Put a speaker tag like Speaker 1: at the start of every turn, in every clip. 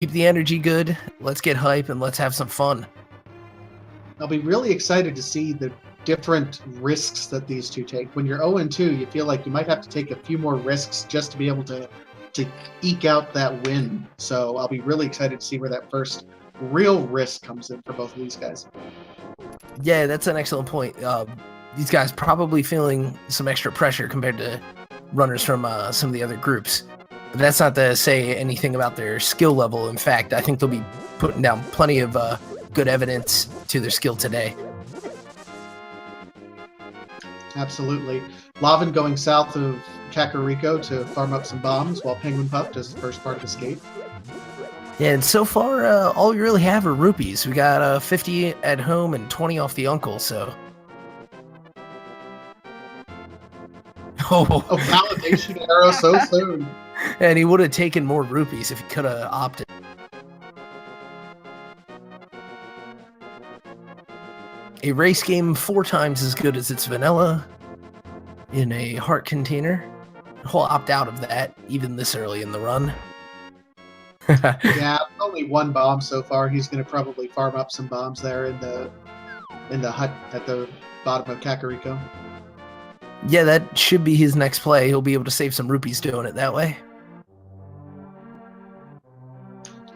Speaker 1: Keep the energy good. Let's get hype and let's have some fun.
Speaker 2: I'll be really excited to see the different risks that these two take. When you're 0-2, you feel like you might have to take a few more risks just to be able to eke out that win. So I'll be really excited to see where that first real risk comes in for both of these guys.
Speaker 1: Yeah, that's an excellent point. These guys probably feeling some extra pressure compared to runners from some of the other groups. But that's not to say anything about their skill level. In fact, I think they'll be putting down plenty of good evidence to their skill today.
Speaker 2: Absolutely. Lavan going south of Kakariko to farm up some bombs while Penguinpuff does the first part of Escape.
Speaker 1: Yeah, and so far, all we really have are rupees. We got 50 at home and 20 off the uncle, so...
Speaker 2: Oh, validation arrow so soon.
Speaker 1: And he would have taken more rupees if he could have opted. A race game 4 times as good as its vanilla in a heart container. He'll opt out of that even this early in the run.
Speaker 2: Yeah, only one bomb so far. He's going to probably farm up some bombs there in the hut at the bottom of Kakariko.
Speaker 1: Yeah, that should be his next play. He'll be able to save some rupees doing it that way.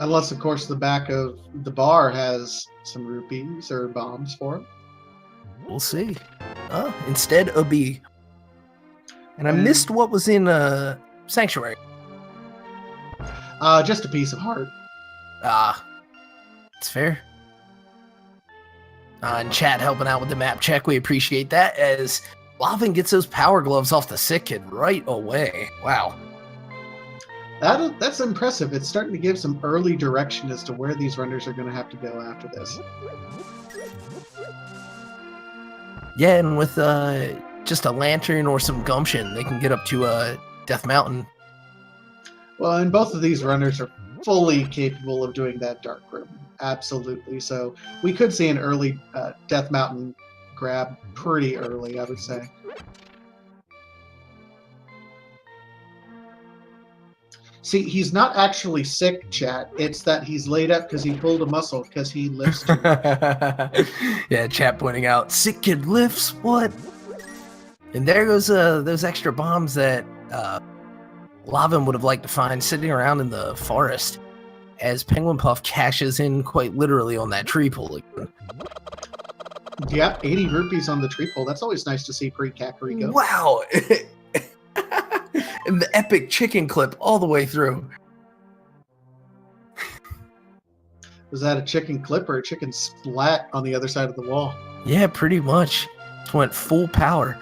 Speaker 2: Unless, of course, the back of the bar has some rupees or bombs for him.
Speaker 1: We'll see. Instead, a B. And I missed what was in Sanctuary.
Speaker 2: Just a piece of heart.
Speaker 1: It's fair. And chat helping out with the map check. We appreciate that as Lavan gets those power gloves off the sick kid right away. Wow.
Speaker 2: That's impressive. It's starting to give some early direction as to where these runners are going to have to go after this.
Speaker 1: Yeah, and with just a lantern or some gumption, they can get up to Death Mountain.
Speaker 2: Well, and both of these runners are fully capable of doing that dark room. Absolutely. So we could see an early Death Mountain grab pretty early, I would say. See, he's not actually sick, chat. It's that he's laid up because he pulled a muscle because he lifts too much.
Speaker 1: Yeah, chat pointing out, sick kid lifts, what? And there goes those extra bombs that Lavan would have liked to find sitting around in the forest as Penguinpuff cashes in quite literally on that tree pull.
Speaker 2: Yeah, 80 rupees on the tree pull. That's always nice to see pre-Kakariko.
Speaker 1: Wow! And the epic chicken clip all the way through.
Speaker 2: Was that a chicken clip or a chicken splat on the other side of the wall?
Speaker 1: Yeah, pretty much. Just went full power.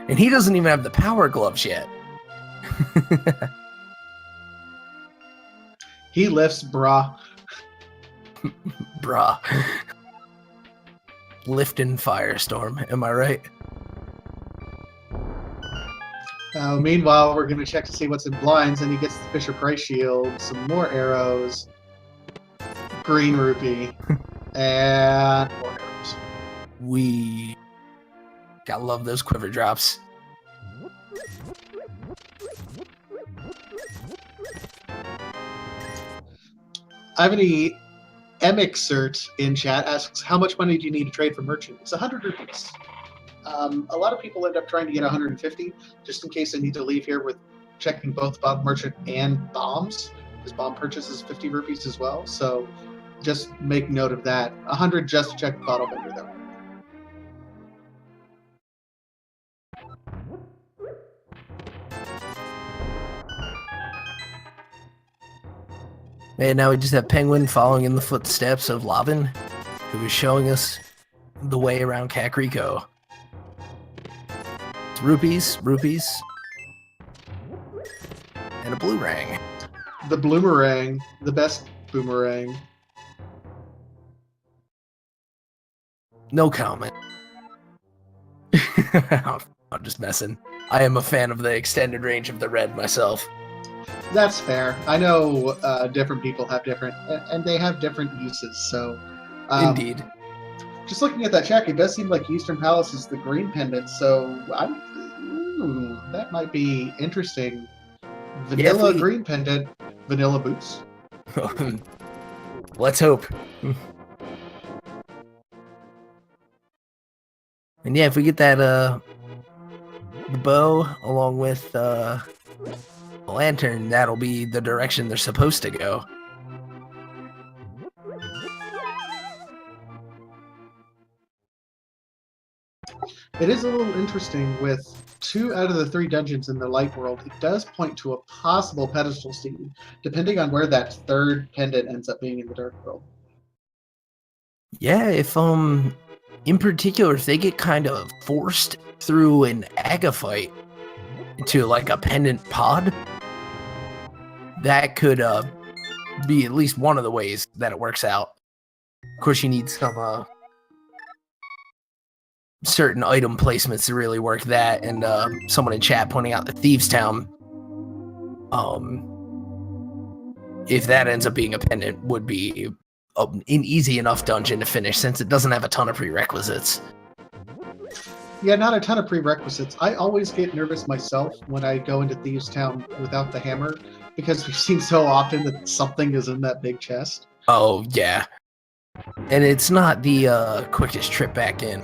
Speaker 1: And he doesn't even have the power gloves yet.
Speaker 2: He lifts, brah.
Speaker 1: Brah. Lifting Firestorm, am I right?
Speaker 2: Meanwhile, we're going to check to see what's in blinds, and he gets the Fisher-Price shield, some more arrows, green rupee, and more arrows.
Speaker 1: We gotta love those quiver drops.
Speaker 2: Ivany Emixert in chat asks, how much money do you need to trade for merchant? It's 100 rupees. A lot of people end up trying to get 150 just in case they need to leave here with checking both bomb merchant and bombs, because bomb purchase is 50 rupees as well. So just make note of that. 100 just to check the bottle vendor though.
Speaker 1: And now we just have Penguin following in the footsteps of Lavan, who is showing us the way around Kakariko. Rupees, and a boomerang.
Speaker 2: The bloomerang, the best boomerang.
Speaker 1: No comment. I'm just messing. I am a fan of the extended range of the red myself.
Speaker 2: That's fair. I know different people have different, and they have different uses. So,
Speaker 1: Indeed.
Speaker 2: Just looking at that check, it does seem like Eastern Palace is the green pendant. So that might be interesting Vanilla
Speaker 1: we-
Speaker 2: green pendant, vanilla boots.
Speaker 1: Let's hope. And yeah, if we get that the bow along with the lantern, that'll be the direction they're supposed to go.
Speaker 2: It is a little interesting with 2 out of the 3 dungeons in the light world. It does point to a possible pedestal scene, depending on where that 3rd pendant ends up being in the dark world.
Speaker 1: Yeah, if in particular, if they get kind of forced through an Aga fight into like a pendant pod, that could be at least one of the ways that it works out. Of course, you need some certain item placements to really work that, and someone in chat pointing out the Thieves Town, if that ends up being a pendant, would be an easy enough dungeon to finish since it doesn't have a ton of prerequisites.
Speaker 2: Yeah, not a ton of prerequisites. I always get nervous myself when I go into Thieves Town without the hammer, because we've seen so often that something is in that big chest.
Speaker 1: Oh, yeah. And it's not the quickest trip back in.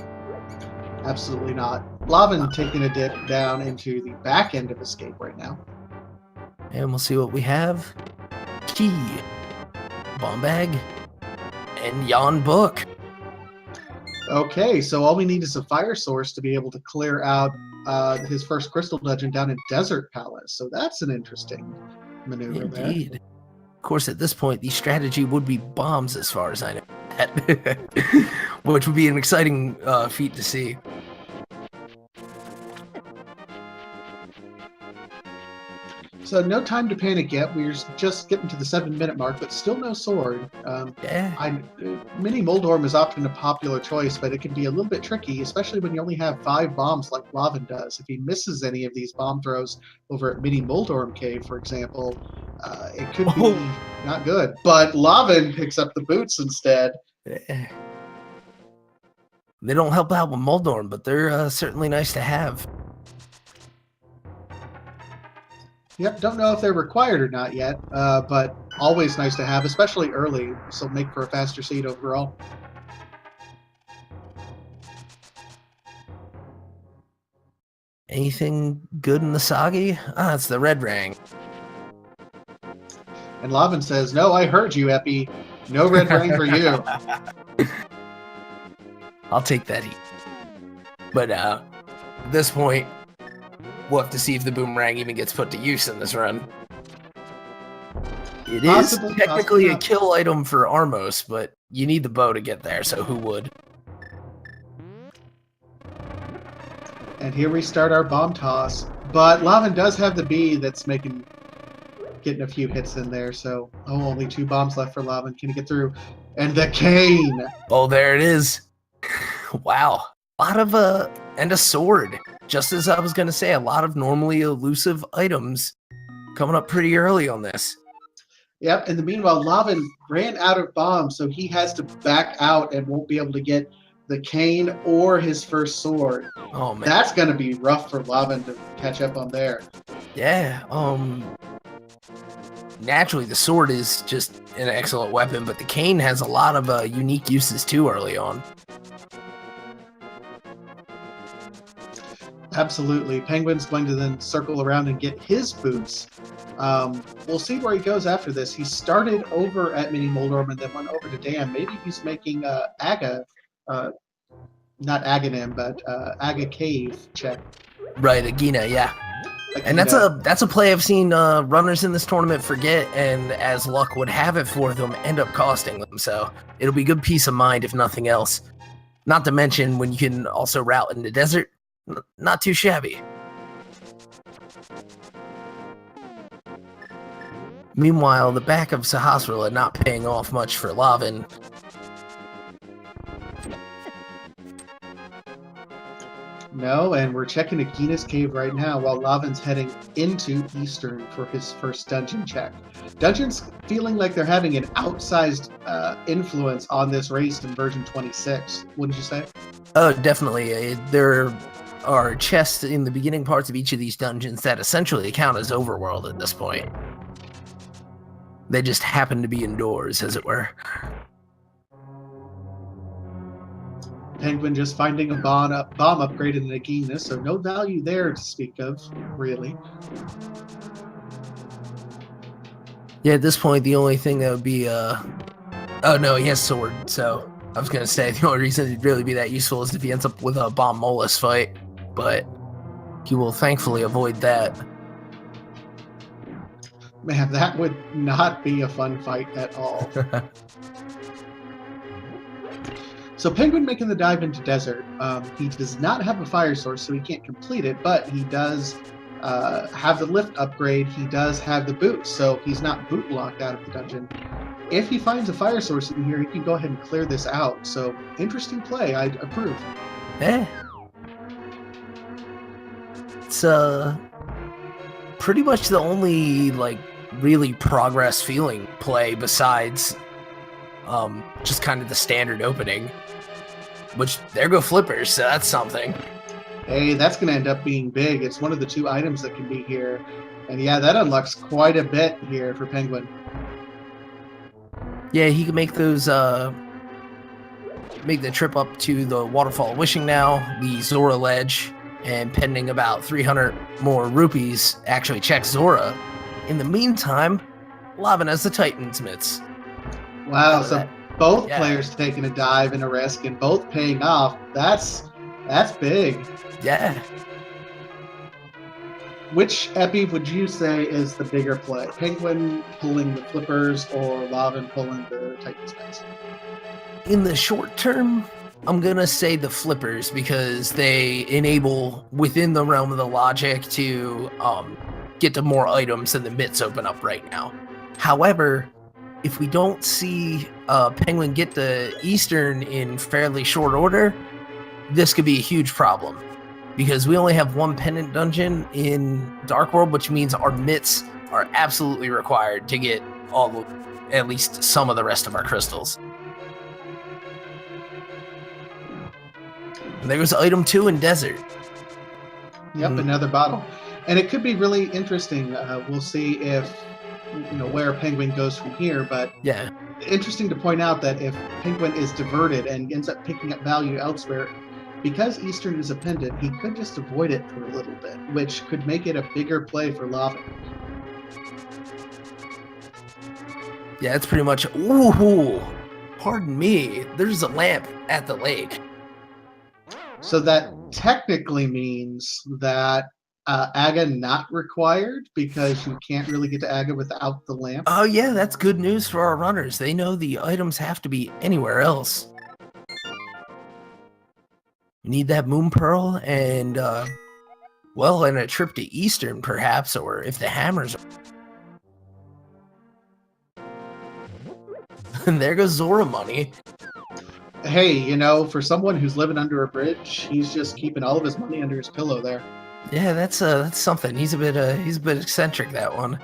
Speaker 2: Absolutely not. Lavan taking a dip down into the back end of Escape right now.
Speaker 1: And we'll see what we have. Key. Bomb bag. And Yon book.
Speaker 2: Okay, so all we need is a fire source to be able to clear out his first crystal dungeon down in Desert Palace. So that's an interesting maneuver there.
Speaker 1: Indeed. Of course, at this point, the strategy would be bombs as far as I know. Which would be an exciting feat to see.
Speaker 2: So no time to panic yet. We're just getting to the 7-minute mark, but still no sword.
Speaker 1: Yeah.
Speaker 2: Mini Moldorm is often a popular choice, but it can be a little bit tricky, especially when you only have 5 bombs like Lavan does. If he misses any of these bomb throws over at Mini Moldorm Cave, for example, it could be not good. But Lavan picks up the boots instead.
Speaker 1: They don't help out with Moldorm, but they're certainly nice to have.
Speaker 2: Yep, don't know if they're required or not yet, but always nice to have, especially early, so make for a faster seed overall.
Speaker 1: Anything good in the Sagi? Ah, it's the red rang.
Speaker 2: And Lavan says, "No, I heard you, Epi. No red ring for you."
Speaker 1: I'll take that heat. But at this point, we'll have to see if the boomerang even gets put to use in this run. It is technically a kill item for Armos, but you need the bow to get there, so who would?
Speaker 2: And here we start our bomb toss. But Lavan does have the bee that's getting a few hits in there, so only 2 bombs left for Lavan. Can he get through? And the cane!
Speaker 1: Oh, there it is. Wow. A lot of and a sword. Just as I was going to say, a lot of normally elusive items coming up pretty early on this.
Speaker 2: Yep, in the meanwhile, Lavan ran out of bombs, so he has to back out and won't be able to get the cane or his first sword.
Speaker 1: Oh, man.
Speaker 2: That's going to be rough for Lavan to catch up on there.
Speaker 1: Yeah, naturally the sword is just an excellent weapon, but the cane has a lot of unique uses too early on.
Speaker 2: Absolutely. Penguin's going to then circle around and get his boots. We'll see where he goes after this. He started over at Mini Moldorm and then went over to Dam. Maybe he's making Aga, not Aganim, but Aga Cave check.
Speaker 1: Right, Agina, yeah. And that's a play I've seen runners in this tournament forget, and as luck would have it for them, end up costing them. So it'll be good peace of mind if nothing else. Not to mention when you can also route in the desert, not too shabby. Meanwhile, the back of Sahasrahla not paying off much for Lavan.
Speaker 2: No, and we're checking Agina's Cave right now while Lavan's heading into Eastern for his first dungeon check. Dungeons feeling like they're having an outsized influence on this race in version 26. Wouldn't you say?
Speaker 1: Oh, definitely. They're are chests in the beginning parts of each of these dungeons that essentially count as overworld at this point. They just happen to be indoors, as it were.
Speaker 2: Penguin just finding a bomb upgrade in the Nagina, so no value there to speak of, really.
Speaker 1: Yeah, at this point, the only thing that would be, oh no, he has sword, so I was gonna say the only reason it'd really be that useful is if he ends up with a bomb molus fight, but he will thankfully avoid that.
Speaker 2: Man, that would not be a fun fight at all. So Penguin making the dive into desert. He does not have a fire source, so he can't complete it, but he does have the lift upgrade. He does have the boots, so he's not boot locked out of the dungeon. If he finds a fire source in here, he can go ahead and clear this out. So interesting play. I'd approve.
Speaker 1: Eh. It's pretty much the only like really progress feeling play besides just kind of the standard opening. Which, there go flippers, so that's something.
Speaker 2: Hey, that's going to end up being big. It's one of the 2 items that can be here. And yeah, that unlocks quite a bit here for Penguin.
Speaker 1: Yeah, he can make those, make the trip up to the Waterfall of Wishing now, the Zora ledge, and pending about 300 more rupees, actually check Zora. In the meantime, Lavan has the Titan's mitts.
Speaker 2: Wow, so both players taking a dive and a risk and both paying off. That's big.
Speaker 1: Yeah.
Speaker 2: Which Epi would you say is the bigger play? Penguin pulling the flippers or Lavan pulling the Titan's mitts?
Speaker 1: In the short term, I'm going to say the flippers because they enable within the realm of the logic to get to more items than the mitts open up right now. However, if we don't see Penguin get the Eastern in fairly short order, this could be a huge problem. Because we only have 1 pendant dungeon in Dark World, which means our mitts are absolutely required to get at least some of the rest of our crystals. And there was item 2 in Desert.
Speaker 2: Yep, another bottle. And it could be really interesting. We'll see if where Penguin goes from here, but
Speaker 1: yeah,
Speaker 2: interesting to point out that if Penguin is diverted and ends up picking up value elsewhere, because Eastern is a pendant, he could just avoid it for a little bit, which could make it a bigger play for Lavan.
Speaker 1: Yeah, it's pretty much, ooh, pardon me, there's a lamp at the lake.
Speaker 2: So that technically means that Aga not required because you can't really get to Aga without the lamp.
Speaker 1: Oh yeah, that's good news for our runners. They know the items have to be anywhere else. We need that Moon Pearl and, well, and a trip to Eastern perhaps, or if the hammers. And there goes Zora money.
Speaker 2: Hey, for someone who's living under a bridge, he's just keeping all of his money under his pillow there.
Speaker 1: Yeah, that's something. He's a bit eccentric, that one.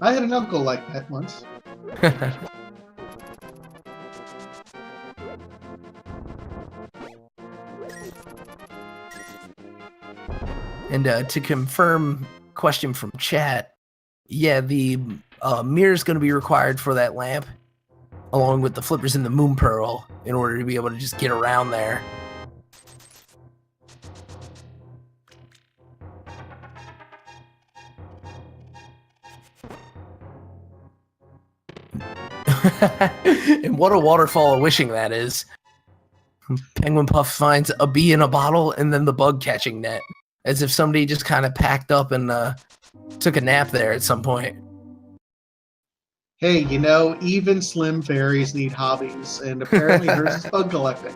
Speaker 2: I had an uncle like that once.
Speaker 1: And to confirm, question from chat, yeah, the mirror is going to be required for that lamp, along with the flippers and the Moon Pearl, in order to be able to just get around there. And what a waterfall of wishing that is. Penguinpuff finds a bee in a bottle and then the bug catching net. As if somebody just kind of packed up and took a nap there at some point.
Speaker 2: Hey, even slim fairies need hobbies, and apparently hers is bug collecting.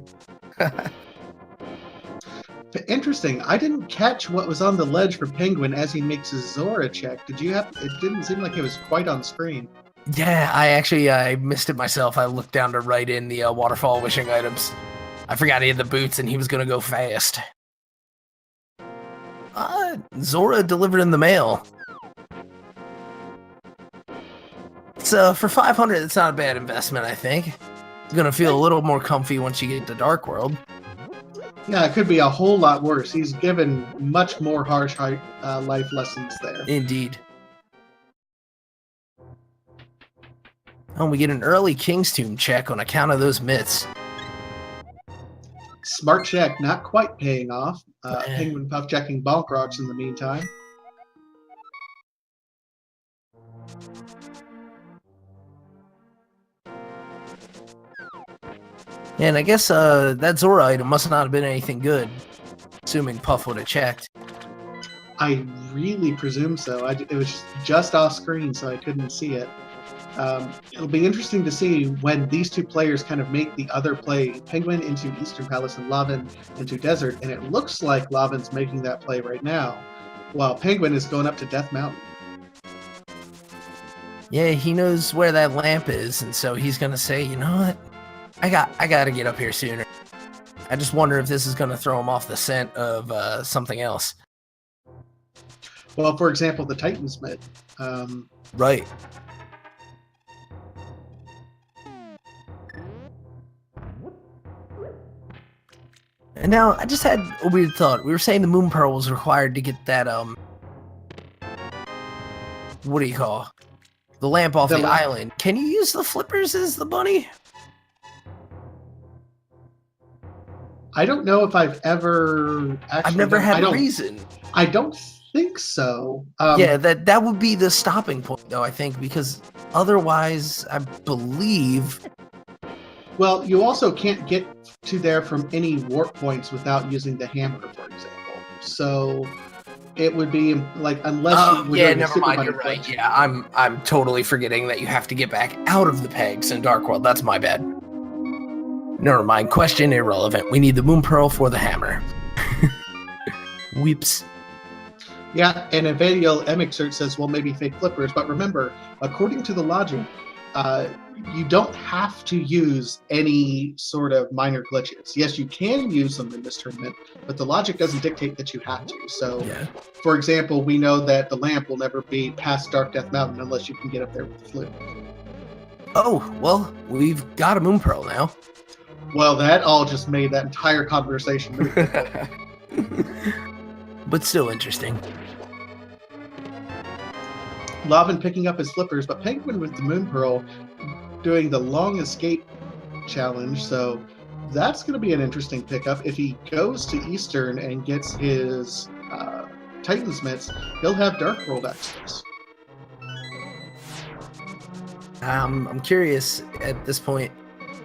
Speaker 2: Interesting. I didn't catch what was on the ledge for Penguin as he makes his Zora check. Did you have? It didn't seem like it was quite on screen.
Speaker 1: Yeah, I missed it myself. I looked down to write in the waterfall wishing items. I forgot he had the boots and he was gonna go fast. Zora delivered in the mail. It's for 500. It's not a bad investment, I think. You're gonna feel a little more comfy once you get to Dark World.
Speaker 2: Yeah, it could be a whole lot worse. He's given much more harsh life lessons there.
Speaker 1: Indeed. Oh, we get an early King's Tomb check on account of those myths.
Speaker 2: Smart check, not quite paying off. Penguinpuff checking Bonk Rocks in the meantime.
Speaker 1: And I guess that Zora item must not have been anything good, assuming Puff would have checked.
Speaker 2: I really presume so. It was just off screen, so I couldn't see it. It'll be interesting to see when these two players kind of make the other play, Penguin into Eastern Palace and Lavan into Desert, and it looks like Lavan's making that play right now, while Penguin is going up to Death Mountain.
Speaker 1: Yeah, he knows where that lamp is, and so he's gonna say, you know what? I gotta get up here sooner. I just wonder if this is gonna throw him off the scent of something else.
Speaker 2: Well, for example, the Titan's Mid.
Speaker 1: Right. And now, I just had a weird thought. We were saying the Moon Pearl was required to get that, what do you call? The lamp off the island. Can you use the flippers as the bunny?
Speaker 2: I don't know if I've ever actually...
Speaker 1: I've never had a reason.
Speaker 2: I don't think so.
Speaker 1: Yeah, that would be the stopping point, though, I think, because otherwise, I believe...
Speaker 2: Well, you also can't get to there from any warp points without using the hammer, for example. So it would be like, unless you would...
Speaker 1: Yeah, never mind, you're right. Yeah, I'm totally forgetting that you have to get back out of the pegs in Dark World. That's my bad. Never mind, question irrelevant. We need the Moon Pearl for the hammer. Whoops.
Speaker 2: Yeah, and Evadiel Emixert says, well, maybe fake flippers. But remember, according to the logic, you don't have to use any sort of minor glitches. Yes, you can use them in this tournament, but the logic doesn't dictate that you have to. So, yeah. For example, we know that the lamp will never be past Dark Death Mountain unless you can get up there with the flute.
Speaker 1: Oh, well, we've got a Moon Pearl now.
Speaker 2: Well, that all just made that entire conversation move.
Speaker 1: But still interesting.
Speaker 2: Lavan picking up his flippers, but Penguin with the Moon Pearl doing the long escape challenge, so that's going to be an interesting pickup. If he goes to Eastern and gets his Titan's Mitts, he'll have Dark World access.
Speaker 1: I'm curious at this point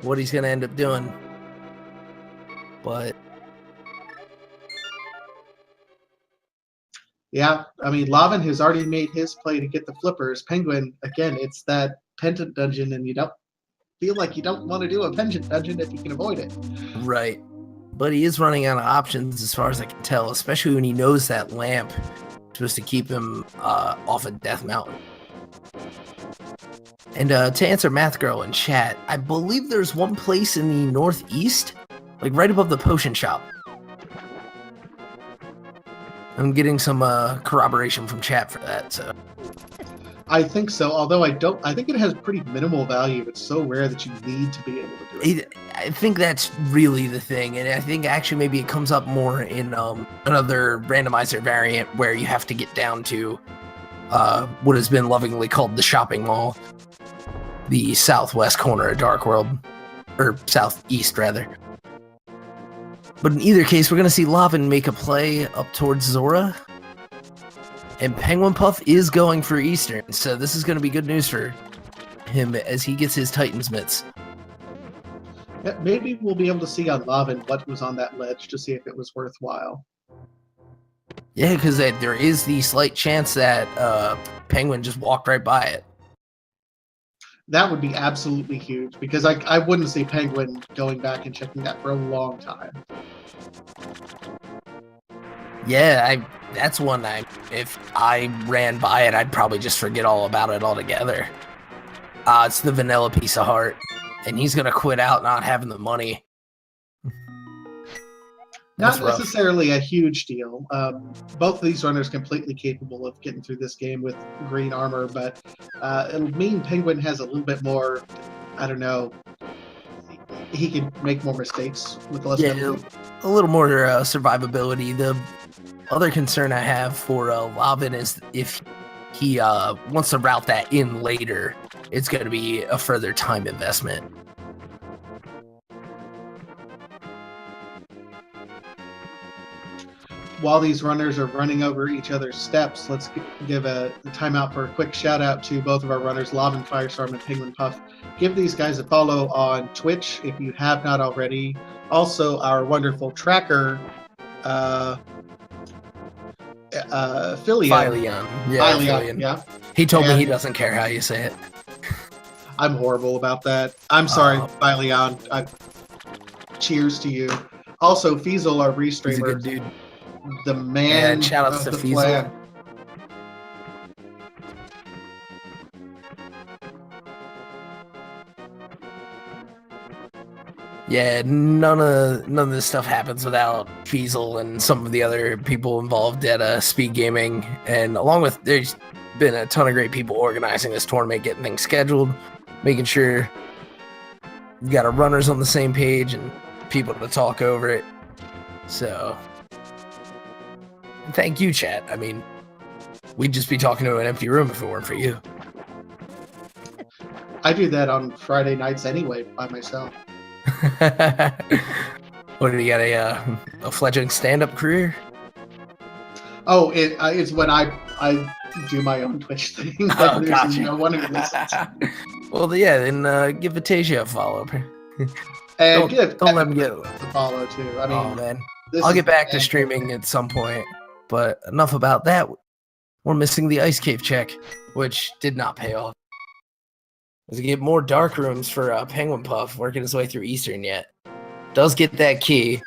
Speaker 1: what he's going to end up doing. But
Speaker 2: yeah, I mean, Lavan has already made his play to get the flippers. Penguin, again, it's that pendant dungeon, and you don't feel like you don't want to do a pendant dungeon if you can avoid it.
Speaker 1: Right. But he is running out of options as far as I can tell, especially when he knows that lamp is supposed to keep him off of Death Mountain. And to answer Math Girl in chat, I believe there's one place in the northeast, like right above the potion shop. I'm getting some corroboration from chat for that, so.
Speaker 2: I think so, although I think it has pretty minimal value. It's so rare that you need to be able to do it.
Speaker 1: I think that's really the thing, and I think actually maybe it comes up more in another randomizer variant where you have to get down to what has been lovingly called the shopping mall, the southwest corner of Dark World, or southeast rather. But in either case, we're going to see Lavan make a play up towards Zora. And Penguinpuff is going for Eastern, so this is going to be good news for him as he gets his Titan's Mitts.
Speaker 2: Yeah, maybe we'll be able to see on Lavan what was on that ledge to see if it was worthwhile.
Speaker 1: Yeah, because there is the slight chance that Penguin just walked right by it.
Speaker 2: That would be absolutely huge, because I wouldn't see Penguin going back and checking that for a long time.
Speaker 1: Yeah, that's one if I ran by it, I'd probably just forget all about it altogether. It's the vanilla piece of heart, and he's going to quit out not having the money.
Speaker 2: Not necessarily a huge deal. Both of these runners completely capable of getting through this game with green armor, but it'll mean Penguin has a little bit more, I don't know, he could make more mistakes with less
Speaker 1: Yeah,
Speaker 2: penalty.
Speaker 1: a little more survivability. The other concern I have for Lavin is if he wants to route that in later, it's going to be a further time investment.
Speaker 2: While these runners are running over each other's steps, let's give a timeout for a quick shout out to both of our runners, LavanFirestorm and Penguinpuff. Give these guys a follow on Twitch if you have not already. Also, our wonderful tracker,
Speaker 1: Philion.
Speaker 2: Yeah.
Speaker 1: He told me he doesn't care how you say it.
Speaker 2: I'm horrible about that. I'm sorry, Philion. Cheers to you. Also, Fiesel, our restreamer.
Speaker 1: He's a good dude.
Speaker 2: The man
Speaker 1: shout
Speaker 2: of
Speaker 1: outs to
Speaker 2: the
Speaker 1: Fiesel.
Speaker 2: plan.
Speaker 1: Yeah, none of this stuff happens without Fiesel and some of the other people involved at Speed Gaming. And along with, there's been a ton of great people organizing this tournament, getting things scheduled, making sure you got our runners on the same page and people to talk over it. So, thank you, chat. I mean, we'd just be talking to an empty room if it weren't for you.
Speaker 2: I do that on Friday nights anyway by myself.
Speaker 1: What, do you got a fledgling stand-up career?
Speaker 2: Oh, it's when I do my own Twitch thing.
Speaker 1: Oh, gotcha.
Speaker 2: No one who listens.
Speaker 1: Well, yeah, then give Vitasia a follow.
Speaker 2: And
Speaker 1: don't let me get
Speaker 2: the follow too. I mean,
Speaker 1: oh man, I'll get back to streaming at some point. But enough about that. We're missing the ice cave check, which did not pay off. As we get more dark rooms for Penguinpuff, working his way through Eastern yet. Does get that key.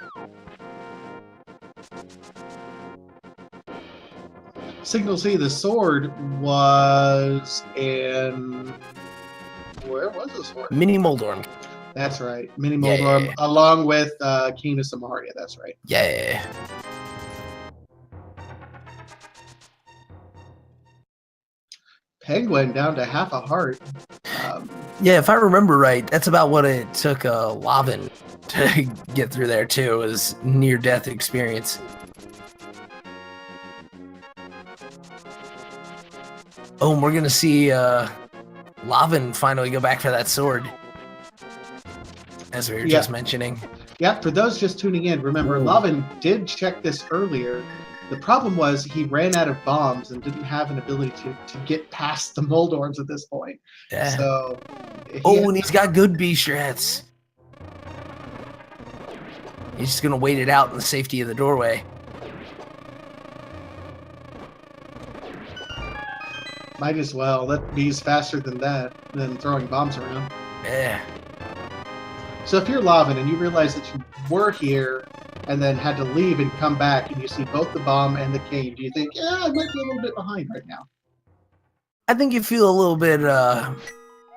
Speaker 2: Signal C, the sword was in... Where was the sword?
Speaker 1: Mini Moldorm.
Speaker 2: That's right. Mini Moldorm, along with King of Samaria. That's right.
Speaker 1: Yeah.
Speaker 2: Penguin down to half a heart.
Speaker 1: Yeah, if I remember right, that's about what it took Lavin to get through there too. It was near-death experience. Oh, and we're gonna see Lavin finally go back for that sword, as we were just mentioning.
Speaker 2: Yeah, for those just tuning in, remember, Lavin did check this earlier. The problem was he ran out of bombs and didn't have an ability to get past the Moldorms at this point.
Speaker 1: Yeah.
Speaker 2: So,
Speaker 1: and he's got good B strats. He's just gonna wait it out in the safety of the doorway.
Speaker 2: Might as well. That B's faster than that, than throwing bombs around.
Speaker 1: Yeah.
Speaker 2: So if you're Lavin and you realize that you were here and then had to leave and come back and you see both the bomb and the cane, do you think, yeah, I might be a little bit behind right now?
Speaker 1: I think you feel a little bit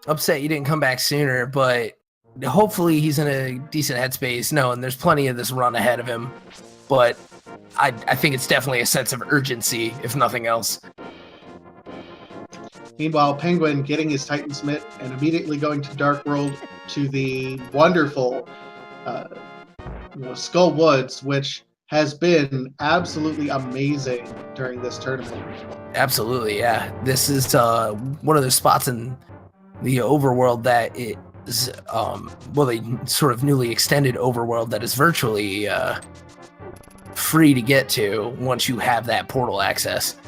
Speaker 1: upset you didn't come back sooner, but hopefully he's in a decent headspace knowing there's plenty of this run ahead of him. But I think it's definitely a sense of urgency, if nothing else.
Speaker 2: Meanwhile, Penguin getting his Titan's Mitt and immediately going to Dark World to the wonderful Skull Woods, which has been absolutely amazing during this tournament.
Speaker 1: Absolutely, yeah. This is one of those spots in the overworld that is, the sort of newly extended overworld that is virtually free to get to once you have that portal access.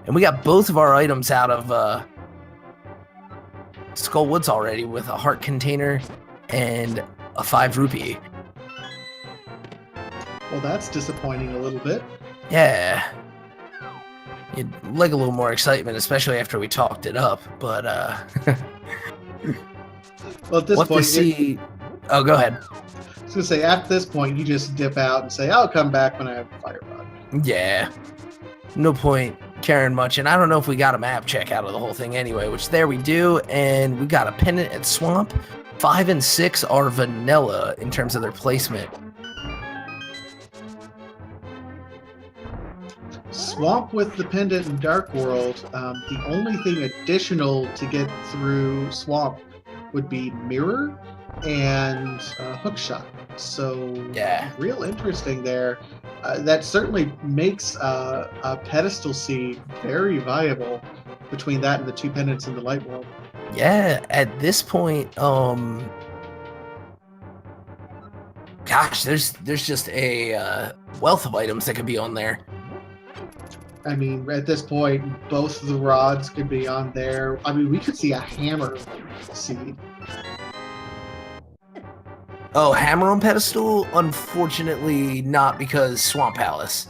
Speaker 1: And we got both of our items out of Skull Woods already with a heart container and a 5 rupee.
Speaker 2: Well, that's disappointing a little bit.
Speaker 1: Yeah. You'd like a little more excitement, especially after we talked it up, but
Speaker 2: well, at this point,
Speaker 1: oh, go ahead.
Speaker 2: I was gonna say, at this point, you just dip out and say, "I'll come back when I have a fire rod."
Speaker 1: Yeah. No point caring much, and I don't know if we got a map check out of the whole thing anyway, which there we do, and we got a pendant at Swamp. 5 and 6 are vanilla in terms of their placement.
Speaker 2: Swamp with the pendant in Dark World. The only thing additional to get through Swamp would be Mirror, and Hookshot. So
Speaker 1: Yeah.
Speaker 2: real interesting there. That certainly makes a pedestal seed very viable between that and the 2 pendants in the light world.
Speaker 1: Yeah, at this point, gosh, there's just a wealth of items that could be on there.
Speaker 2: I mean, at this point, both of the rods could be on there. I mean, we could see a hammer seed.
Speaker 1: Oh, hammer on pedestal? Unfortunately, not, because Swamp Palace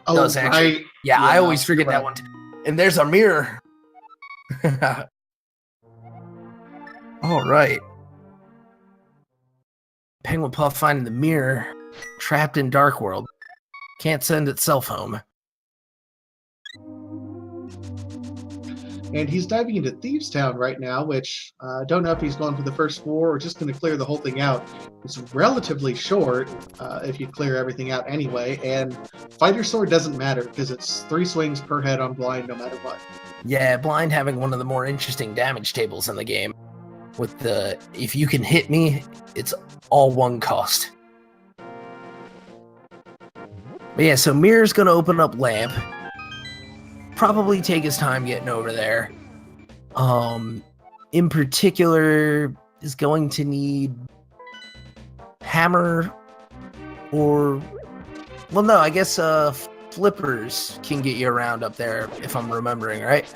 Speaker 2: Oh,
Speaker 1: does actually.
Speaker 2: right.
Speaker 1: Yeah, I always forget
Speaker 2: you're
Speaker 1: that
Speaker 2: right.
Speaker 1: one. And there's a mirror. All right. Penguinpuff finding the mirror, trapped in Dark World. Can't send itself home.
Speaker 2: And he's diving into Thieves Town right now, which I don't know if he's going for the first floor or just going to clear the whole thing out. It's relatively short if you clear everything out anyway, and Fighter Sword doesn't matter because it's 3 swings per head on blind no matter what.
Speaker 1: Yeah, blind having one of the more interesting damage tables in the game. With the, if you can hit me, it's all 1 cost. But yeah, so Mirror's going to open up Lamp. Probably take his time getting over there. In particular, is going to need Hammer or, well, no, I guess Flippers can get you around up there, if I'm remembering right.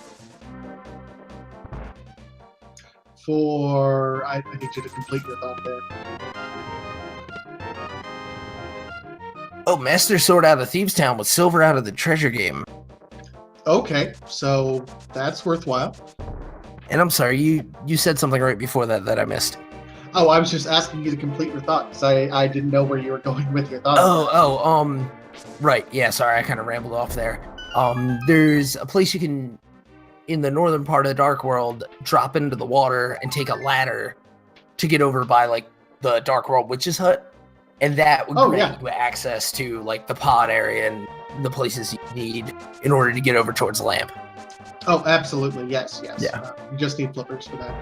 Speaker 2: I need you to complete your thought there.
Speaker 1: Oh, Master Sword out of Thieves Town with Silver out of the Treasure Game.
Speaker 2: Okay, so that's worthwhile.
Speaker 1: And I'm sorry, you said something right before that I missed.
Speaker 2: Oh, I was just asking you to complete your thought because I didn't know where you were going with your thought.
Speaker 1: Right, yeah, sorry, I kind of rambled off there. There's a place you can, in the northern part of the Dark World, drop into the water and take a ladder to get over by, like, the Dark World Witch's Hut. And that would grant you access to, like, the pod area and the places you need in order to get over towards Lamp.
Speaker 2: Oh, absolutely. Yes.
Speaker 1: Yeah.
Speaker 2: You just need Flippers for that.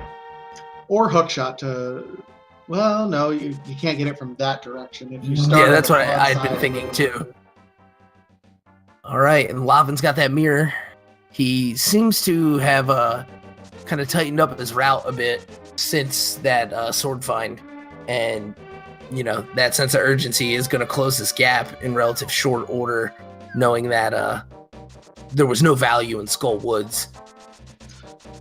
Speaker 2: Or Hookshot to... Well, no, you can't get it from that direction. If you start
Speaker 1: that's what
Speaker 2: on
Speaker 1: I'd been thinking, too. All right, and Lavan's got that mirror. He seems to have kind of tightened up his route a bit since that sword find. And, you know, that sense of urgency is going to close this gap in relative short order, knowing that there was no value in Skull Woods.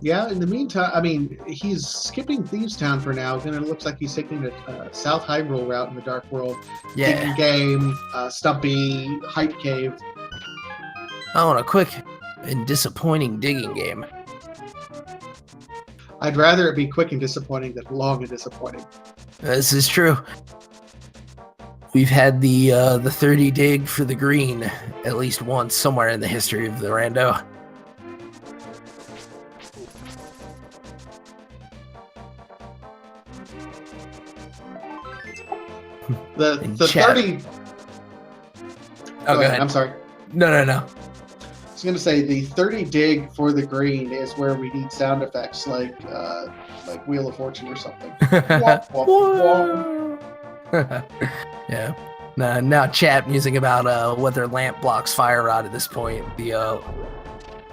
Speaker 2: Yeah, in the meantime, I mean, he's skipping Thieves Town for now, and it looks like he's taking the South Hyrule route in the Dark World.
Speaker 1: Yeah.
Speaker 2: Digging Game, Stumpy, Hype Cave.
Speaker 1: Oh, and a quick and disappointing digging game.
Speaker 2: I'd rather it be quick and disappointing than long and disappointing.
Speaker 1: This is true. We've had the 30 dig for the green at least once somewhere in the history of the rando.
Speaker 2: The 30...
Speaker 1: Oh, go ahead.
Speaker 2: I'm sorry.
Speaker 1: No.
Speaker 2: I was going to say the 30 dig for the green is where we need sound effects like Wheel of Fortune or something. Wah, wah, wah.
Speaker 1: Yeah. Now chat musing about whether lamp blocks fire rod at this point. The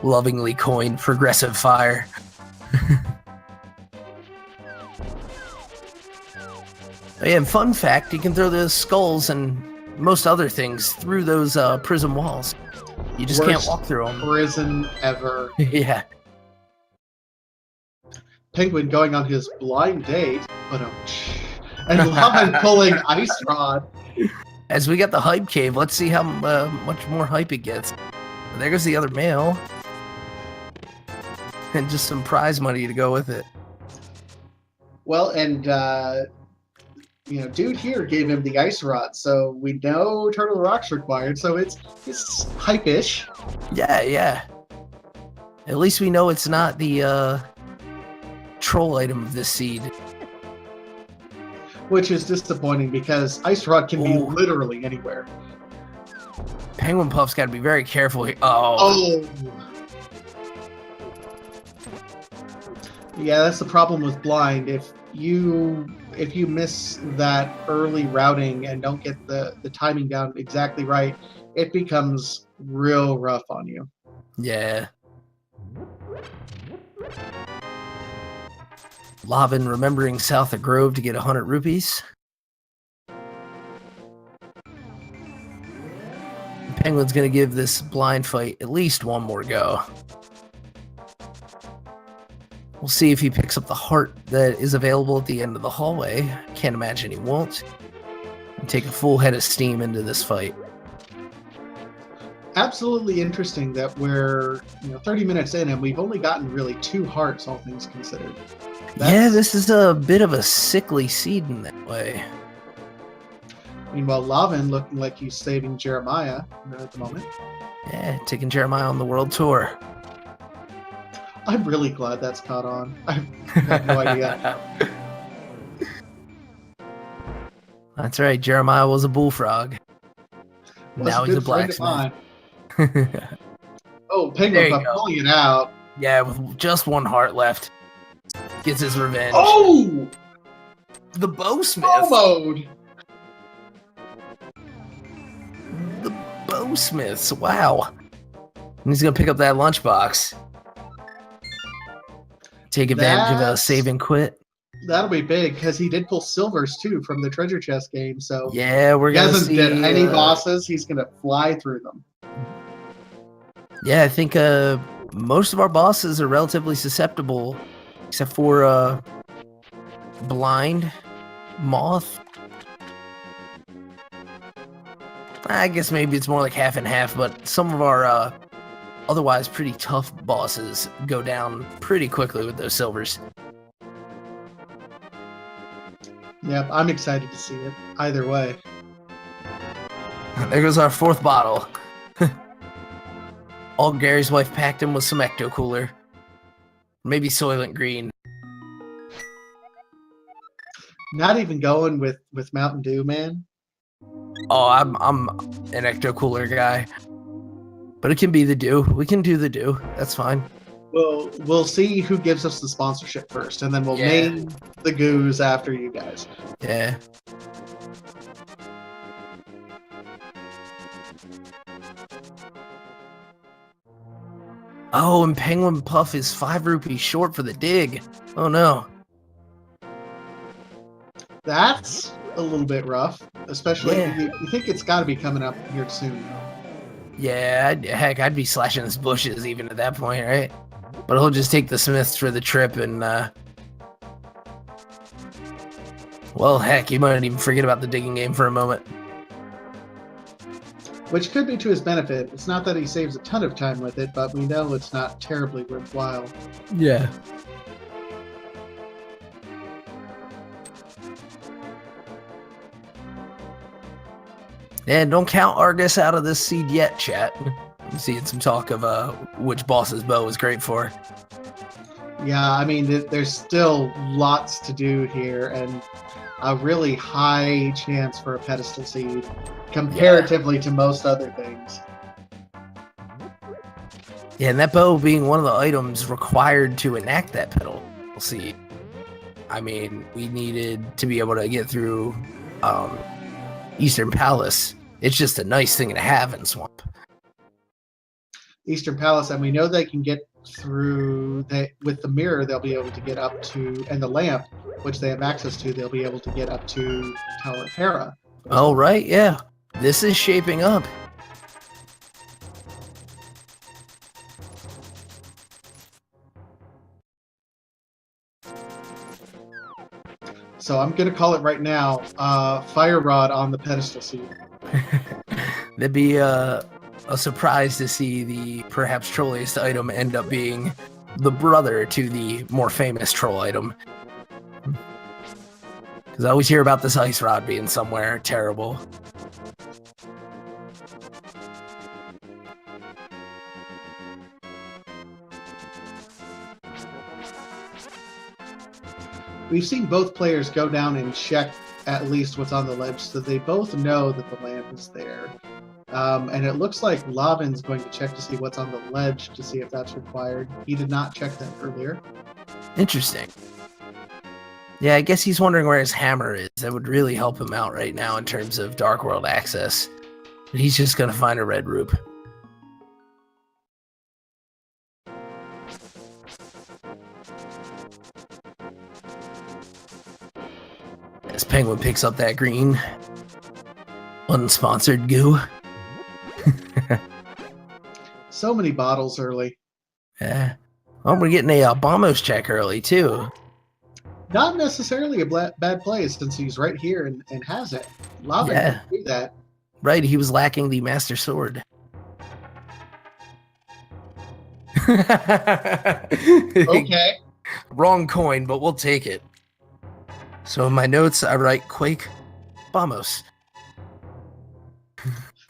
Speaker 1: lovingly coined progressive fire. And fun fact, you can throw those skulls and most other things through those prism walls. You just can't walk through them.
Speaker 2: Prison ever.
Speaker 1: Yeah.
Speaker 2: Penguin going on his blind date, and Lavan pulling Ice Rod.
Speaker 1: As we get the hype cave, let's see how much more hype it gets. There goes the other male. And just some prize money to go with it.
Speaker 2: Well, and dude here gave him the Ice Rod, so we know Turtle Rock's required, so it's hype-ish.
Speaker 1: Yeah. At least we know it's not the troll item of this seed.
Speaker 2: Which is disappointing because Ice Rod can be literally anywhere.
Speaker 1: Penguinpuff's got to be very careful here. Oh.
Speaker 2: Yeah, that's the problem with blind. If you if you miss that early routing and don't get the timing down exactly right, it becomes real rough on you.
Speaker 1: Yeah. Lavin remembering South of Grove to get 100 rupees. Penguin's going to give this blind fight at least one more go. We'll see if he picks up the heart that is available at the end of the hallway. Can't imagine he won't. And take a full head of steam into this fight.
Speaker 2: Absolutely interesting that we're 30 minutes in and we've only gotten really 2 hearts, all things considered.
Speaker 1: Yeah, this is a bit of a sickly seed in that way.
Speaker 2: Meanwhile, Lavin looking like he's saving Jeremiah at the moment.
Speaker 1: Yeah, taking Jeremiah on the world tour.
Speaker 2: I'm really glad that's caught on. I have no idea.
Speaker 1: That's right, Jeremiah was a bullfrog. Now he's a blacksmith.
Speaker 2: Oh, Penguinpuff pulling it out.
Speaker 1: Yeah, with just 1 heart left. Gets his revenge.
Speaker 2: Oh!
Speaker 1: The bowsmith.
Speaker 2: Bow mode.
Speaker 1: The bowsmiths. Wow. And he's going to pick up that lunchbox. Take advantage of a save and quit.
Speaker 2: That'll be big because he did pull silvers too from the treasure chest game. So
Speaker 1: yeah, we're going to see.
Speaker 2: He hasn't did any bosses. He's going to fly through them.
Speaker 1: Yeah, I think most of our bosses are relatively susceptible, except for Blind, Moth. I guess maybe it's more like half and half, but some of our otherwise pretty tough bosses go down pretty quickly with those silvers.
Speaker 2: Yep, I'm excited to see it. Either way.
Speaker 1: There goes our 4th bottle. All Gary's wife packed him with some Ecto Cooler. Maybe Soylent Green.
Speaker 2: Not even going with Mountain Dew, man.
Speaker 1: Oh, I'm an Ecto Cooler guy. But it can be the Dew. We can do the Dew. That's fine.
Speaker 2: We'll see who gives us the sponsorship first, and then we'll name the goos after you guys.
Speaker 1: Yeah. Oh, and Penguinpuff is 5 rupees short for the dig. Oh no.
Speaker 2: That's a little bit rough, especially you think it's got to be coming up here soon.
Speaker 1: Yeah, heck, I'd be slashing his bushes even at that point, right? But he'll just take the Smiths for the trip and, well, heck, he might even forget about the digging game for a moment.
Speaker 2: Which could be to his benefit. It's not that he saves a ton of time with it, but we know it's not terribly worthwhile.
Speaker 1: Yeah. And don't count Argus out of this seed yet, chat. I'm seeing some talk of which boss's bow is great for.
Speaker 2: Yeah, I mean, there's still lots to do here, and a really high chance for a pedestal seed, comparatively to most other things.
Speaker 1: Yeah, and that bow being one of the items required to enact that pedestal seed. I mean, we needed to be able to get through Eastern Palace. It's just a nice thing to have in Swamp.
Speaker 2: Eastern Palace, and we know they can get through with the mirror. They'll be able to get up to, and the lamp, which they have access to, they'll be able to get up to Talatera.
Speaker 1: Oh right, yeah. This is shaping up.
Speaker 2: So I'm gonna call it right now. Fire Rod on the pedestal seat.
Speaker 1: That'd be a surprise to see the perhaps trolliest item end up being the brother to the more famous troll item. Because I always hear about this ice rod being somewhere terrible.
Speaker 2: We've seen both players go down and check at least what's on the ledge, so they both know that the lamp is there. And it looks like Lavin's going to check to see what's on the ledge to see if that's required. He did not check that earlier.
Speaker 1: Interesting. Yeah, I guess he's wondering where his hammer is. That would really help him out right now in terms of Dark World access. But he's just gonna find a red rube. As Penguin picks up that green unsponsored goo.
Speaker 2: So many bottles early.
Speaker 1: Yeah. Oh, we're getting a Bombos check early too.
Speaker 2: Not necessarily a bad play since he's right here and has it. Lavan
Speaker 1: Yeah.
Speaker 2: can do that.
Speaker 1: Right, he was lacking the Master Sword.
Speaker 2: Okay.
Speaker 1: Wrong coin, but we'll take it. So in my notes, I write Quake Bombos.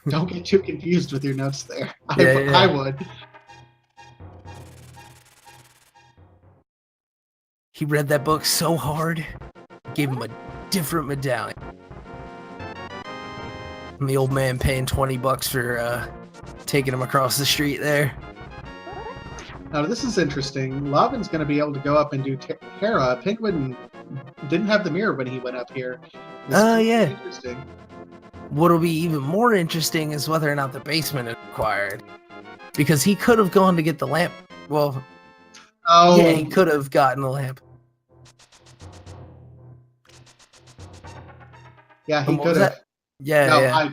Speaker 2: Don't get too confused with your notes there.
Speaker 1: Yeah.
Speaker 2: I would.
Speaker 1: He read that book so hard, gave him a different medallion. And the old man paying $20 for taking him across the street there.
Speaker 2: Now this is interesting. Lavan's going to be able to go up and do Hera. Penguin didn't have the mirror when he went up here.
Speaker 1: Yeah.
Speaker 2: Interesting.
Speaker 1: What'll be even more interesting is whether or not the basement is required. Because he could have gone to get the lamp. Well, yeah, he could have gotten the lamp.
Speaker 2: Yeah, he could have.
Speaker 1: Yeah,
Speaker 2: no,
Speaker 1: yeah.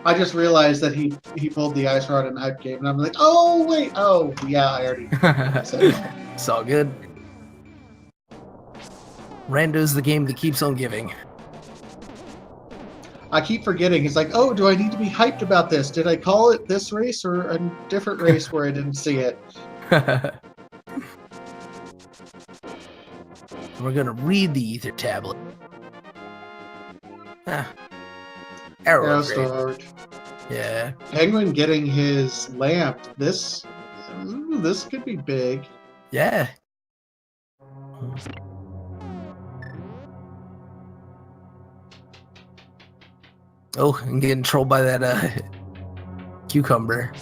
Speaker 2: I just realized that he pulled the ice rod in the hype game, and I'm like, oh wait, oh yeah, I already said that.
Speaker 1: It's all good. Rando's the game that keeps on giving.
Speaker 2: I keep forgetting. It's like, oh, do I need to be hyped about this? Did I call it this race or a different race where I didn't see it?
Speaker 1: We're gonna read the ether tablet. Arrow
Speaker 2: storage.
Speaker 1: Yeah.
Speaker 2: Penguin getting his lamp. This could be big.
Speaker 1: Yeah. Oh, and getting trolled by that cucumber.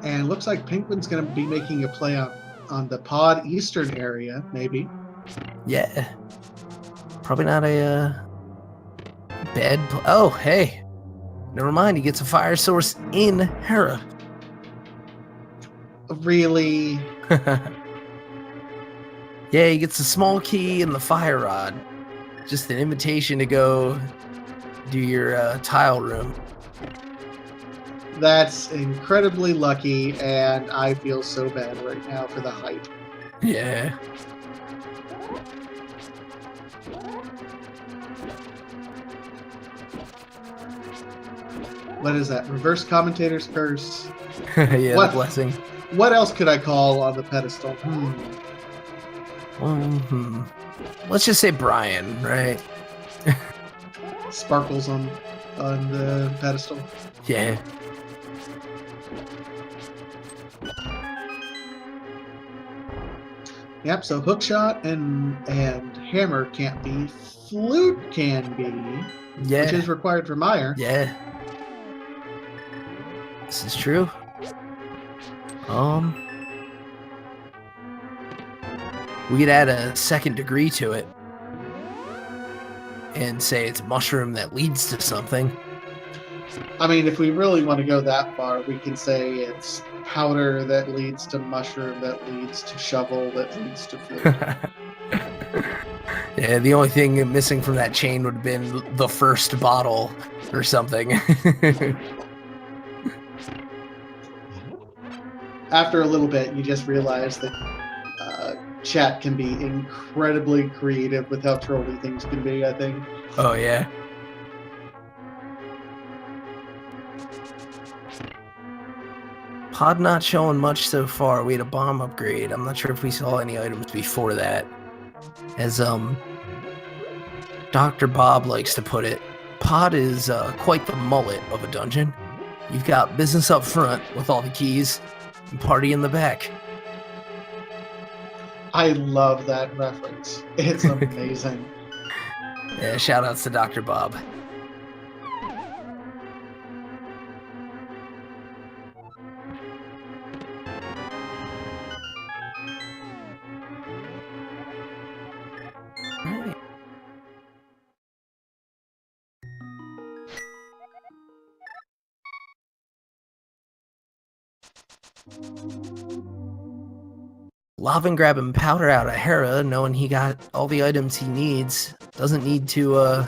Speaker 2: And it looks like Penguin's going to be making a play on the pod eastern area, maybe.
Speaker 1: Yeah. Probably not a bad oh, hey. Never mind, he gets a fire source in Hera.
Speaker 2: Really?
Speaker 1: Yeah, he gets a small key and the fire rod. Just an invitation to go do your tile room.
Speaker 2: That's incredibly lucky, and I feel so bad right now for the hype.
Speaker 1: Yeah.
Speaker 2: What is that? Reverse commentator's curse.
Speaker 1: Yeah,
Speaker 2: What?
Speaker 1: the blessing.
Speaker 2: What else could I call on the pedestal?
Speaker 1: Let's just say Brian, right?
Speaker 2: Sparkles on the pedestal.
Speaker 1: Yeah.
Speaker 2: Yep, so hookshot and hammer can't be. Flute can be.
Speaker 1: Yeah.
Speaker 2: Which is required for Meyer.
Speaker 1: Yeah. This is true. We could add a second degree to it and say it's mushroom that leads to something.
Speaker 2: I mean, if we really want to go that far, we can say it's powder that leads to mushroom that leads to shovel that leads to flute.
Speaker 1: Yeah, the only thing missing from that chain would have been the first bottle or something.
Speaker 2: After a little bit, you just realize that chat can be incredibly creative with how trolly things can be, I think.
Speaker 1: Oh, yeah. Pod not showing much so far. We had a bomb upgrade. I'm not sure if we saw any items before that. As Dr. Bob likes to put it, Pod is quite the mullet of a dungeon. You've got business up front with all the keys and party in the back.
Speaker 2: I love that reference. It's amazing.
Speaker 1: Yeah, shout outs to Dr. Bob. Lavan grabbing powder out of Hera, knowing he got all the items he needs. Doesn't need to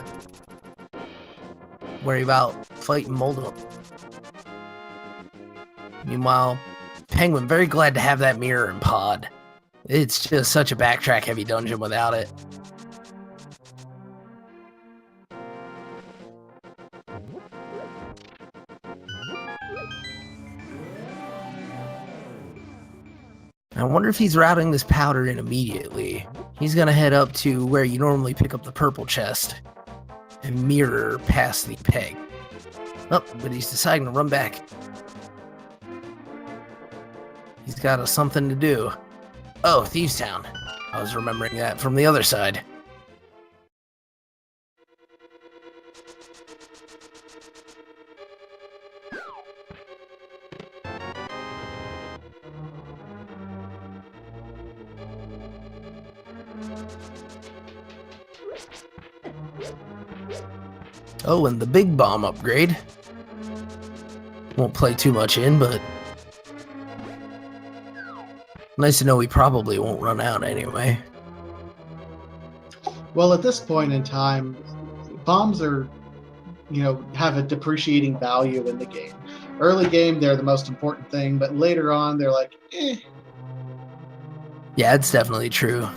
Speaker 1: worry about fighting Moldum. Meanwhile, Penguin very glad to have that mirror in pod. It's just such a backtrack heavy dungeon without it. I wonder if he's routing this powder in immediately. He's gonna head up to where you normally pick up the purple chest and mirror past the peg. Oh, but he's deciding to run back. He's got something to do. Oh, Thieves Town. I was remembering that from the other side. Oh, and the big bomb upgrade. Won't play too much in, but nice to know we probably won't run out anyway.
Speaker 2: Well, at this point in time, bombs are, have a depreciating value in the game. Early game, they're the most important thing, but later on, they're like, eh.
Speaker 1: Yeah, it's definitely true.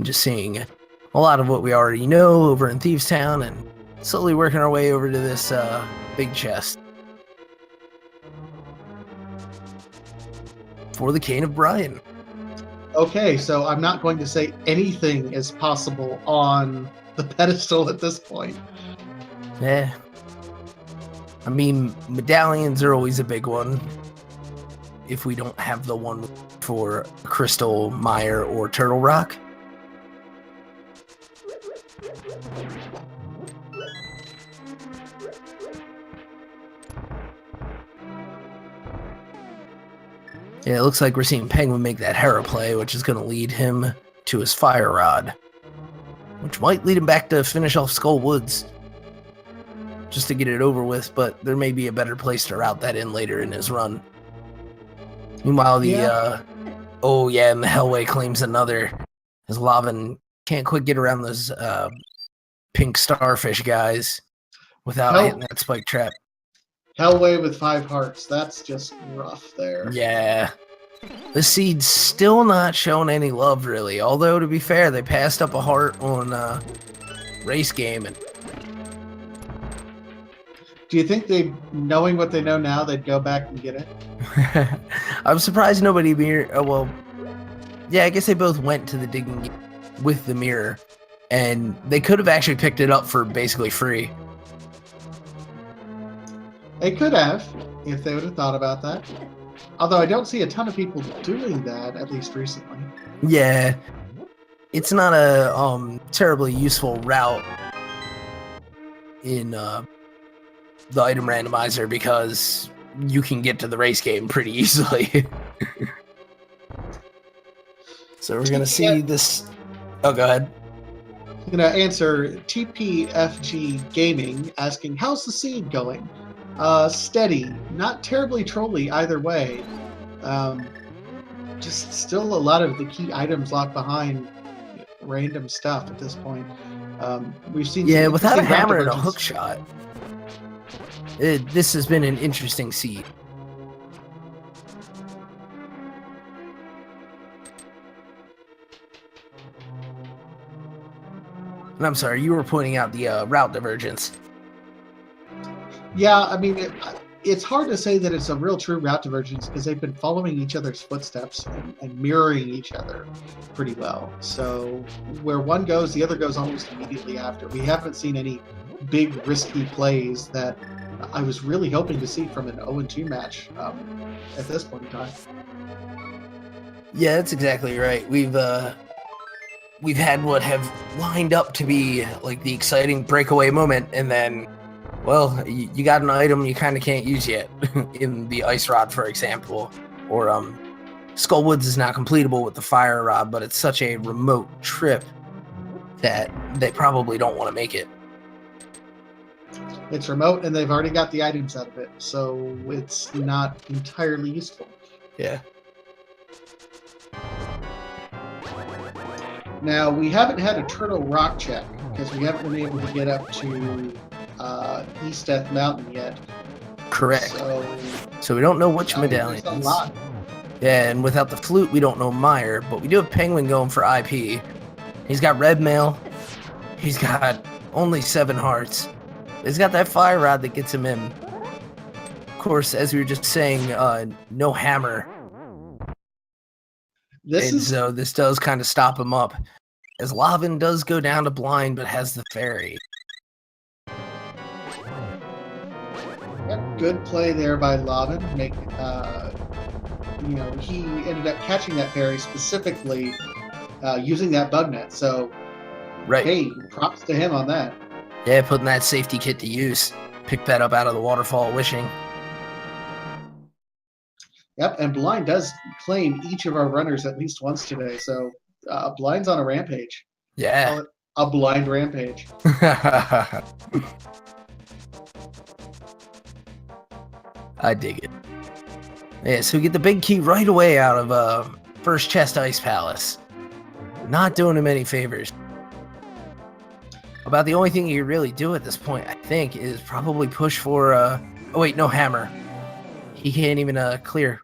Speaker 1: Just seeing a lot of what we already know over in Thieves Town and slowly working our way over to this big chest for the Cane of Brian.
Speaker 2: Okay, so I'm not going to say anything is possible on the pedestal at this point.
Speaker 1: Yeah. I mean, medallions are always a big one. If we don't have the one for Crystal, Mire, or Turtle Rock. Yeah, it looks like we're seeing Penguin make that Hera play, which is going to lead him to his Fire Rod. Which might lead him back to finish off Skull Woods. Just to get it over with, but there may be a better place to route that in later in his run. Meanwhile, and the Hellway claims another. As Lavan can't quite get around those pink starfish guys without hitting that spike trap.
Speaker 2: Hellway with 5 hearts. That's just rough there.
Speaker 1: Yeah. The Seed's still not showing any love, really. Although, to be fair, they passed up a heart on race game. And
Speaker 2: do you think knowing what they know now, they'd go back and get it?
Speaker 1: I'm surprised nobody yeah, I guess they both went to the digging with the mirror. And they could have actually picked it up for basically free.
Speaker 2: They could have, if they would have thought about that. Although I don't see a ton of people doing that, at least recently.
Speaker 1: Yeah. It's not a terribly useful route in the item randomizer because you can get to the race game pretty easily. So we're going to see this. Oh, go ahead.
Speaker 2: I'm going to answer TPFG Gaming asking, how's the Seed going? Steady, not terribly trolly either way. Just still a lot of the key items locked behind random stuff at this point. We've seen
Speaker 1: without a hammer and a hook shot. This has been an interesting Seed. And I'm sorry, you were pointing out the route divergence.
Speaker 2: Yeah, I mean, it's hard to say that it's a real true route divergence because they've been following each other's footsteps and mirroring each other pretty well. So where one goes, the other goes almost immediately after. We haven't seen any big risky plays that I was really hoping to see from an 0-2 match at this point in time.
Speaker 1: Yeah, that's exactly right. We've had what have lined up to be like the exciting breakaway moment, and then, well, you got an item you kind of can't use yet in the Ice Rod, for example, or Skull Woods is not completable with the Fire Rod, but it's such a remote trip that they probably don't want to make it.
Speaker 2: It's remote, and they've already got the items out of it, so it's not entirely useful.
Speaker 1: Yeah.
Speaker 2: Now, we haven't had a Turtle Rock check, because we haven't been able to get up to East Death Mountain yet.
Speaker 1: Correct. So we don't know which medallions.
Speaker 2: There's a lot.
Speaker 1: Yeah, and without the flute, we don't know Meyer, but we do have Penguin going for IP. He's got red mail. He's got only 7 hearts. He's got that fire rod that gets him in. Of course, as we were just saying, no hammer. So this does kind of stop him up. As Lavin does go down to blind, but has the fairy.
Speaker 2: Yep, good play there by Lavin. He ended up catching that fairy specifically using that bug net. So,
Speaker 1: right.
Speaker 2: Hey, props to him on that.
Speaker 1: Yeah, putting that safety kit to use. Pick that up out of the waterfall wishing.
Speaker 2: Yep, and Blind does claim each of our runners at least once today. So, Blind's on a rampage.
Speaker 1: Yeah.
Speaker 2: Call it a blind rampage.
Speaker 1: I dig it. Yeah, so we get the big key right away out of First Chest Ice Palace. Not doing him any favors. About the only thing you really do at this point, I think, is probably push for oh wait, no hammer. He can't even clear.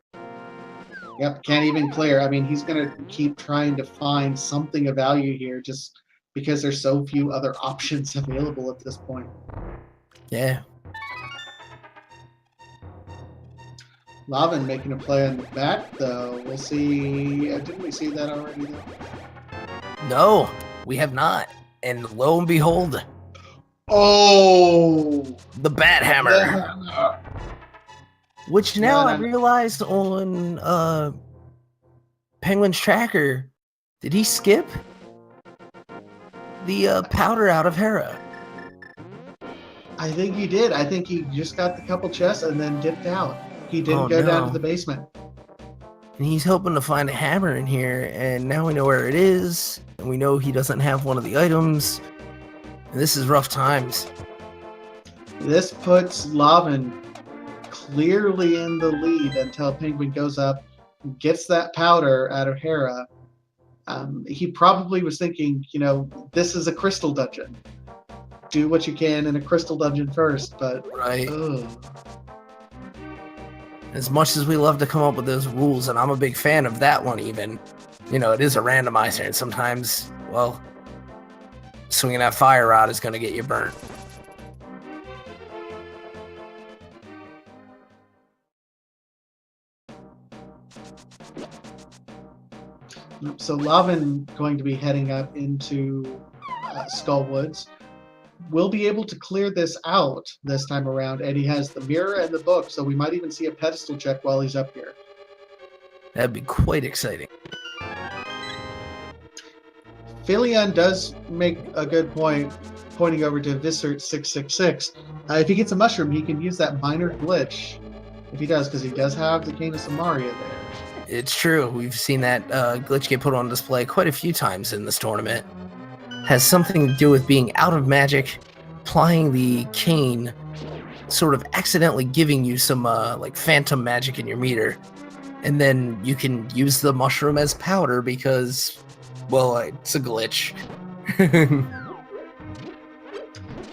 Speaker 2: Yep, can't even clear. I mean, he's going to keep trying to find something of value here just because there's so few other options available at this point.
Speaker 1: Yeah.
Speaker 2: Lavin making a play on the back, though. We'll see. Didn't we see that already, though?
Speaker 1: No, we have not. And lo and behold.
Speaker 2: Oh!
Speaker 1: The Bat Hammer. Which now I realized on Penguin's tracker, did he skip the powder out of Hera?
Speaker 2: I think he did. I think he just got the couple chests and then dipped out. He didn't go down to the basement.
Speaker 1: And he's hoping to find a hammer in here, and now we know where it is, and we know he doesn't have one of the items. And this is rough times.
Speaker 2: This puts Lavin clearly in the lead until Penguin goes up, gets that powder out of Hera. He probably was thinking, this is a crystal dungeon. Do what you can in a crystal dungeon first, but
Speaker 1: right. As much as we love to come up with those rules, and I'm a big fan of that one even, it is a randomizer, and sometimes, well, swinging that fire rod is going to get you burnt.
Speaker 2: So Lavin going to be heading up into Skull Woods. We'll be able to clear this out this time around, and he has the mirror and the book, so we might even see a pedestal check while he's up here.
Speaker 1: That'd be quite exciting.
Speaker 2: Philion does make a good point, pointing over to Viscert 666. If he gets a mushroom, he can use that minor glitch. If he does, because he does have the Canis of Maria there.
Speaker 1: It's true. We've seen that glitch get put on display quite a few times in this tournament. Has something to do with being out of magic, applying the cane, sort of accidentally giving you some like phantom magic in your meter, and then you can use the mushroom as powder because, well, it's a glitch.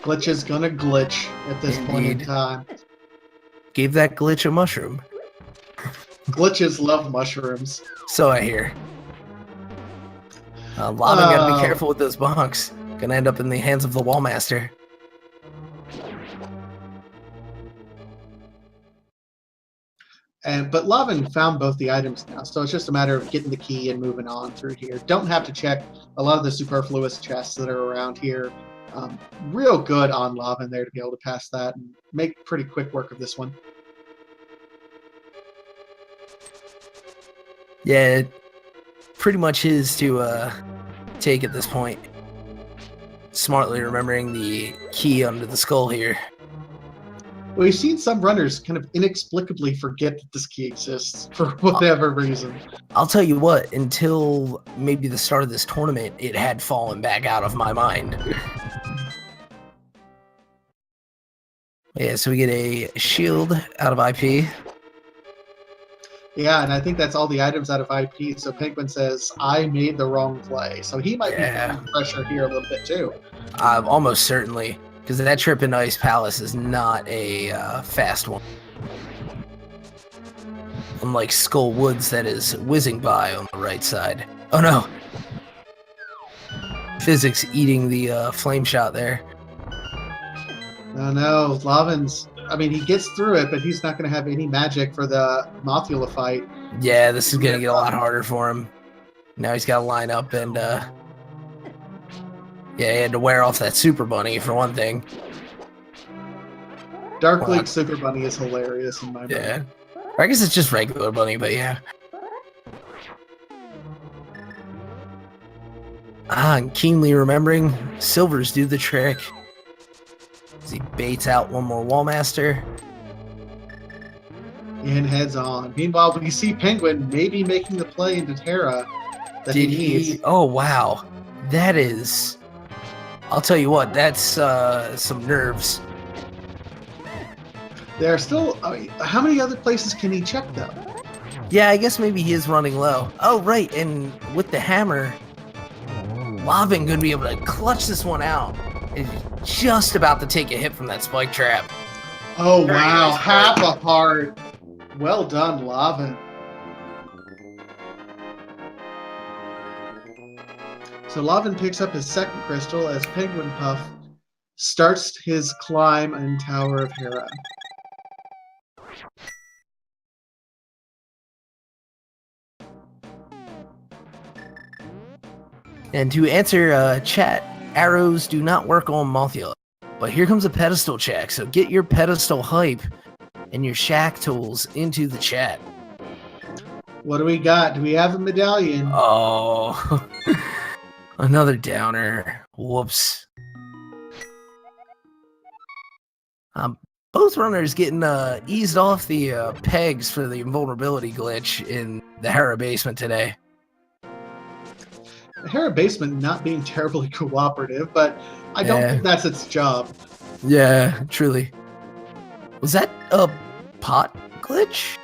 Speaker 2: Glitch is gonna glitch at this point in time.
Speaker 1: Gave that glitch a mushroom.
Speaker 2: Glitches love mushrooms.
Speaker 1: So I hear. Lavin gotta be careful with those bonks. Gonna end up in the hands of the Wallmaster.
Speaker 2: But Lavin found both the items now, so it's just a matter of getting the key and moving on through here. Don't have to check a lot of the superfluous chests that are around here. Real good on Lavin there to be able to pass that and make pretty quick work of this one.
Speaker 1: Yeah, pretty much his to take at this point. Smartly remembering the key under the skull here.
Speaker 2: We've seen some runners kind of inexplicably forget that this key exists for whatever reason.
Speaker 1: I'll tell you what, until maybe the start of this tournament, it had fallen back out of my mind. Yeah, so we get a shield out of IP.
Speaker 2: Yeah, and I think that's all the items out of IP. So Penguin says, I made the wrong play. So he might be feeling pressure here a little bit too.
Speaker 1: Almost certainly, because that trip in Ice Palace is not a fast one. Unlike Skull Woods that is whizzing by on the right side. Oh no! Physics eating the flame shot there.
Speaker 2: Oh no, Lavan's... I mean, he gets through it, but he's not going to have any magic for the Mothula fight.
Speaker 1: Yeah, this is going to get a lot harder for him. Now he's got to line up and, yeah, he had to wear off that Super Bunny, for one thing.
Speaker 2: Dark League Super Bunny is hilarious in my mind.
Speaker 1: Yeah. I guess it's just regular Bunny, but yeah. And keenly remembering, Silvers do the trick. As he baits out one more Wallmaster.
Speaker 2: And heads on. Meanwhile, we see Penguin maybe making the play into Terra that he needs.
Speaker 1: Oh, wow. That is... I'll tell you what, that's some nerves.
Speaker 2: There are still... I mean, how many other places can he check, though?
Speaker 1: Yeah, I guess maybe he is running low. Oh, right, and with the hammer, Lavan could be able to clutch this one out. He's just about to take a hit from that spike trap.
Speaker 2: Oh, wow. Half a heart. Well done, Lavan. So Lavan picks up his second crystal as Penguinpuff starts his climb in Tower of Hera.
Speaker 1: And to answer chat, arrows do not work on Mothula. But here comes a pedestal check, so get your pedestal hype and your shack tools into the chat.
Speaker 2: What do we got? Do we have a medallion?
Speaker 1: Oh, another downer. Whoops. Both runners getting eased off the pegs for the invulnerability glitch in the Hera basement today.
Speaker 2: The Hera basement not being terribly cooperative, but I don't think that's its job.
Speaker 1: Yeah, truly. Was that a pot glitch?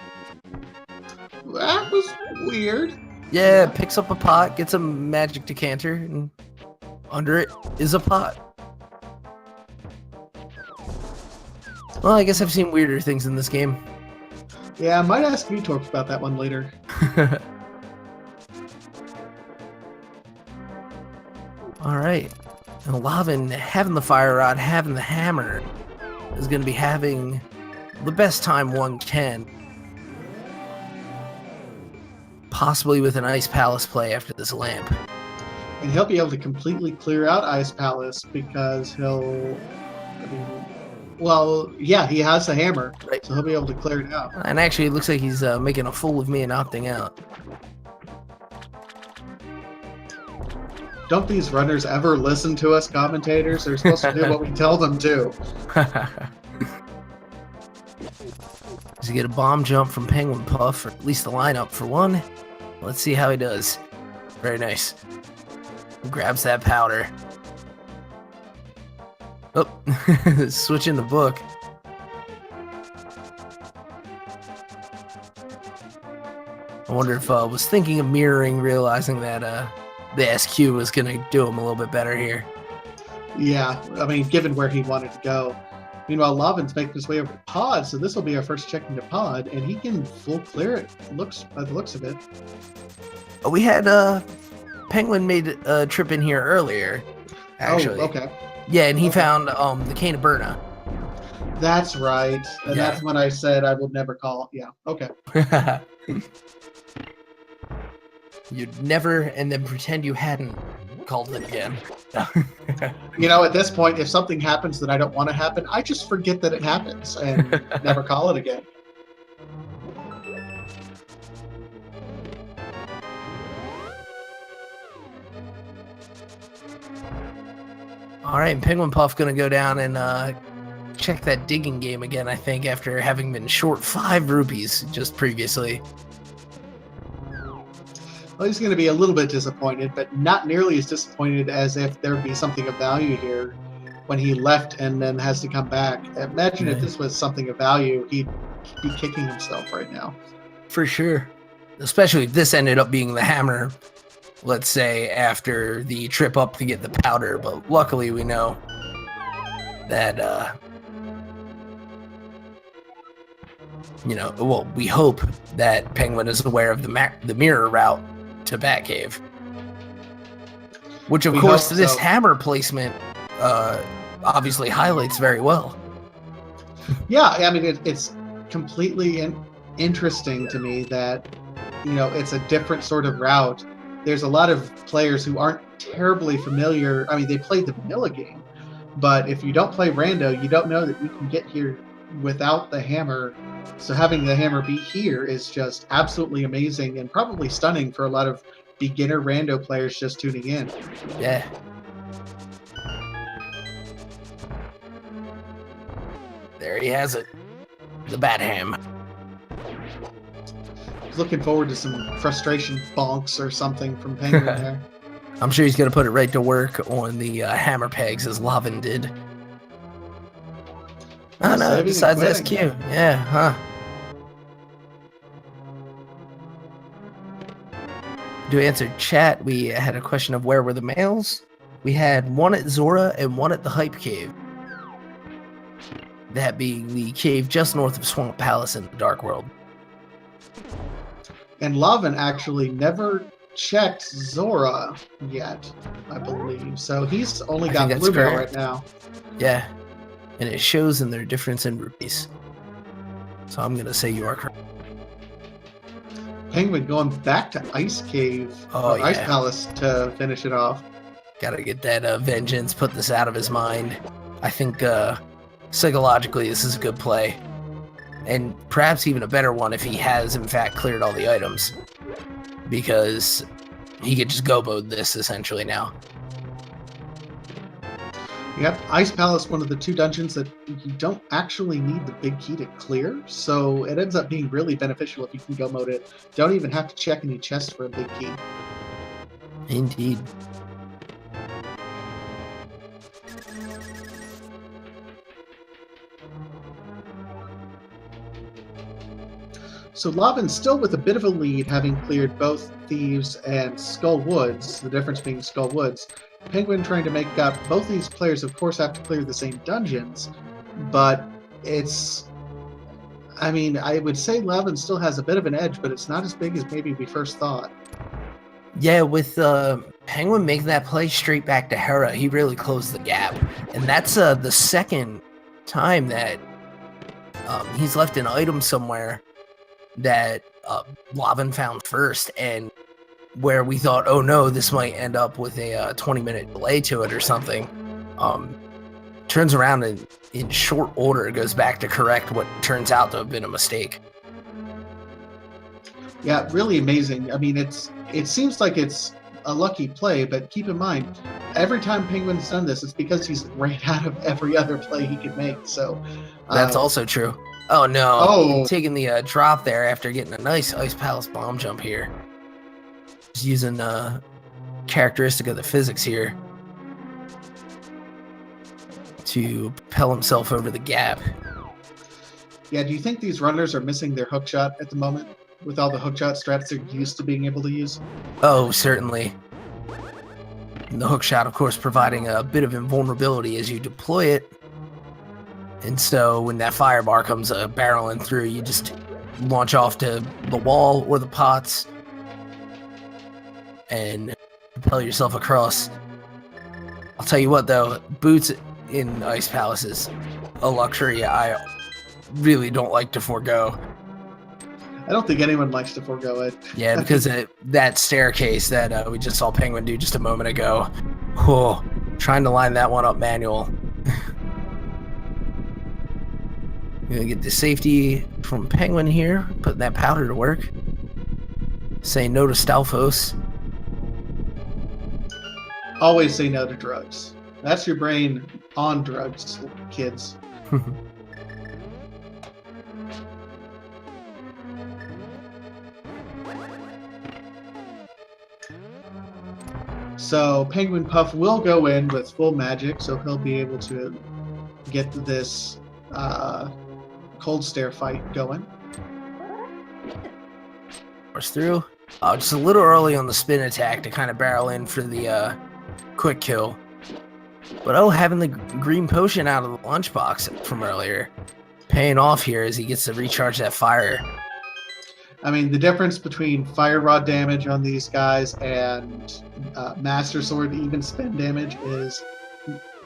Speaker 2: That was weird.
Speaker 1: Yeah, picks up a pot, gets a magic decanter, and under it is a pot. Well, I guess I've seen weirder things in this game.
Speaker 2: Yeah, I might ask Vitorp about that one later.
Speaker 1: Alright. And Lavan, having the fire rod, having the hammer, is going to be having the best time one can. Possibly with an Ice Palace play after this lamp.
Speaker 2: And he'll be able to completely clear out Ice Palace because he'll... I mean, well, yeah, he has the hammer, right? So he'll be able to clear it out.
Speaker 1: And actually, it looks like he's making a fool of me and opting out.
Speaker 2: Don't these runners ever listen to us commentators? They're supposed to do what we tell them to.
Speaker 1: Does he get a bomb jump from Penguinpuff, or at least the lineup for one? Let's see how he does. Very nice. Grabs that powder. Oh, switching the book. I wonder if was thinking of mirroring, realizing that the SQ was going to do him a little bit better here.
Speaker 2: Yeah, I mean, given where he wanted to go. Meanwhile, Lavan's making his way over to Pod, so this will be our first check into Pod, and he can full clear it. By the looks of it.
Speaker 1: We had Penguin made a trip in here earlier. Actually.
Speaker 2: Oh, okay.
Speaker 1: Yeah, and he found the Cane of Burna.
Speaker 2: That's right, and that's when I said I would never call. Yeah, okay.
Speaker 1: You'd never, and then pretend you hadn't called it again.
Speaker 2: You know, at this point, if something happens that I don't want to happen, I just forget that it happens and never call it again.
Speaker 1: All right, Penguinpuff gonna go down and check that digging game again, I think, after having been short 5 rupees just previously.
Speaker 2: Well, he's going to be a little bit disappointed, but not nearly as disappointed as if there would be something of value here when he left and then has to come back. Imagine if this was something of value, he'd be kicking himself right now.
Speaker 1: For sure. Especially if this ended up being the hammer, let's say, after the trip up to get the powder. But luckily we know that, well, we hope that Penguin is aware of the mirror route to Batcave. Which, of course, this hammer placement obviously highlights very well.
Speaker 2: Yeah, I mean, it's completely interesting to me that, it's a different sort of route. There's a lot of players who aren't terribly familiar. I mean, they play the vanilla game, but if you don't play Rando, you don't know that you can get here without the hammer. So having the hammer be here is just absolutely amazing and probably stunning for a lot of beginner Rando players just tuning in.
Speaker 1: Yeah. There he has it. The Bat Ham.
Speaker 2: Looking forward to some frustration bonks or something from Penguin there.
Speaker 1: I'm sure he's going to put it right to work on the hammer pegs as Lavan did. Oh no, besides SQ. Yeah, huh. To answer chat, we had a question of where were the males. We had one at Zora and one at the Hype Cave. That being the cave just north of Swamp Palace in the Dark World.
Speaker 2: And Lavan actually never checked Zora yet, I believe. So he's only got Bluebell right now.
Speaker 1: Yeah. And it shows in their difference in rupees. So I'm going to say you are correct.
Speaker 2: Penguin going back to Ice Cave, or Ice Palace to finish it off.
Speaker 1: Gotta get that vengeance, put this out of his mind. I think psychologically this is a good play. And perhaps even a better one if he has in fact cleared all the items. Because he could just go-mode this essentially now.
Speaker 2: Yep, Ice Palace, one of the 2 dungeons that you don't actually need the big key to clear, so it ends up being really beneficial if you can go mode it. Don't even have to check any chests for a big key.
Speaker 1: Indeed.
Speaker 2: So Lavan's still with a bit of a lead, having cleared both Thieves and Skull Woods, the difference being Skull Woods. Penguin trying to make up. Both these players, of course, have to clear the same dungeons, but it's... I mean, I would say Lavan still has a bit of an edge, but it's not as big as maybe we first thought.
Speaker 1: Yeah, with Penguin making that play straight back to Hera, he really closed the gap. And that's the second time that he's left an item somewhere that Lavan found first, and where we thought, oh no, this might end up with a 20-minute delay to it or something. Turns around and in short order goes back to correct what turns out to have been a mistake.
Speaker 2: Yeah, really amazing. I mean, it seems like it's a lucky play, but keep in mind, every time Penguin's done this, it's because he's right out of every other play he could make. So
Speaker 1: that's also true. Oh no, taking the drop there after getting a nice Ice Palace bomb jump here. Just using characteristic of the physics here to propel himself over the gap.
Speaker 2: Yeah, do you think these runners are missing their hookshot at the moment with all the hookshot strats they're used to being able to use?
Speaker 1: Oh, certainly. And the hookshot, of course, providing a bit of invulnerability as you deploy it. And so when that fire bar comes barreling through, you just launch off to the wall or the pots and propel yourself across. I'll tell you what, though, boots in Ice Palace is a luxury I really don't like to forego.
Speaker 2: I don't think anyone likes to forego it.
Speaker 1: Yeah, because that staircase that we just saw Penguin do just a moment ago. Oh, trying to line that one up manual. We're gonna get the safety from Penguin here, putting that powder to work. Say no to Stalfos.
Speaker 2: Always say no to drugs. That's your brain on drugs, kids. So Penguinpuff will go in with full magic, so he'll be able to get this cold stare fight going.
Speaker 1: Force through. Just a little early on the spin attack to kind of barrel in for the quick kill. But having the green potion out of the lunchbox from earlier, paying off here as he gets to recharge that fire.
Speaker 2: I mean, the difference between fire rod damage on these guys and Master Sword even spin damage is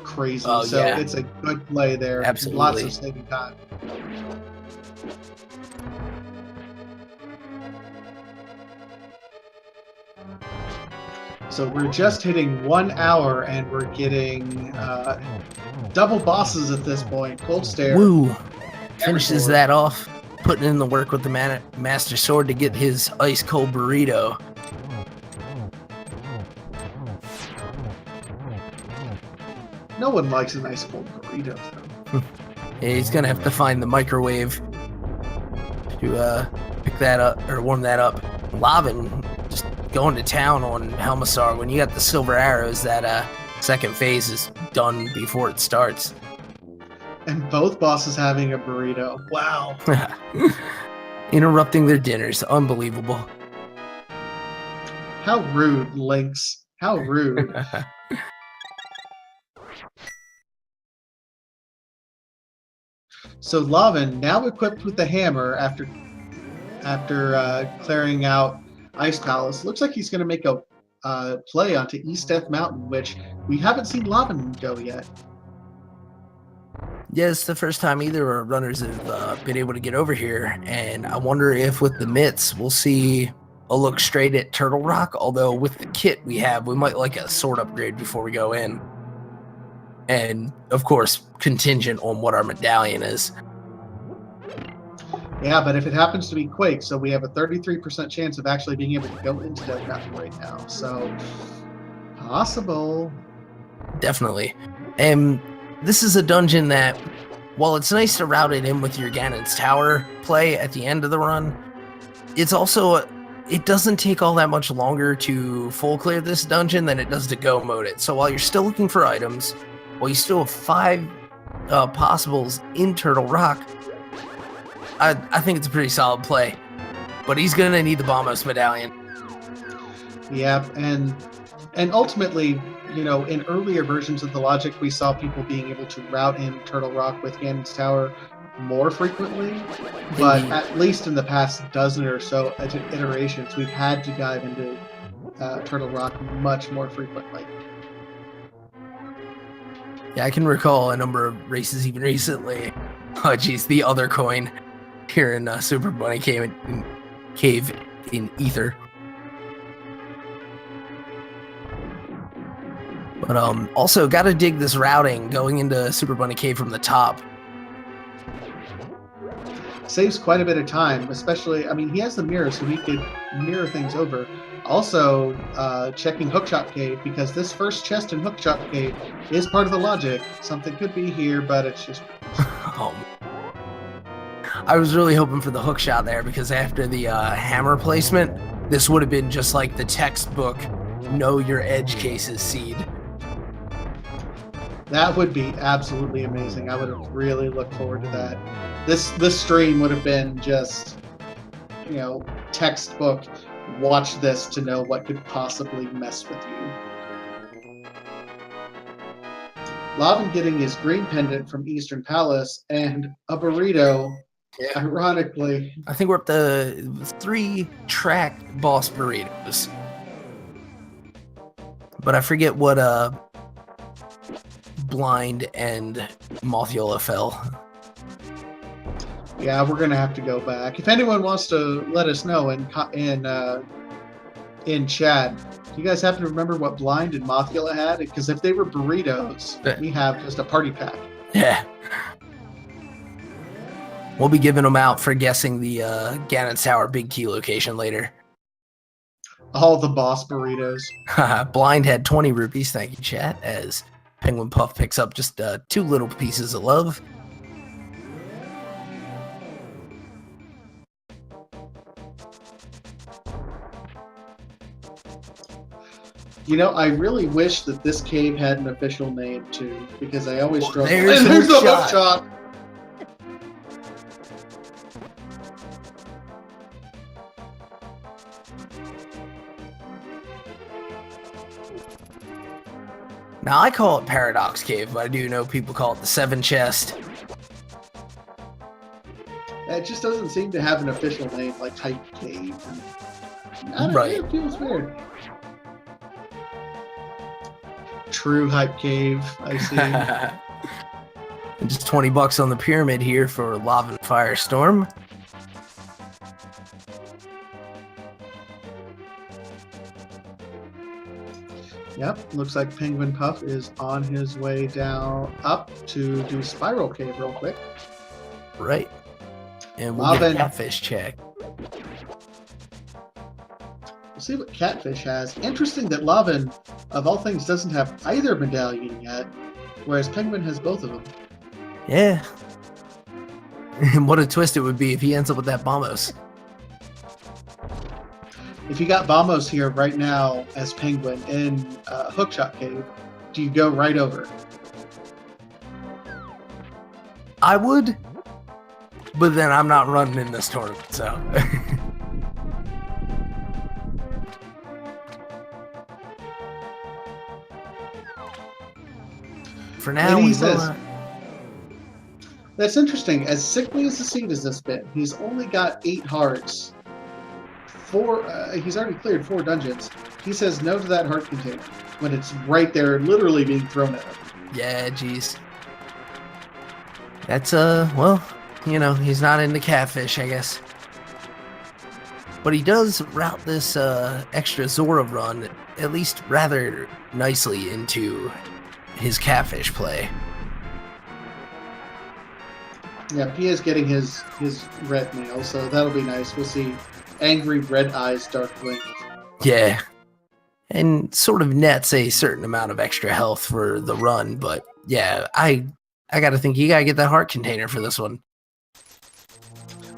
Speaker 2: crazy.
Speaker 1: Oh,
Speaker 2: so
Speaker 1: yeah.
Speaker 2: it's a good play there.
Speaker 1: Absolutely.
Speaker 2: Lots of saving time. So we're just hitting 1 hour and we're getting double bosses at this point. Cold Stare.
Speaker 1: Woo! Finishes that off, putting in the work with the Master Sword to get his ice cold burrito.
Speaker 2: No one likes an ice cold burrito, though.
Speaker 1: Yeah, he's gonna have to find the microwave to pick that up or warm that up. Lavan just going to town on Helmasaur. When you got the silver arrows, that second phase is done before it starts.
Speaker 2: And both bosses having a burrito. Wow.
Speaker 1: Interrupting their dinners. Unbelievable.
Speaker 2: How rude, Lynx. How rude. So Lavan, now equipped with the hammer after clearing out Ice Palace, looks like he's going to make a play onto East Death Mountain, which we haven't seen Lavan go yet.
Speaker 1: Yeah, it's the first time either runners have been able to get over here, and I wonder if with the mitts we'll see a look straight at Turtle Rock, although with the kit we have, we might like a sword upgrade before we go in. And, of course, contingent on what our medallion is.
Speaker 2: Yeah, but if it happens to be Quake, so we have a 33% chance of actually being able to go into Death Mountain right now. So, possible.
Speaker 1: Definitely. And this is a dungeon that, while it's nice to route it in with your Ganon's Tower play at the end of the run, it's also, it doesn't take all that much longer to full clear this dungeon than it does to go mode it. So while you're still looking for items, while you still have 5 possibles in Turtle Rock, I think it's a pretty solid play. But he's going to need the Bombos medallion.
Speaker 2: Yeah, and ultimately, you know, in earlier versions of the logic, we saw people being able to route in Turtle Rock with Ganon's Tower more frequently. But at least in the past dozen or so iterations, we've had to dive into Turtle Rock much more frequently.
Speaker 1: Yeah, I can recall a number of races even recently. Oh, geez, the other coin here in Super Bunny Cave in Ether. But also got to dig this routing going into Super Bunny Cave from the top.
Speaker 2: Saves quite a bit of time, especially, I mean, he has the mirror, so he could mirror things over. Also, checking Hookshot Cave, because this first chest in Hookshot Cave is part of the logic. Something could be here, but it's just...
Speaker 1: I was really hoping for the hook shot there, because after the hammer placement, this would have been just like the textbook know your edge cases seed.
Speaker 2: That would be absolutely amazing. I would have really looked forward to that. This stream would have been just, you know, textbook. Watch this to know what could possibly mess with you. Lavan getting his green pendant from Eastern Palace and a burrito. Yeah. Ironically.
Speaker 1: I think we're up to 3 track boss burritos. But I forget what Blind and Mothula fell.
Speaker 2: Yeah, we're gonna have to go back. If anyone wants to let us know in chat, do you guys happen to remember what Blind and Mothula had? Because if they were burritos, we have just a party pack. Yeah.
Speaker 1: We'll be giving them out for guessing the Ganon's Tower Big Key location later.
Speaker 2: All the boss burritos.
Speaker 1: Blind had 20 rupees, thank you, chat, as Penguinpuff picks up just 2 little pieces of love.
Speaker 2: You know, I really wish that this cave had an official name too, because I always struggle.
Speaker 1: There's
Speaker 2: And there's
Speaker 1: the
Speaker 2: the
Speaker 1: hook
Speaker 2: hook shot.
Speaker 1: Now I call it Paradox Cave, but I do know people call it the Seven Chest.
Speaker 2: It just doesn't seem to have an official name like Hype Cave. I don't
Speaker 1: Right.
Speaker 2: know, it feels weird. True Hype Cave, I see.
Speaker 1: And just $20 on the pyramid here for LavanFirestorm.
Speaker 2: Yep, looks like Penguinpuff is on his way down up to do Spiral Cave real quick.
Speaker 1: Right. And we'll get
Speaker 2: Lavan.
Speaker 1: Catfish check.
Speaker 2: We'll see what Catfish has. Interesting that Lavan, of all things, doesn't have either medallion yet, whereas Penguin has both of them.
Speaker 1: Yeah. And what a twist it would be if he ends up with that Bombos.
Speaker 2: If you got Bombos here right now as Penguin in Hookshot Cave, do you go right over?
Speaker 1: I would, but then I'm not running in this tournament, so. For now,
Speaker 2: And he
Speaker 1: we
Speaker 2: says-
Speaker 1: will,
Speaker 2: That's interesting. As sickly as the seed has this been, he's only got 8 hearts. He's already cleared 4 dungeons. He says no to that heart container when it's right there, literally being thrown at him.
Speaker 1: yeah, geez. That's, well, you know, he's not into catfish, I guess. But he does route this extra Zora run at least rather nicely into his catfish play.
Speaker 2: Yeah, he is getting his red mail, so that'll be nice. We'll see angry red eyes, dark blink.
Speaker 1: Yeah. And sort of nets a certain amount of extra health for the run, but yeah, I gotta think you gotta get that heart container for this one.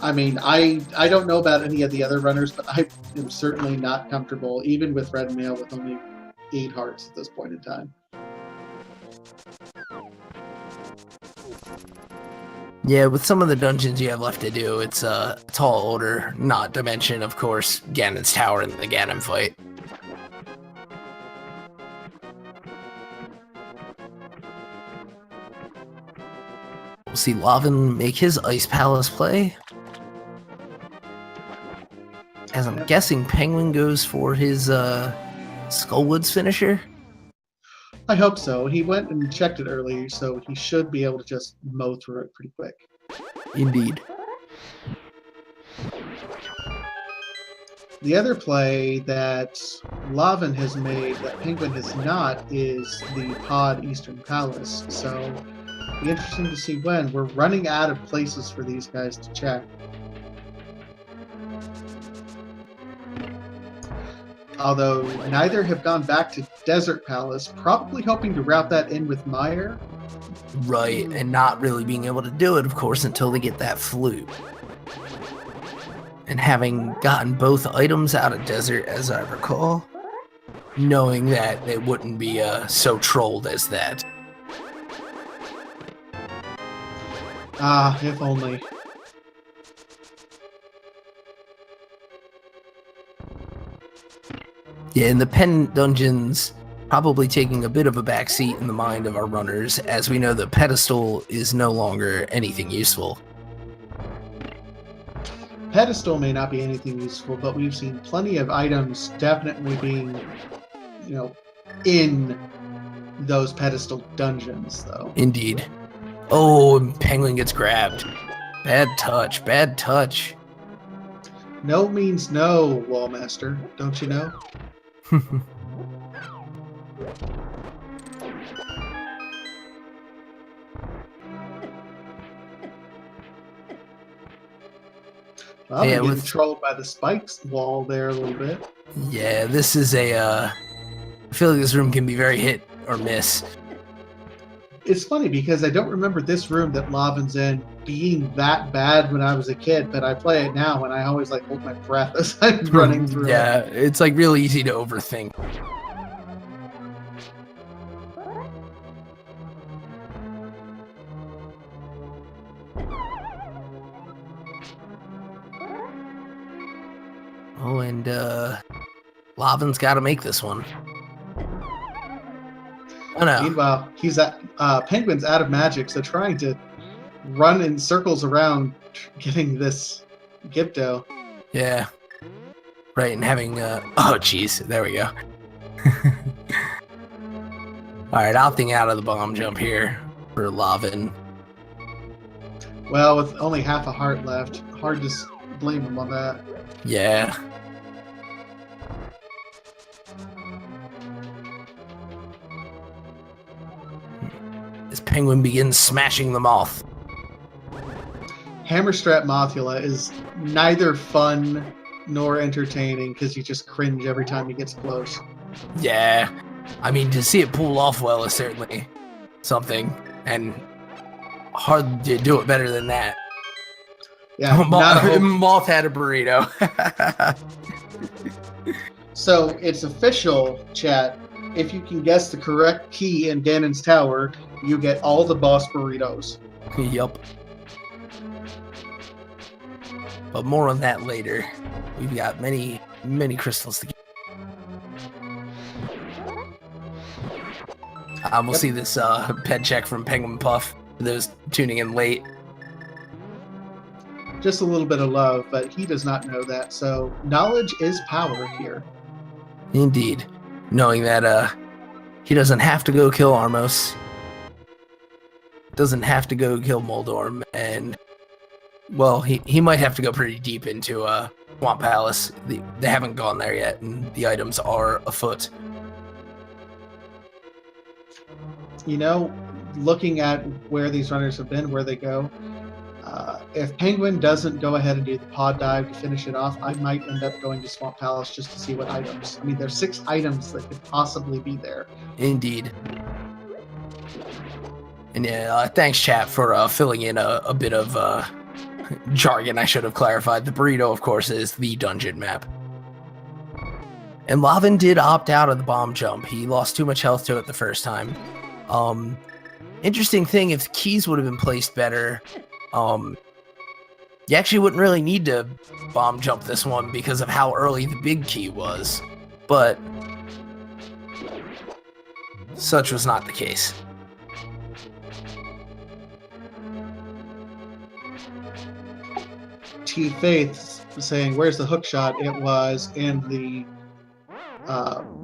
Speaker 2: I mean, I don't know about any of the other runners, but I am certainly not comfortable, even with red mail, with only 8 hearts at this point in time.
Speaker 1: Yeah, with some of the dungeons you have left to do, it's a tall order, not to mention, of course, Ganon's Tower and the Ganon fight. We'll see Lavan make his Ice Palace play. As I'm guessing, Penguin goes for his Skullwoods finisher.
Speaker 2: I hope so. He went and checked it earlier, so he should be able to just mow through it pretty quick.
Speaker 1: Indeed.
Speaker 2: The other play that Lavan has made that Penguin has not is the Pod Eastern Palace. So it'll be interesting to see when. We're running out of places for these guys to check. Although neither have gone back to Desert Palace, probably hoping to route that in with Meyer.
Speaker 1: Right, and not really being able to do it, of course, until they get that flute. And having gotten both items out of Desert, as I recall, knowing that it wouldn't be so trolled as that.
Speaker 2: Ah, if only.
Speaker 1: Yeah, and the pendant dungeons probably taking a bit of a backseat in the mind of our runners, as we know the pedestal is no longer anything useful.
Speaker 2: Pedestal may not be anything useful, but we've seen plenty of items definitely being, in those pedestal dungeons, though.
Speaker 1: Indeed. Oh, and Penguin gets grabbed. Bad touch, bad touch.
Speaker 2: No means no, Wallmaster, don't you know? Well,
Speaker 1: Yeah,
Speaker 2: we're getting
Speaker 1: with-
Speaker 2: trolled by the spikes wall there a little bit.
Speaker 1: Yeah, this is I feel like this room can be very hit or miss.
Speaker 2: It's funny because I don't remember this room that Lavan's in being that bad when I was a kid, but I play it now and I always hold my breath as I'm running through it.
Speaker 1: Yeah, it's like really easy to overthink. Oh, and Lavan's got to make this one. Oh no.
Speaker 2: Meanwhile, he's Penguin's out of magic, so trying to run in circles around getting this Gibdo.
Speaker 1: Yeah. Right, and having oh jeez, there we go. Alright, opting out of the bomb jump here for Lavan.
Speaker 2: Well, with only half a heart left, hard to blame him on that.
Speaker 1: Yeah. As Penguin begins smashing the moth.
Speaker 2: Hammerstrap Mothula is neither fun nor entertaining because you just cringe every time he gets close.
Speaker 1: Yeah. I mean, to see it pull off well is certainly something, and hard to do it better than that.
Speaker 2: Yeah,
Speaker 1: Moth had a burrito.
Speaker 2: So it's official, chat. If you can guess the correct key in Ganon's tower, you get all the boss burritos.
Speaker 1: Yup. But more on that later. We've got many crystals to get. We'll see this pet check from Penguinpuff for those tuning in late.
Speaker 2: Just a little bit of love, but he does not know that. So knowledge is power here.
Speaker 1: Indeed. Knowing that he doesn't have to go kill Armos. Doesn't have to go kill Moldorm. And, well, he might have to go pretty deep into Swamp Palace. They haven't gone there yet, and the items are afoot.
Speaker 2: You know, looking at where these runners have been, where they go, if Penguin doesn't go ahead and do the pod dive to finish it off, I might end up going to Swamp Palace just to see what items. I mean, there's 6 items that could possibly be there.
Speaker 1: Indeed. And yeah, thanks, chat, for filling in a bit of jargon I should have clarified. The burrito, of course, is the dungeon map. And Lavan did opt out of the bomb jump. He lost too much health to it the first time. Interesting thing, if the keys would have been placed better, you actually wouldn't really need to bomb jump this one because of how early the big key was. But such was not the case.
Speaker 2: T Faith saying, "Where's the hook shot?" It was in the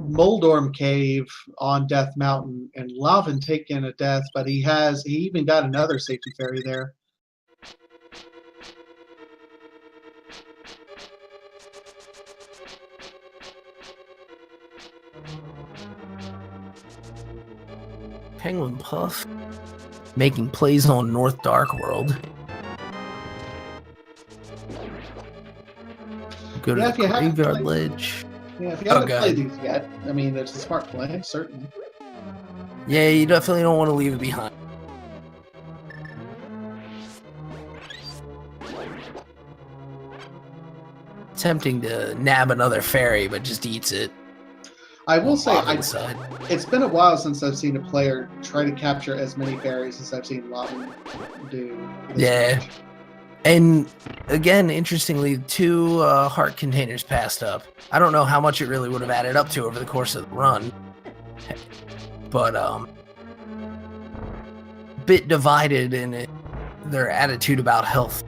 Speaker 2: Moldorm cave on Death Mountain, and Lavan taken a death, but he even got another safety fairy there.
Speaker 1: Penguinpuff making plays on North Dark World. Go to the Graveyard Ledge.
Speaker 2: Yeah, if you haven't played these yet, I mean, it's a smart play, certainly.
Speaker 1: Yeah, you definitely don't want to leave it behind. Tempting to nab another fairy, but just eats it.
Speaker 2: I will say, it's been a while since I've seen a player try to capture as many fairies as I've seen Lavan do.
Speaker 1: Yeah. Match. And again, interestingly, 2 heart containers passed up. I don't know how much it really would have added up to over the course of the run. But, bit divided in their attitude about health.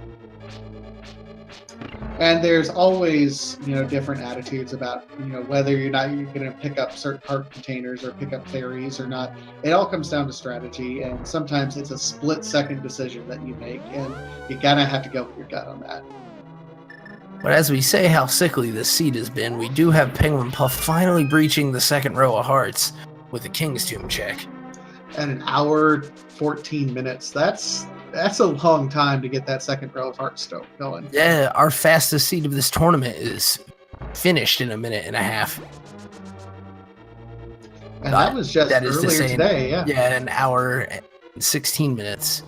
Speaker 2: And there's always, different attitudes about, whether you're going to pick up certain heart containers or pick up fairies or not. It all comes down to strategy, and sometimes it's a split-second decision that you make, and you kind of have to go with your gut on that.
Speaker 1: But as we say how sickly this seed has been, we do have Penguinpuff finally breaching the second row of hearts with a King's Tomb check.
Speaker 2: And an hour, 14 minutes. That's a long time to get that second row of hearts going.
Speaker 1: Yeah, our fastest seed of this tournament is finished in a minute and a half.
Speaker 2: And that was just earlier today, yeah.
Speaker 1: Yeah, an hour and 16 minutes.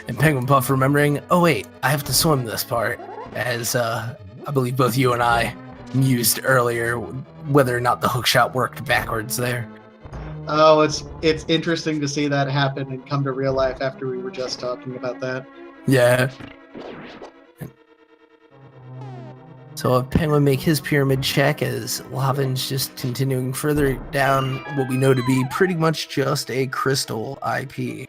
Speaker 1: And Penguinpuff remembering, oh wait, I have to swim this part, as I believe both you and I mused earlier whether or not the hookshot worked backwards there.
Speaker 2: Oh, it's interesting to see that happen and come to real life after we were just talking about that.
Speaker 1: Yeah. So if Penguin make his pyramid check as Lavan's just continuing further down what we know to be pretty much just a crystal IP.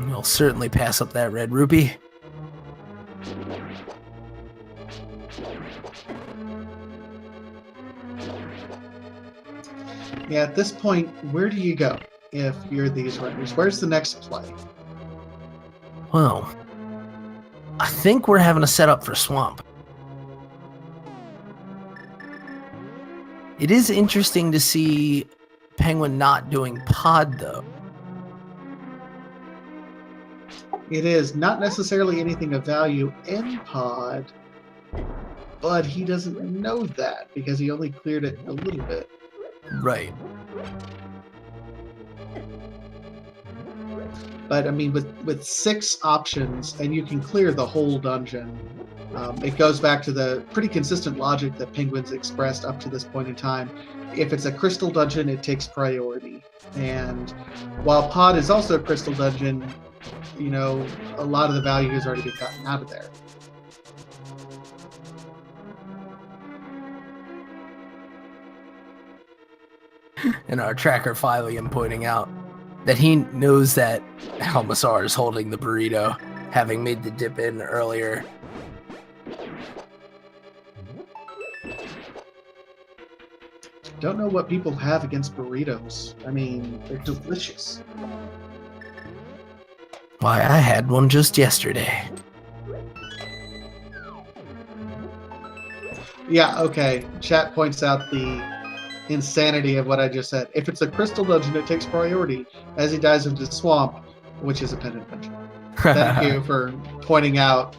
Speaker 1: He'll certainly pass up that red rupee.
Speaker 2: Yeah, at this point, where do you go if you're these runners? Where's the next play?
Speaker 1: Well, I think we're having a setup for Swamp. It is interesting to see Penguin not doing Pod, though.
Speaker 2: It is not necessarily anything of value in Pod, but he doesn't know that because he only cleared it a little bit.
Speaker 1: Right.
Speaker 2: But I mean, with 6 options, and you can clear the whole dungeon, it goes back to the pretty consistent logic that Penguin's expressed up to this point in time. If it's a crystal dungeon, it takes priority. And while Pod is also a crystal dungeon, you know, a lot of the value has already been gotten out of there.
Speaker 1: And our tracker Philium pointing out that he knows that Almasar is holding the burrito, having made the dip in earlier.
Speaker 2: Don't know what people have against burritos. I mean, they're delicious.
Speaker 1: Why, I had one just yesterday.
Speaker 2: Yeah, okay. Chat points out the insanity of what I just said. If it's a crystal dungeon, it takes priority as he dives into the swamp, which is a pendant dungeon. Thank you for pointing out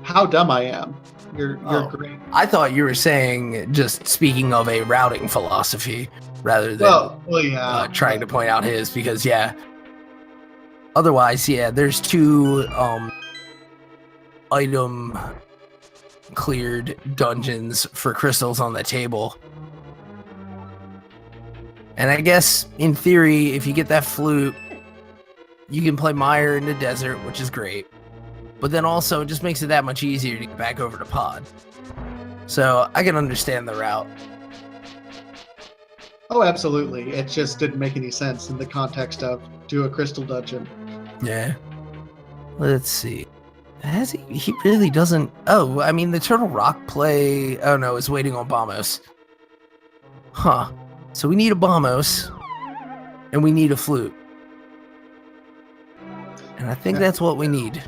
Speaker 2: how dumb I am. You're great.
Speaker 1: I thought you were saying just speaking of a routing philosophy rather than trying to point out his, because otherwise, there's 2 item cleared dungeons for crystals on the table. And I guess, in theory, if you get that flute, you can play Mire in the desert, which is great. But then also, it just makes it that much easier to get back over to Pod. So, I can understand the route.
Speaker 2: Oh, absolutely. It just didn't make any sense in the context of do a crystal dungeon.
Speaker 1: Yeah. Let's see. He really doesn't... Oh, I mean, the Turtle Rock play... Oh, no, is waiting on Bombos. Huh. So we need a Bombos, and we need a flute. And I think that's what we need.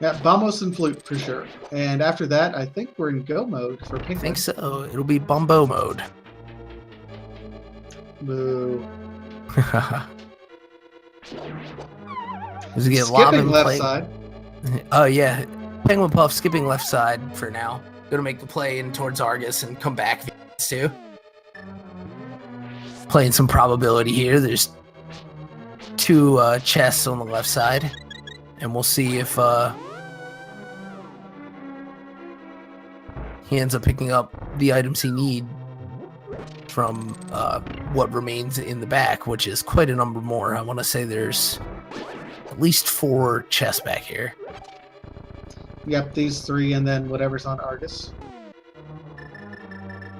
Speaker 2: Yeah, Bombos and flute for sure. And after that, I think we're in go mode for Penguin.
Speaker 1: I think so. It'll be Bombo mode.
Speaker 2: Boo.
Speaker 1: Does it get
Speaker 2: skipping left side?
Speaker 1: Oh, yeah. Penguinpuff skipping left side for now. Gonna make the play in towards Argus and come back too. Playing some probability here. There's 2 chests on the left side, and we'll see if he ends up picking up the items he need from what remains in the back, which is quite a number more. I want to say there's at least 4 chests back here.
Speaker 2: Yep, these 3, and then whatever's on Argus.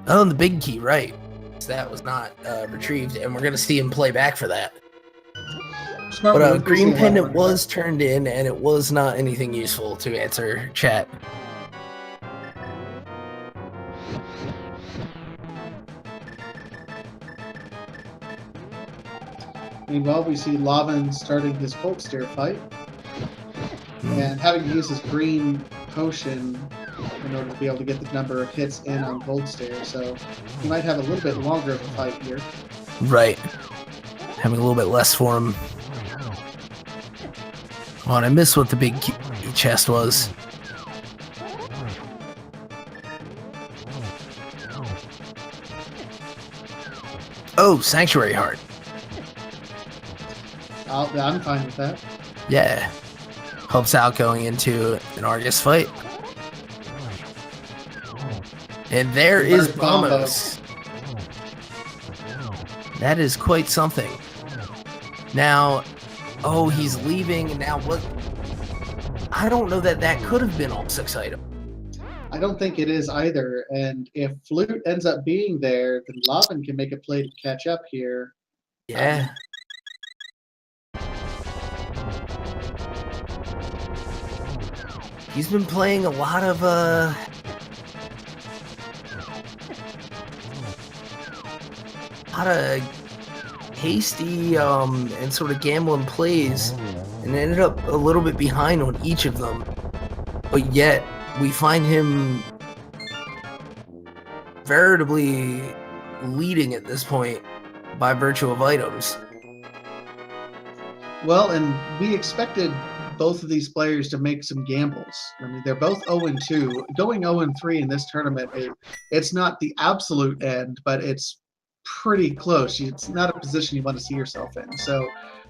Speaker 1: Oh, and the big key, right. That was not retrieved, and we're going to see him play back for that.
Speaker 2: Smart,
Speaker 1: but green pendant was turned in, and it was not anything useful to answer chat.
Speaker 2: Meanwhile, we see Lavan starting his Cold Stare fight, and having to use his green potion in order to be able to get the number of hits in on Gold Stare, so he might have a little bit longer of a fight here.
Speaker 1: Right. Having a little bit less for him. Oh, and I missed what the big chest was. Oh, Sanctuary Heart.
Speaker 2: I'm fine with that.
Speaker 1: Yeah. Helps out going into an Argus fight. And there is Bombos. That is quite something. Now, oh, he's leaving, and now what? I don't know that that could have been all 6 items.
Speaker 2: I don't think it is either. And if Flute ends up being there, then Lavin can make a play to catch up here.
Speaker 1: Yeah. He's been playing a lot of hasty and sort of gambling plays, and ended up a little bit behind on each of them. But yet we find him veritably leading at this point by virtue of items.
Speaker 2: Well, and we expected both of these players to make some gambles. I mean, they're both 0-2. Going 0-3 in this tournament, it's not the absolute end, but it's pretty close. It's not a position you want to see yourself in. So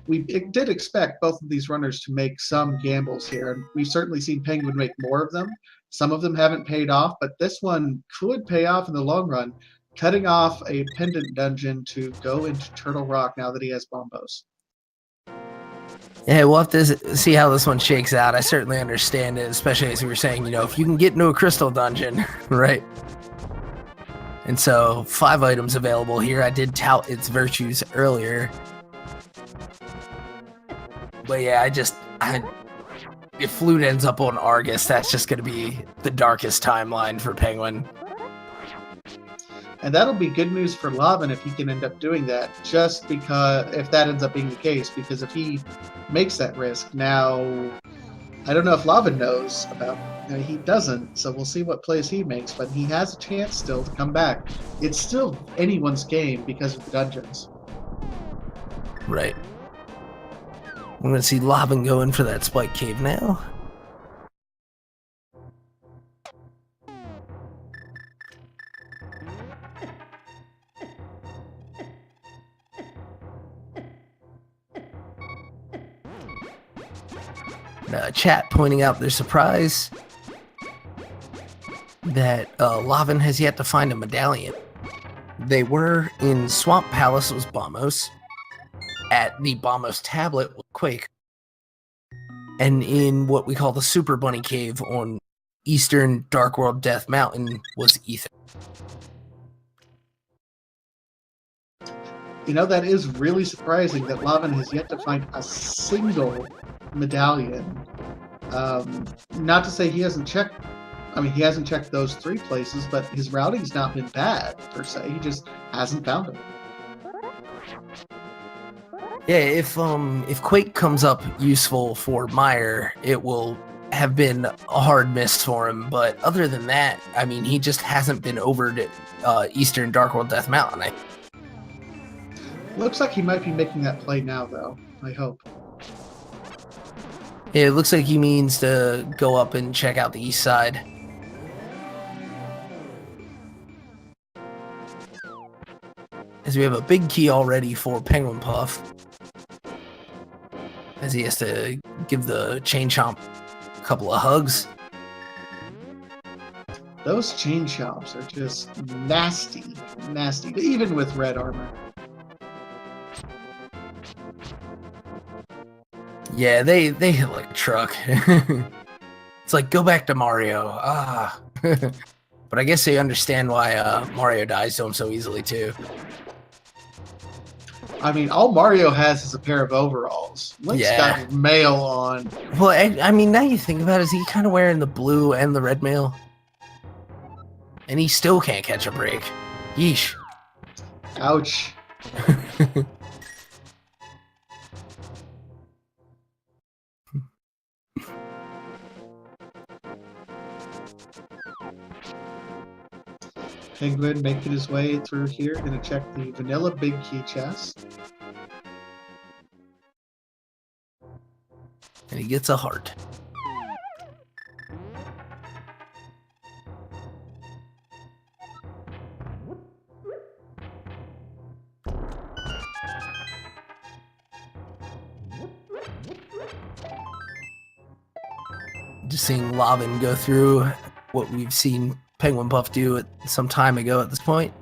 Speaker 2: we did expect both of these runners to make some gambles here, and we've certainly seen Penguin make more of them. Some of them haven't paid off, but this one could pay off in the long run, cutting off a pendant dungeon to go into Turtle Rock now that he has bombos.
Speaker 1: Yeah, we'll have to see how this one shakes out. I certainly understand it, especially as we were saying, if you can get into a crystal dungeon, right? And so 5 items available here. I did tout its virtues earlier. But yeah, if Flute ends up on Argus, that's just going to be the darkest timeline for Penguin.
Speaker 2: And that'll be good news for Lavin if he can end up doing that, just because if that ends up being the case, because if he makes that risk, now I don't know if Lavin knows about he doesn't, so we'll see what plays he makes, but he has a chance still to come back. It's still anyone's game because of the dungeons.
Speaker 1: Right. I'm going to see Lavin go in for that Spike Cave now. Chat pointing out their surprise that Lavin has yet to find a medallion. They were in Swamp Palace with Bombos, at the Bombos tablet with Quake, and in what we call the Super Bunny Cave on Eastern Dark World Death Mountain was Ethan.
Speaker 2: That is really surprising that Lavin has yet to find a single medallion. Not to say he hasn't checked. I mean, he hasn't checked those 3 places, but his routing's not been bad per se. He just hasn't found them.
Speaker 1: Yeah, if Quake comes up useful for Meyer, it will have been a hard miss for him. But other than that, I mean, he just hasn't been over to Eastern Dark World Death Mountain.
Speaker 2: Looks like he might be making that play now, though. I hope.
Speaker 1: Yeah, it looks like he means to go up and check out the east side. As we have a big key already for Penguinpuff, as he has to give the Chain Chomp a couple of hugs.
Speaker 2: Those Chain Chomps are just nasty, even with red armor.
Speaker 1: Yeah, they hit like a truck. It's like, go back to Mario. But I guess they understand why Mario dies to him so easily, too.
Speaker 2: I mean, all Mario has is a pair of overalls. Link's got mail on.
Speaker 1: Well, I mean, now you think about it, is he kind of wearing the blue and the red mail? And he still can't catch a break. Yeesh.
Speaker 2: Ouch. Penguin making his way through here. Gonna check the vanilla big key chest.
Speaker 1: And he gets a heart. Just seeing Lavin go through what we've seen Penguinpuff do some time ago at this point.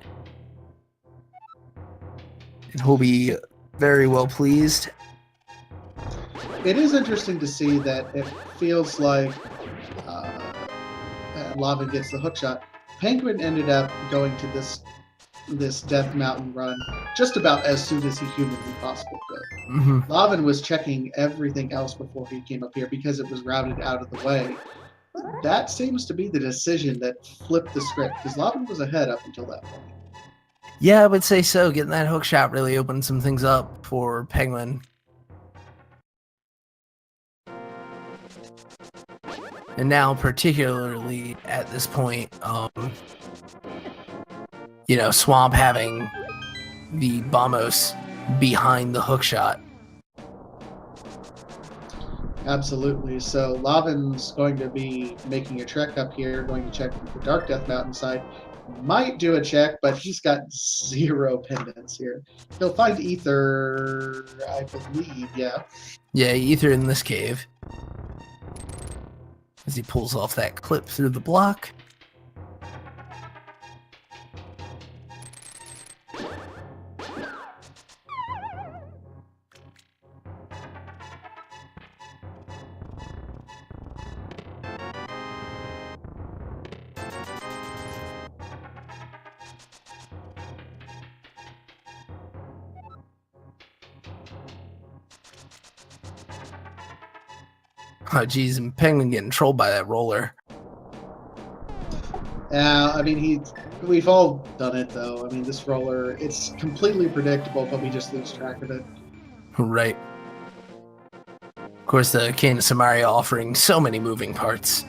Speaker 1: And He'll be very well pleased.
Speaker 2: It is interesting to see that it feels like Lava gets the hook shot. Penguin ended up going to this Death Mountain run just about as soon as he humanly possibly could. Lavin was checking everything else before he came up here because it was routed out of the way. That seems to be the decision that flipped the script, because Lavin was ahead up until that point.
Speaker 1: Yeah, I would say so. Getting that hook shot really opened some things up for Penguin. And now, particularly at this point, Swamp having the Bombos behind the hook shot.
Speaker 2: Absolutely. So Lavin's going to be making a trek up here, going to check the Dark Death Mountain side. Might do a check, but he's got 0 pendants here. He'll find Ether, I believe, yeah.
Speaker 1: Yeah, Ether in this cave. As he pulls off that clip through the block. Oh, geez, and Penguin getting trolled by that roller.
Speaker 2: I mean, we've all done it, though. I mean, this roller, it's completely predictable, but we just lose track of it.
Speaker 1: Right. Of course, the Cane of Samaria offering so many moving parts.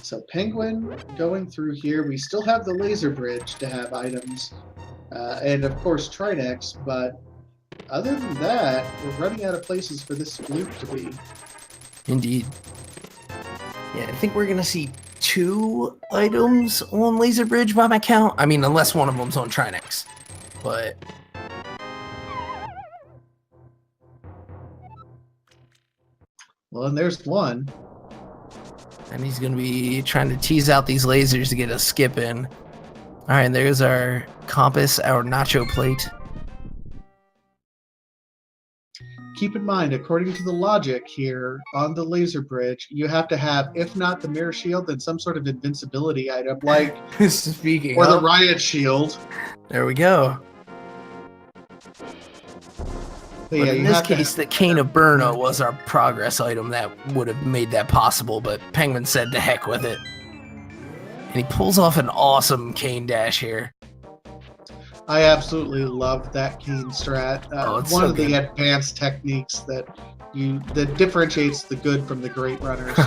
Speaker 2: So Penguin going through here. We still have the laser bridge to have items. And of course Trinex, but other than that, we're running out of places for this loop to be.
Speaker 1: Indeed. Yeah, I think we're going to see 2 items on Laser Bridge by my count. I mean, unless one of them's on Trinex. But...
Speaker 2: well, and there's one.
Speaker 1: And he's going to be trying to tease out these lasers to get a skip in. Alright, there's our compass, our nacho plate.
Speaker 2: Keep in mind, according to the logic here on the laser bridge, you have to have, if not the mirror shield, then some sort of invincibility item, like
Speaker 1: Speaking
Speaker 2: or
Speaker 1: of,
Speaker 2: the riot shield.
Speaker 1: There we go.
Speaker 2: But
Speaker 1: But
Speaker 2: yeah,
Speaker 1: in this case, the Cane of Burna was our progress item that would have made that possible, but Penguin said to heck with it. And he pulls off an awesome cane dash here.
Speaker 2: I absolutely love that cane strat.
Speaker 1: It's
Speaker 2: one
Speaker 1: so
Speaker 2: of the
Speaker 1: good.
Speaker 2: advanced techniques that differentiates the good from the great runners.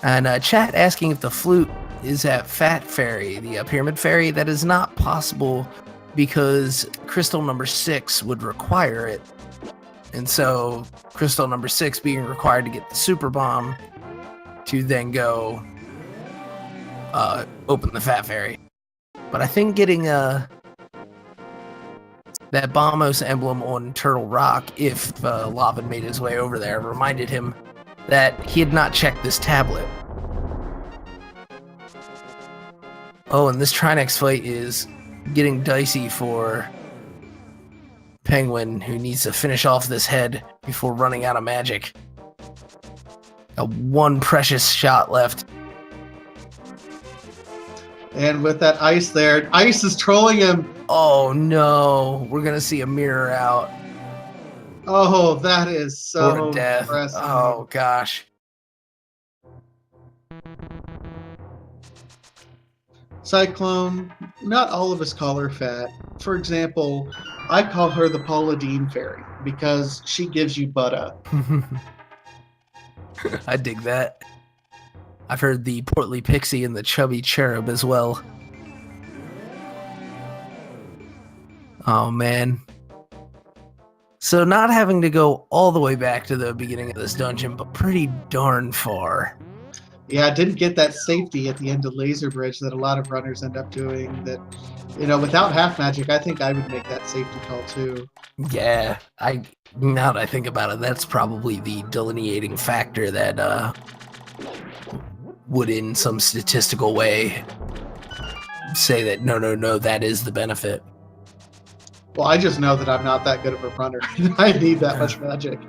Speaker 1: And chat asking if the flute is at Fat Fairy, the Pyramid Fairy. That is not possible because crystal number 6 would require it. And so crystal number 6 being required to get the super bomb to then go open the Fat Fairy. But I think getting that Bombos emblem on Turtle Rock, if Lavin made his way over there, reminded him that he had not checked this tablet. Oh, and this Trinex fight is getting dicey for Penguin, who needs to finish off this head before running out of magic. Got one precious shot left.
Speaker 2: And with that ice there, ice is trolling him.
Speaker 1: Oh no, we're gonna see a mirror out.
Speaker 2: Oh, that is so
Speaker 1: Or death.
Speaker 2: impressive.
Speaker 1: Oh gosh.
Speaker 2: Cyclone, not all of us call her fat. For example, I call her the Paula Deen fairy because she gives you butter.
Speaker 1: I dig that. I've heard the portly pixie and the chubby cherub as well. Oh man. So not having to go all the way back to the beginning of this dungeon, but pretty darn far.
Speaker 2: Yeah, didn't get that safety at the end of Laser Bridge that a lot of runners end up doing. That, without half magic, I think I would make that safety call too.
Speaker 1: Yeah, now that I think about it, that's probably the delineating factor that would, in some statistical way, say that no, that is the benefit.
Speaker 2: Well, I just know that I'm not that good of a runner. I need that much magic.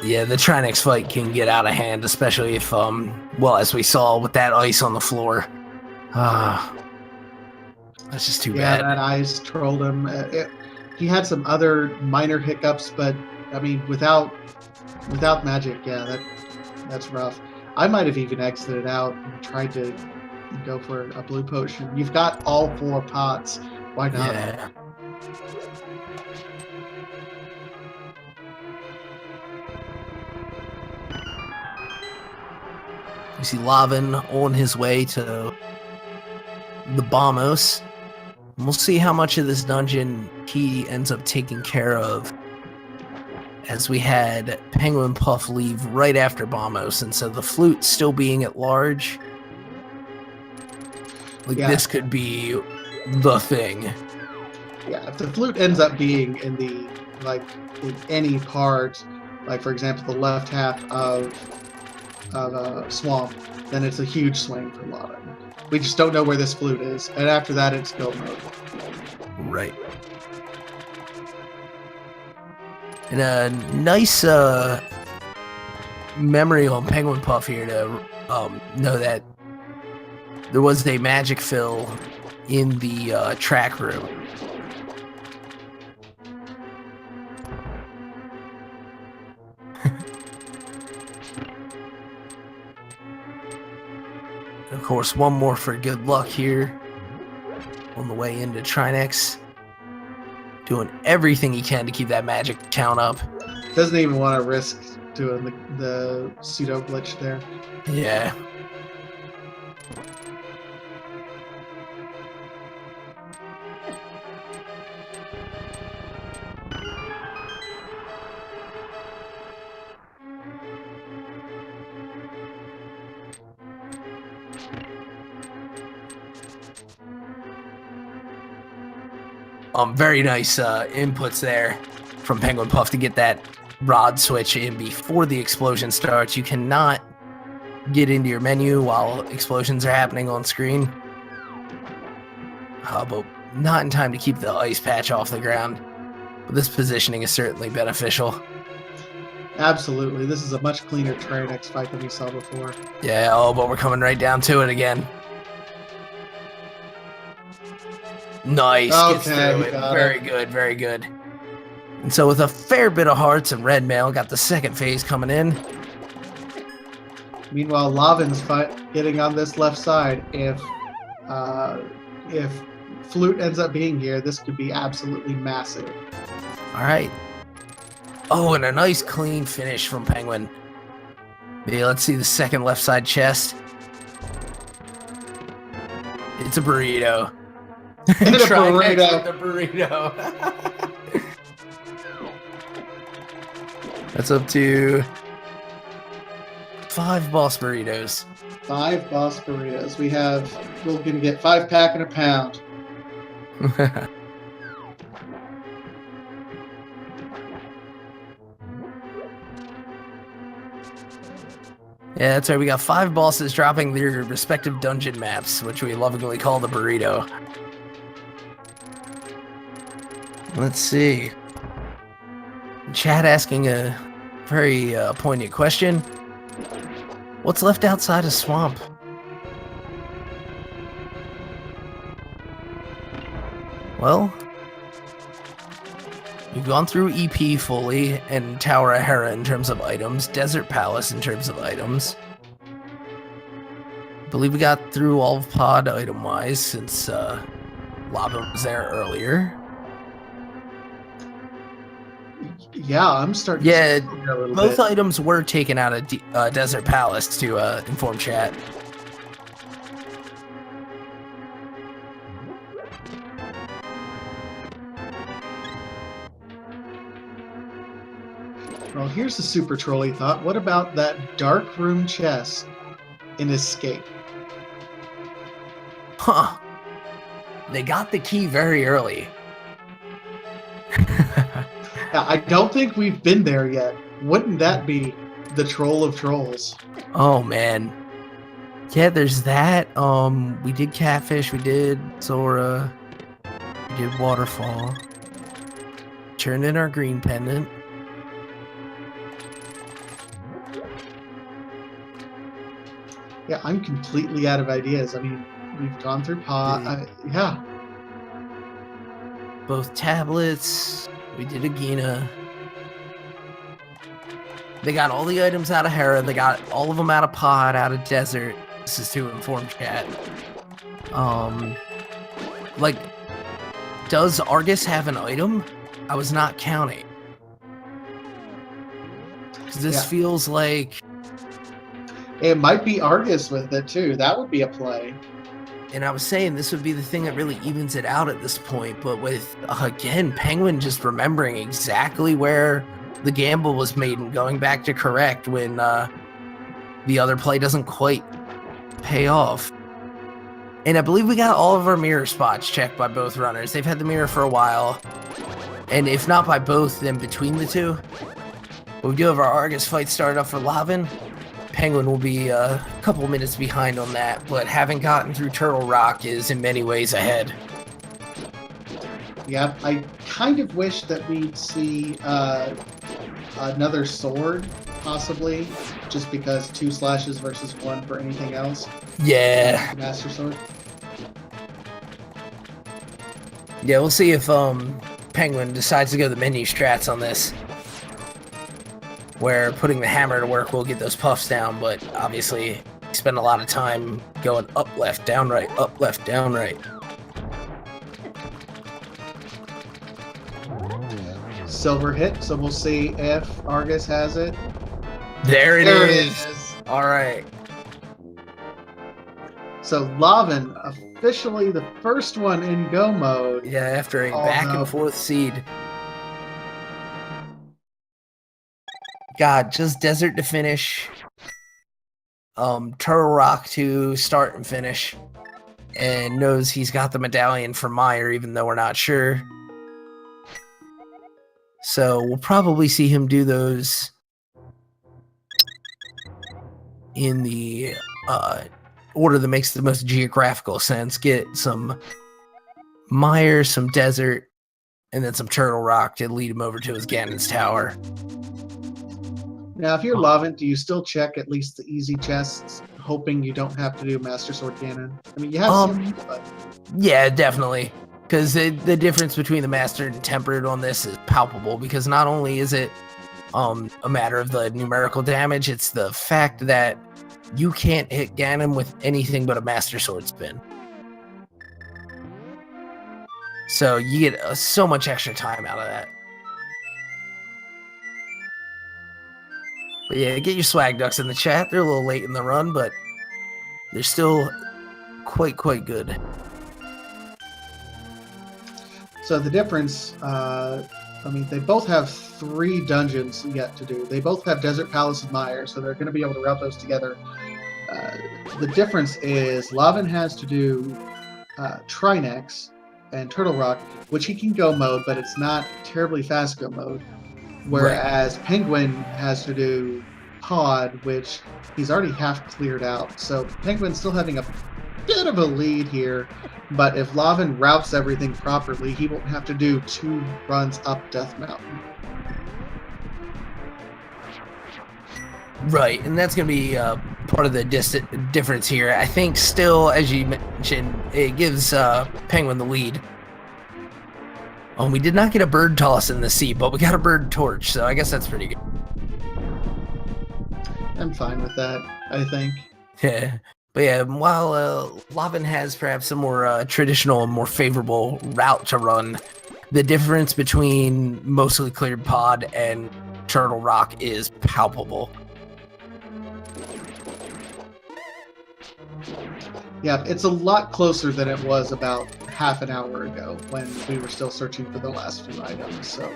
Speaker 1: Yeah, the Trinex fight can get out of hand, especially if, well, as we saw with that ice on the floor. That's just too bad.
Speaker 2: Yeah, that ice trolled him. He had some other minor hiccups, but I mean, without magic, yeah, that's rough. I might have even exited out and tried to go for a blue potion. You've got all 4 pots. Why not?
Speaker 1: Yeah. You see Lavin on his way to the Bombos. We'll see how much of this dungeon he ends up taking care of, as we had Penguinpuff leave right after Bombos, and so the flute still being at large, this could be the thing.
Speaker 2: Yeah, if the flute ends up being in the in any part, like for example the left half of Swamp, then it's a huge swing for Lavin. We just don't know where this flute is, and after that it's go mode.
Speaker 1: Right. And a nice memory on Penguinpuff here to know that there was a magic fill in the track room. Of course, one more for good luck here on the way into Trinex. Doing everything he can to keep that magic count up.
Speaker 2: Doesn't even want to risk doing the pseudo glitch there.
Speaker 1: Yeah. Very nice inputs there from Penguinpuff to get that rod switch in before the explosion starts. You cannot get into your menu while explosions are happening on screen. But not in time to keep the ice patch off the ground. But this positioning is certainly beneficial.
Speaker 2: Absolutely. This is a much cleaner Trinex fight than we saw before.
Speaker 1: Yeah, but we're coming right down to it again. Nice. Gets through it. Very good, very good. And so with a fair bit of hearts and red mail, got the second phase coming in.
Speaker 2: Meanwhile, Lavin's getting on this left side. If Flute ends up being here, this could be absolutely massive.
Speaker 1: All right. Oh, and a nice clean finish from Penguin. Maybe let's see the second left side chest. It's a burrito.
Speaker 2: And a
Speaker 1: burrito. The burrito. That's up to 5 boss burritos.
Speaker 2: 5 boss burritos. We're gonna get 5-pack and a pound.
Speaker 1: Yeah, that's right. We got 5 bosses dropping their respective dungeon maps, which we lovingly call the burrito. Let's see. Chat asking a very poignant question. What's left outside of Swamp? Well, we've gone through EP fully, and Tower of Hera in terms of items, Desert Palace in terms of items. I believe we got through all of Pod item-wise, since Lava was there earlier.
Speaker 2: Yeah, I'm starting
Speaker 1: to
Speaker 2: see a little
Speaker 1: both
Speaker 2: bit.
Speaker 1: items were taken out of Desert Palace to inform chat.
Speaker 2: Well, here's a super trolly thought. What about that dark room chest in Escape?
Speaker 1: Huh. They got the key very early.
Speaker 2: Now, I don't think we've been there yet. Wouldn't that be the troll of trolls?
Speaker 1: Oh man. Yeah, there's that. We did Catfish, we did Zora, we did Waterfall. Turned in our green pendant.
Speaker 2: Yeah, I'm completely out of ideas. I mean, we've gone through yeah.
Speaker 1: Both tablets. We did Agina. They got all the items out of Hera. They got all of them out of Pod, out of Desert. This is to inform chat. Like, does Argus have an item? I was not counting. 'Cause this feels like...
Speaker 2: It might be Argus with it, too. That would be a play.
Speaker 1: And I was saying this would be the thing that really evens it out at this point, but with, again, Penguin just remembering exactly where the gamble was made and going back to correct when the other play doesn't quite pay off. And I believe we got all of our mirror spots checked by both runners. They've had the mirror for a while. And if not by both, then between the two. But we do have our Argus fight started up for Lavan. Penguin will be a couple minutes behind on that, but having gotten through Turtle Rock is in many ways ahead.
Speaker 2: Yeah, I kind of wish that we'd see another sword, possibly, just because 2 slashes versus 1 for anything else.
Speaker 1: Yeah.
Speaker 2: Master Sword.
Speaker 1: Yeah, we'll see if Penguin decides to go the menu strats on this. Where putting the hammer to work will get those puffs down, but obviously spend a lot of time going up, left, down, right, up, left, down, right.
Speaker 2: Silver hit, so we'll see if Argus has it.
Speaker 1: There it is. All right.
Speaker 2: So Lavan, officially the first one in go mode.
Speaker 1: Yeah, after a back and forth seed. God, just Desert to finish. Turtle Rock to start and finish. And knows he's got the medallion for Meyer, even though we're not sure. So we'll probably see him do those in the order that makes the most geographical sense. Get some Meyer, some Desert, and then some Turtle Rock to lead him over to his Ganon's Tower.
Speaker 2: Now, if you're Lavan, do you still check at least the easy chests, hoping you don't have to do Master Sword Cannon? I mean, you have some, but...
Speaker 1: Yeah, definitely. Because the difference between the Mastered and Tempered on this is palpable, because not only is it a matter of the numerical damage, it's the fact that you can't hit Ganon with anything but a Master Sword spin. So you get so much extra time out of that. But yeah, get your swag ducks in the chat. They're a little late in the run, but they're still quite good.
Speaker 2: So the difference, I mean, they both have 3 dungeons yet to do. They both have Desert Palace and Meyer, so they're going to be able to route those together. The difference is Lavan has to do Trinex and Turtle Rock, which he can go mode, but it's not terribly fast go mode. Whereas right. Penguin has to do Pod, which he's already half cleared out. So Penguin's still having a bit of a lead here, but if Lavan routes everything properly, he won't have to do 2 runs up Death Mountain.
Speaker 1: Right, and that's going to be part of the difference here. I think still, as you mentioned, it gives Penguin the lead. We did not get a bird toss in the sea, but we got a bird torch, so I guess that's pretty good.
Speaker 2: I'm fine with that, I think.
Speaker 1: Yeah. But yeah, while Lavan has perhaps a more traditional and more favorable route to run, the difference between mostly cleared Pod and Turtle Rock is palpable.
Speaker 2: Yeah, it's a lot closer than it was about half an hour ago when we were still searching for the last few items. So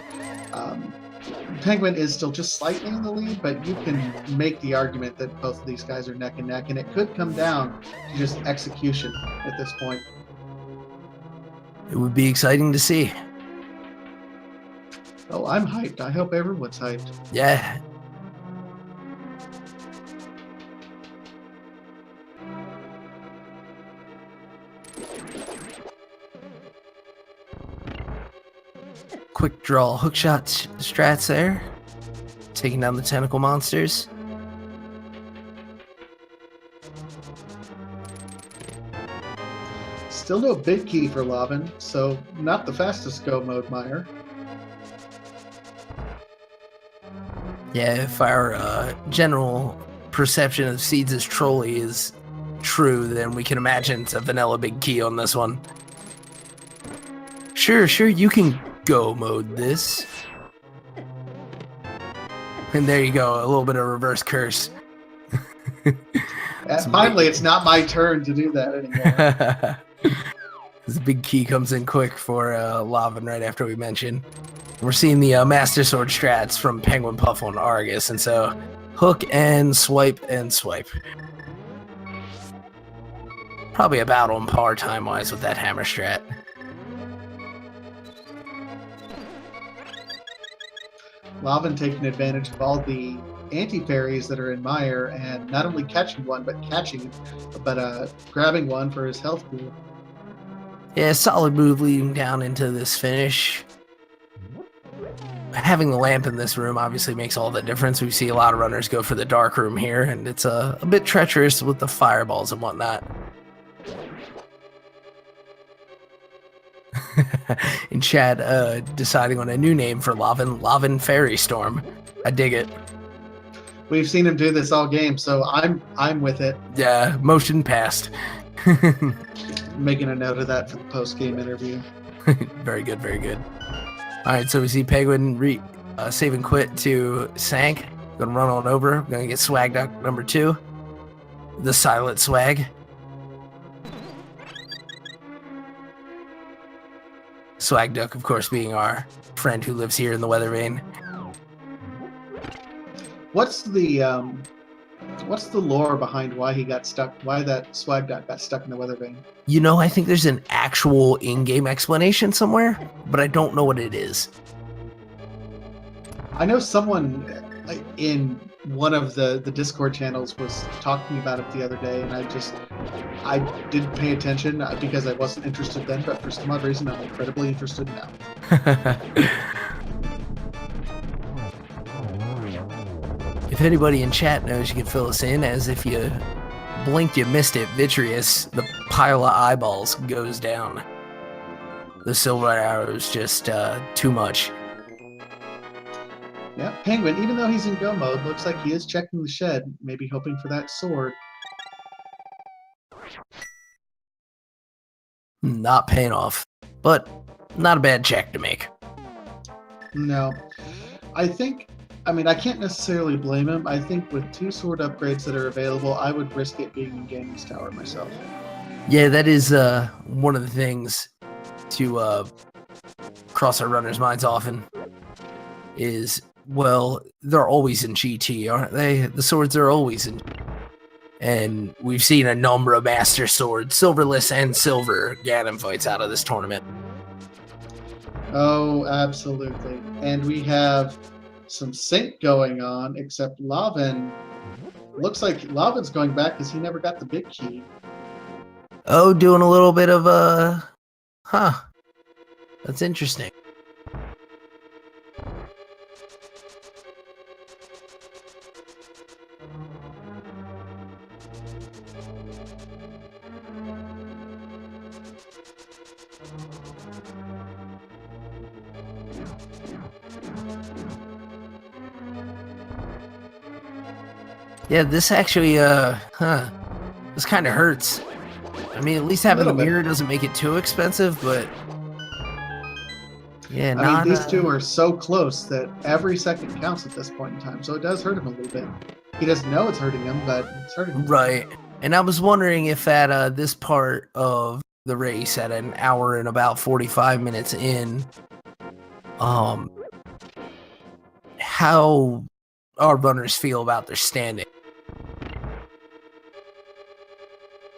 Speaker 2: Penguin is still just slightly in the lead, but you can make the argument that both of these guys are neck and neck, and it could come down to just execution at this point.
Speaker 1: It would be exciting to see.
Speaker 2: Oh, I'm hyped. I hope everyone's hyped.
Speaker 1: Yeah. Quick draw hookshot strats there. Taking down the tentacle monsters.
Speaker 2: Still no big key for Lavan, so not the fastest go mode, Meyer.
Speaker 1: Yeah, if our general perception of Seeds as Trolley is true, then we can imagine it's a vanilla big key on this one. Sure, you can go mode this. And there you go, a little bit of reverse curse.
Speaker 2: Finally, it's not my turn to do that anymore.
Speaker 1: This big key comes in quick for Lavan right after we mention. We're seeing the Master Sword strats from Penguinpuff on Argus, and so hook and swipe and swipe. Probably about on par time-wise with that hammer strat.
Speaker 2: Lavan taking advantage of all the anti-parries that are in Meyer, and not only catching one, but grabbing one for his health pool.
Speaker 1: Yeah, solid move leading down into this finish. Having the lamp in this room obviously makes all the difference. We see a lot of runners go for the dark room here, and it's a bit treacherous with the fireballs and whatnot. In chat, deciding on a new name for LavanFirestorm. I dig it.
Speaker 2: We've seen him do this all game, so I'm with it.
Speaker 1: Yeah, motion passed.
Speaker 2: Making a note of that for the post-game interview.
Speaker 1: Very good, very good. All right, so we see Penguin save and quit to Sank. Gonna run on over. Gonna get Swag Duck number 2. The silent swag. Swag Duck, of course, being our friend who lives here in the weather vane.
Speaker 2: What's the lore behind why he got stuck? Why that Swag Duck got stuck in the weather vane?
Speaker 1: You know, I think there's an actual in-game explanation somewhere, but I don't know what it is.
Speaker 2: I know someone in one of the Discord channels was talking about it the other day, and I didn't pay attention because I wasn't interested then, but for some odd reason I'm incredibly interested now.
Speaker 1: If anybody in chat knows, you can fill us in, as if you blinked you missed it. Vitreous, the pile of eyeballs goes down. The silver arrow is just too much.
Speaker 2: Yeah, Penguin, even though he's in go mode, looks like he is checking the shed, maybe hoping for that sword.
Speaker 1: Not paying off, but not a bad check to make.
Speaker 2: No. I can't necessarily blame him. I think with 2 sword upgrades that are available, I would risk it being in Gainy's Tower myself.
Speaker 1: Yeah, that is one of the things to cross our runners' minds often is, well, they're always in GT, aren't they? The swords are always in. And we've seen a number of Master Swords, Silverless and Silver Ganon fights out of this tournament.
Speaker 2: Oh, absolutely. And we have some sync going on, except Lavan. Looks like Lavan's going back because he never got the big key.
Speaker 1: Oh, doing a little bit of that's interesting. Yeah, this actually, this kind of hurts. I mean, at least having the mirror doesn't make it too expensive, but yeah,
Speaker 2: I mean, these two are so close that every second counts at this point in time, so it does hurt him a little bit. He doesn't know it's hurting him, but it's hurting him.
Speaker 1: Right. And I was wondering if at this part of the race, at an hour and about 45 minutes in, how our runners feel about their standing.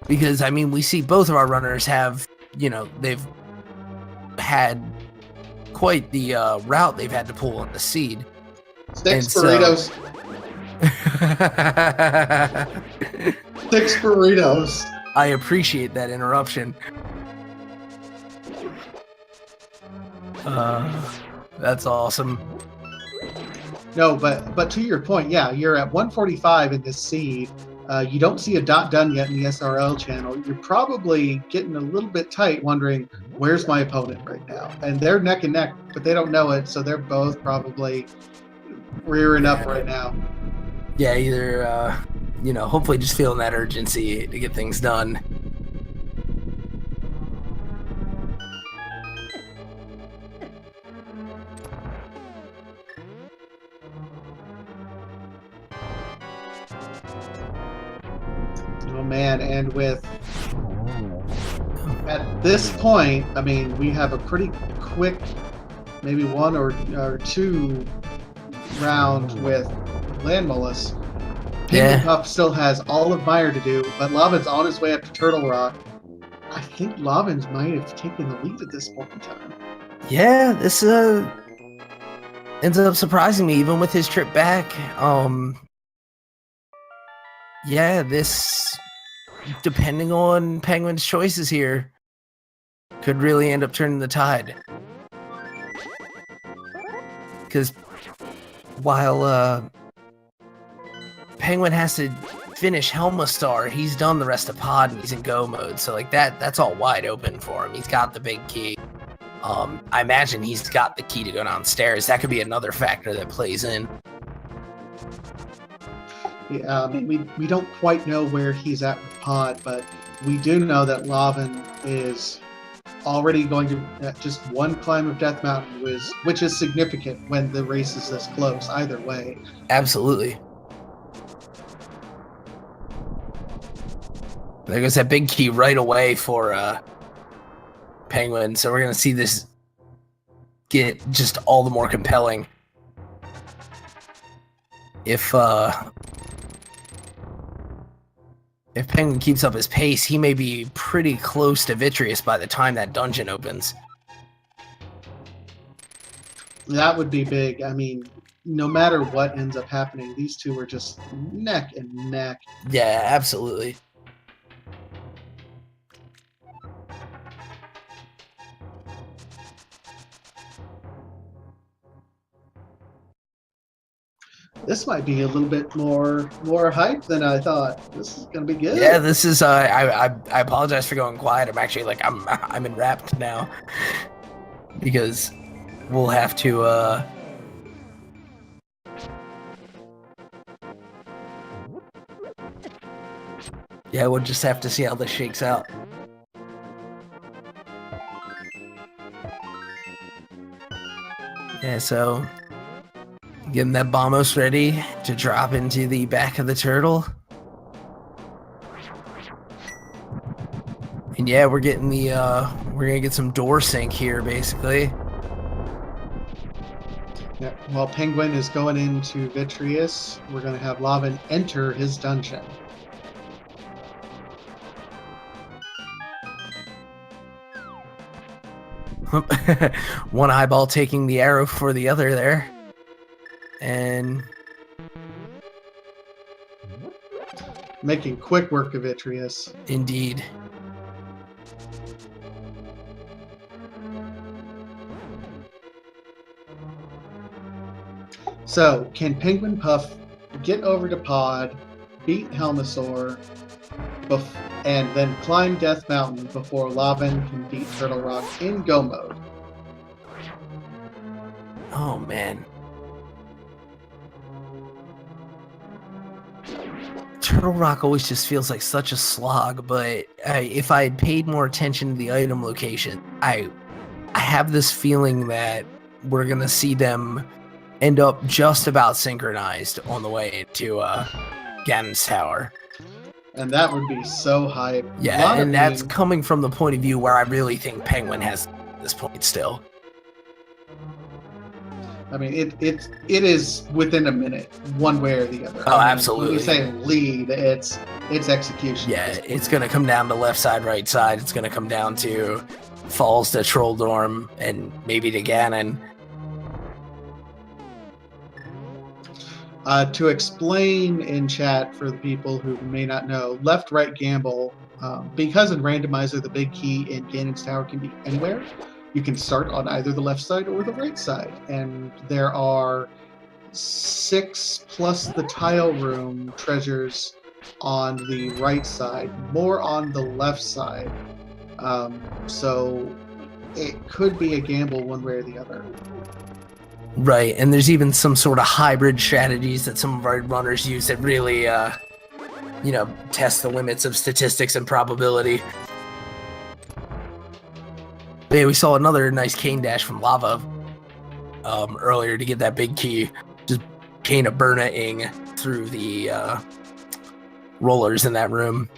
Speaker 1: Because, I mean, we see both of our runners have, they've had quite the route they've had to pull on the seed.
Speaker 2: Six burritos. 6 burritos.
Speaker 1: I appreciate that interruption. That's awesome.
Speaker 2: No, but to your point, yeah, you're at 145 in this seed. You don't see a dot done yet in the SRL channel. You're probably getting a little bit tight, wondering, where's my opponent right now? And they're neck and neck, but they don't know it, so they're both probably rearing up right now.
Speaker 1: Yeah, either, hopefully just feeling that urgency to get things done.
Speaker 2: Oh man, and at this point, I mean, we have a pretty quick, maybe 1 or 2 round with Landmolus. Penguinpuff still has all of Mire to do, but Lavan's on his way up to Turtle Rock. I think Lavan's might have taken the lead at this point in time.
Speaker 1: Yeah, this ends up surprising me, even with his trip back. Yeah, this, depending on Penguin's choices here, could really end up turning the tide. Because while Penguin has to finish Helmastar, he's done the rest of Pod and he's in go mode. So like that's all wide open for him. He's got the big key. I imagine he's got the key to go downstairs. That could be another factor that plays in.
Speaker 2: Yeah, we don't quite know where he's at with Pod, but we do know that Lavan is already going to just 1 climb of Death Mountain, which is significant when the race is this close either way.
Speaker 1: Absolutely. There goes that big key right away for Penguin, so we're going to see this get just all the more compelling. If Penguin keeps up his pace, he may be pretty close to Vitreous by the time that dungeon opens.
Speaker 2: That would be big. I mean, no matter what ends up happening, these two are just neck and neck.
Speaker 1: Yeah, absolutely.
Speaker 2: This might be a little bit more hype than I thought. This is gonna be good.
Speaker 1: Yeah, this is. I apologize for going quiet. I'm actually like I'm enwrapped now because we'll have to. Yeah, we'll just have to see how this shakes out. Yeah, so getting that Bombos ready to drop into the back of the turtle. And yeah, we're getting the we're gonna get some door sync here basically.
Speaker 2: Yeah, while Penguin is going into Vitreous, we're gonna have Lavan enter his dungeon.
Speaker 1: One eyeball taking the arrow for the other there. And
Speaker 2: making quick work of Vitreous.
Speaker 1: Indeed.
Speaker 2: So, can Penguinpuff get over to Pod, beat Helmasaur, and then climb Death Mountain before Lavan can beat Turtle Rock in go mode?
Speaker 1: Oh man. Turtle Rock always just feels like such a slog, but if I had paid more attention to the item location, I have this feeling that we're going to see them end up just about synchronized on the way to Ganon's Tower.
Speaker 2: And that would be so hype.
Speaker 1: Yeah, and that's coming from the point of view where I really think Penguin has this point still.
Speaker 2: I mean, it is within a minute, one way or the other.
Speaker 1: Oh,
Speaker 2: I mean,
Speaker 1: absolutely.
Speaker 2: When we say lead, it's execution.
Speaker 1: Yeah, it's going to come down to left side, right side. It's going to come down to falls to Troll Dorm and maybe to Ganon.
Speaker 2: To explain in chat for the people who may not know, left-right gamble, because in Randomizer the big key in Ganon's Tower can be anywhere. You can start on either the left side or the right side, and there are 6 plus the tile room treasures on the right side, more on the left side. So it could be a gamble one way or the other.
Speaker 1: Right, and there's even some sort of hybrid strategies that some of our runners use that really, test the limits of statistics and probability. But yeah, we saw another nice cane dash from Lava earlier to get that big key. Just cane of burning through the rollers in that room.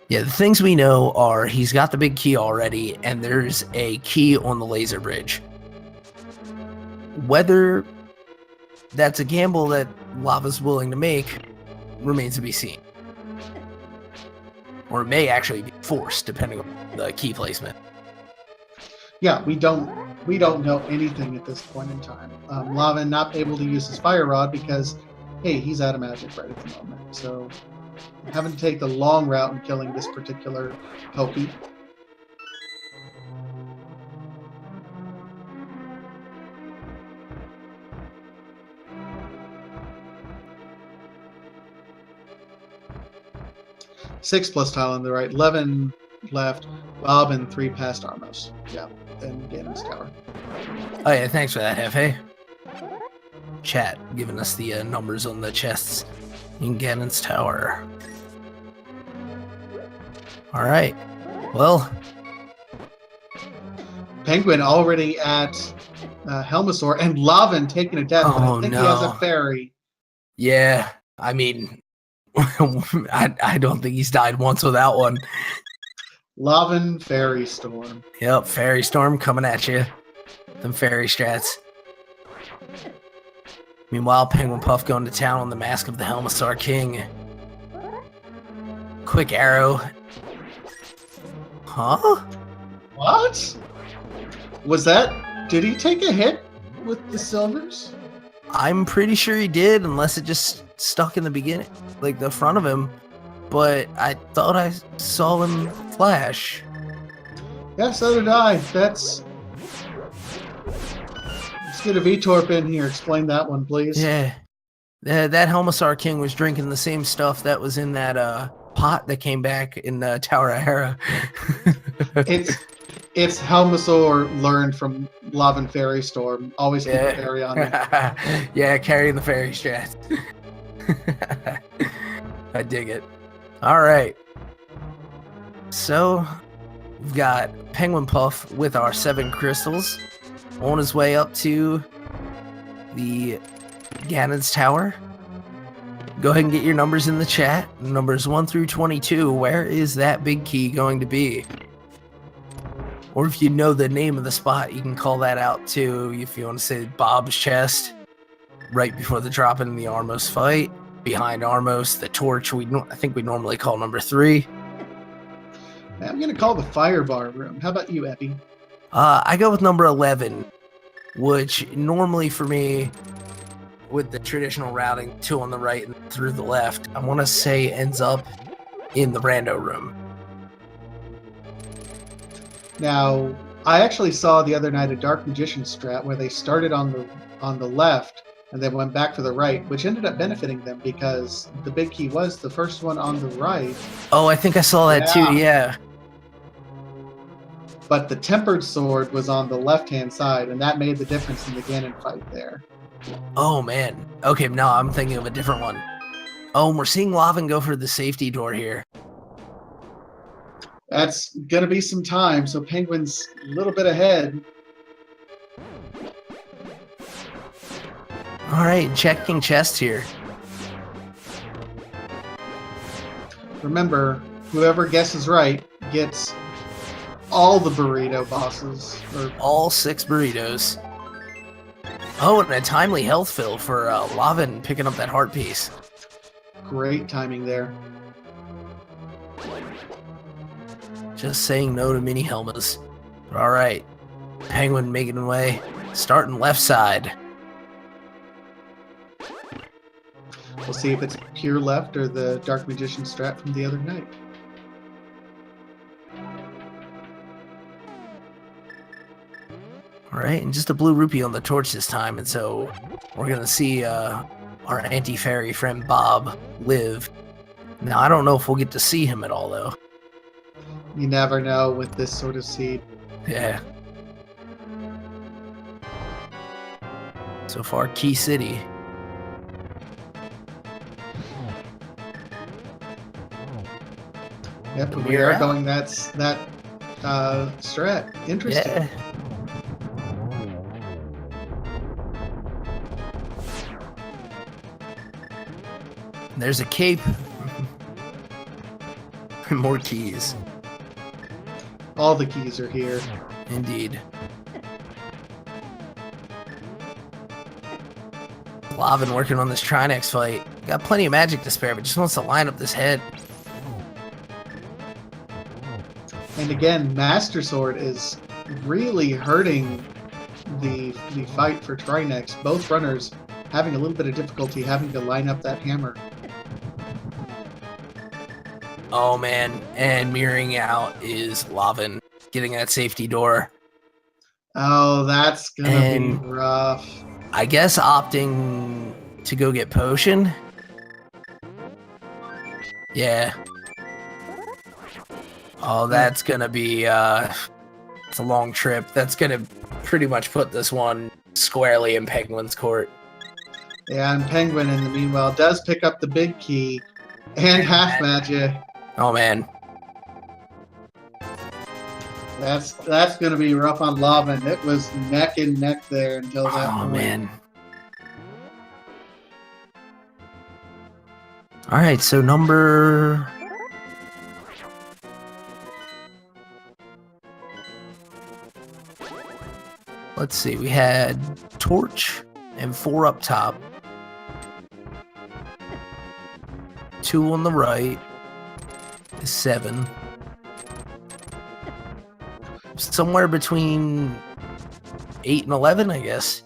Speaker 1: Yeah, the things we know are he's got the big key already, and there's a key on the laser bridge. Whether that's a gamble that Lava's willing to make remains to be seen. Or it may actually be forced, depending on the key placement.
Speaker 2: Yeah, we don't know anything at this point in time. Lava not able to use his fire rod because, hey, he's out of magic right at the moment. So having to take the long route and killing this particular Pokey. Six plus tile on the right, 11 left, Bob, and 3 past Armos. Yeah, and Ganon's Tower.
Speaker 1: Oh yeah, thanks for that, Hefe. Chat giving us the numbers on the chests in Ganon's Tower. All right, well,
Speaker 2: Penguin already at Helmasaur, and Lavin taking a death, but I think he has a fairy.
Speaker 1: Yeah, I mean, I don't think he's died once without one.
Speaker 2: LavanFirestorm.
Speaker 1: Yep, Fairy Storm coming at you. Them fairy strats. Meanwhile, Penguinpuff going to town on the Mask of the Helmasaur King. Quick arrow. Huh?
Speaker 2: What? Was that... Did he take a hit with the silvers?
Speaker 1: I'm pretty sure he did, unless it just stuck in the beginning, like the front of him. But I thought I saw him flash.
Speaker 2: Yeah, so did I. That's... Let's get a VTorp in here. Explain that one, please.
Speaker 1: Yeah. That Helmasaur King was drinking the same stuff that was in that pot that came back in Tower of Hera.
Speaker 2: It's Helmasaur learned from LavanFirestorm. Always keep a fairy on it.
Speaker 1: Yeah, carrying the fairy strat. I dig it. All right. So we've got Penguinpuff with our 7 crystals on his way up to the Ganon's Tower. Go ahead and get your numbers in the chat. Numbers 1 through 22. Where is that big key going to be? Or if you know the name of the spot, you can call that out too. If you want to say Bob's chest, right before the drop in the Armos fight, behind Armos, the torch. I think we normally call number 3.
Speaker 2: I'm gonna call the Firebar room. How about you, Epi?
Speaker 1: I go with number 11, which normally for me, with the traditional routing, 2 on the right and through the left, I want to say ends up in the rando room.
Speaker 2: Now, I actually saw the other night a Dark Magician strat where they started on the left and then went back to the right, which ended up benefiting them because the big key was the first one on the right.
Speaker 1: Oh, I think I saw that too, yeah.
Speaker 2: But the Tempered Sword was on the left-hand side, and that made the difference in the Ganon fight there.
Speaker 1: Oh, man. Okay, no, I'm thinking of a different one. Oh, and we're seeing Lavin go for the safety door here.
Speaker 2: That's going to be some time, so Penguin's a little bit ahead.
Speaker 1: All right, checking chest here.
Speaker 2: Remember, whoever guesses right gets all the burrito bosses. Or
Speaker 1: All 6 burritos. Oh, and a timely health fill for Lavin picking up that heart piece.
Speaker 2: great timing there.
Speaker 1: Just saying no to mini helmets. But alright. Penguin making away. Starting left side.
Speaker 2: We'll see if it's pure left or the Dark Magician strat from the other night.
Speaker 1: Alright, and just a blue rupee on the torch this time, and so we're gonna see our anti-fairy friend Bob live. Now, I don't know if we'll get to see him at all, though.
Speaker 2: You never know with this sort of seed.
Speaker 1: Yeah. So far, Key City.
Speaker 2: Yep, we
Speaker 1: We're
Speaker 2: are
Speaker 1: out.
Speaker 2: going that strat. Interesting.
Speaker 1: Yeah. There's a cape. More keys.
Speaker 2: All the keys are here.
Speaker 1: Indeed. Lavin working on this Trinex fight. Got plenty of magic to spare, but just wants to line up this head.
Speaker 2: And again, Master Sword is really hurting the fight for Trinex. Both runners having a little bit of difficulty having to line up that hammer.
Speaker 1: Oh man, and mirroring out is Lavin getting that safety door.
Speaker 2: Oh, that's gonna
Speaker 1: And-
Speaker 2: be rough.
Speaker 1: I guess opting to go get potion. Yeah. Oh, that's gonna be it's a long trip. That's gonna pretty much put this one squarely in Penguin's court.
Speaker 2: Yeah, and Penguin in the meanwhile does pick up the big key and half magic.
Speaker 1: Oh man.
Speaker 2: That's gonna be rough on Lavin. It was neck and neck there until that
Speaker 1: Oh
Speaker 2: point.
Speaker 1: man. Alright, so number... Let's see, we had Torch and 4 up top. 2 on the right. 7. Somewhere between 8 and 11, I guess.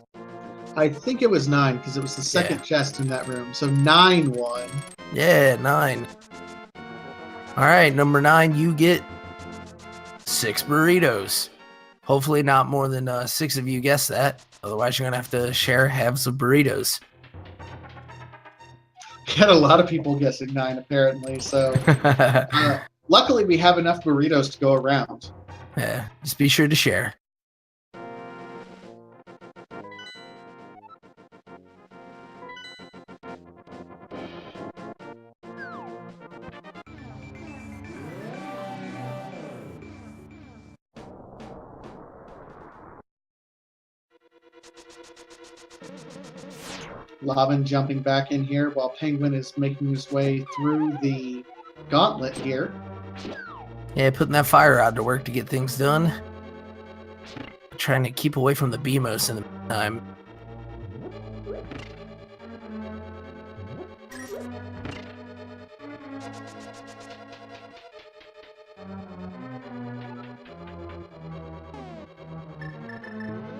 Speaker 2: I think it was 9 because it was the second chest in that room. So 9 won.
Speaker 1: Yeah, 9. Alright, number 9, you get 6 burritos. Hopefully not more than 6 of you guess that. Otherwise, you're going to have to share halves of burritos.
Speaker 2: Had a lot of people guessing 9 apparently. So luckily we have enough burritos to go around.
Speaker 1: Yeah, just be sure to share.
Speaker 2: Lavin jumping back in here while Penguin is making his way through the gauntlet here.
Speaker 1: Yeah, putting that fire rod to work to get things done. Trying to keep away from the BMOS in the meantime.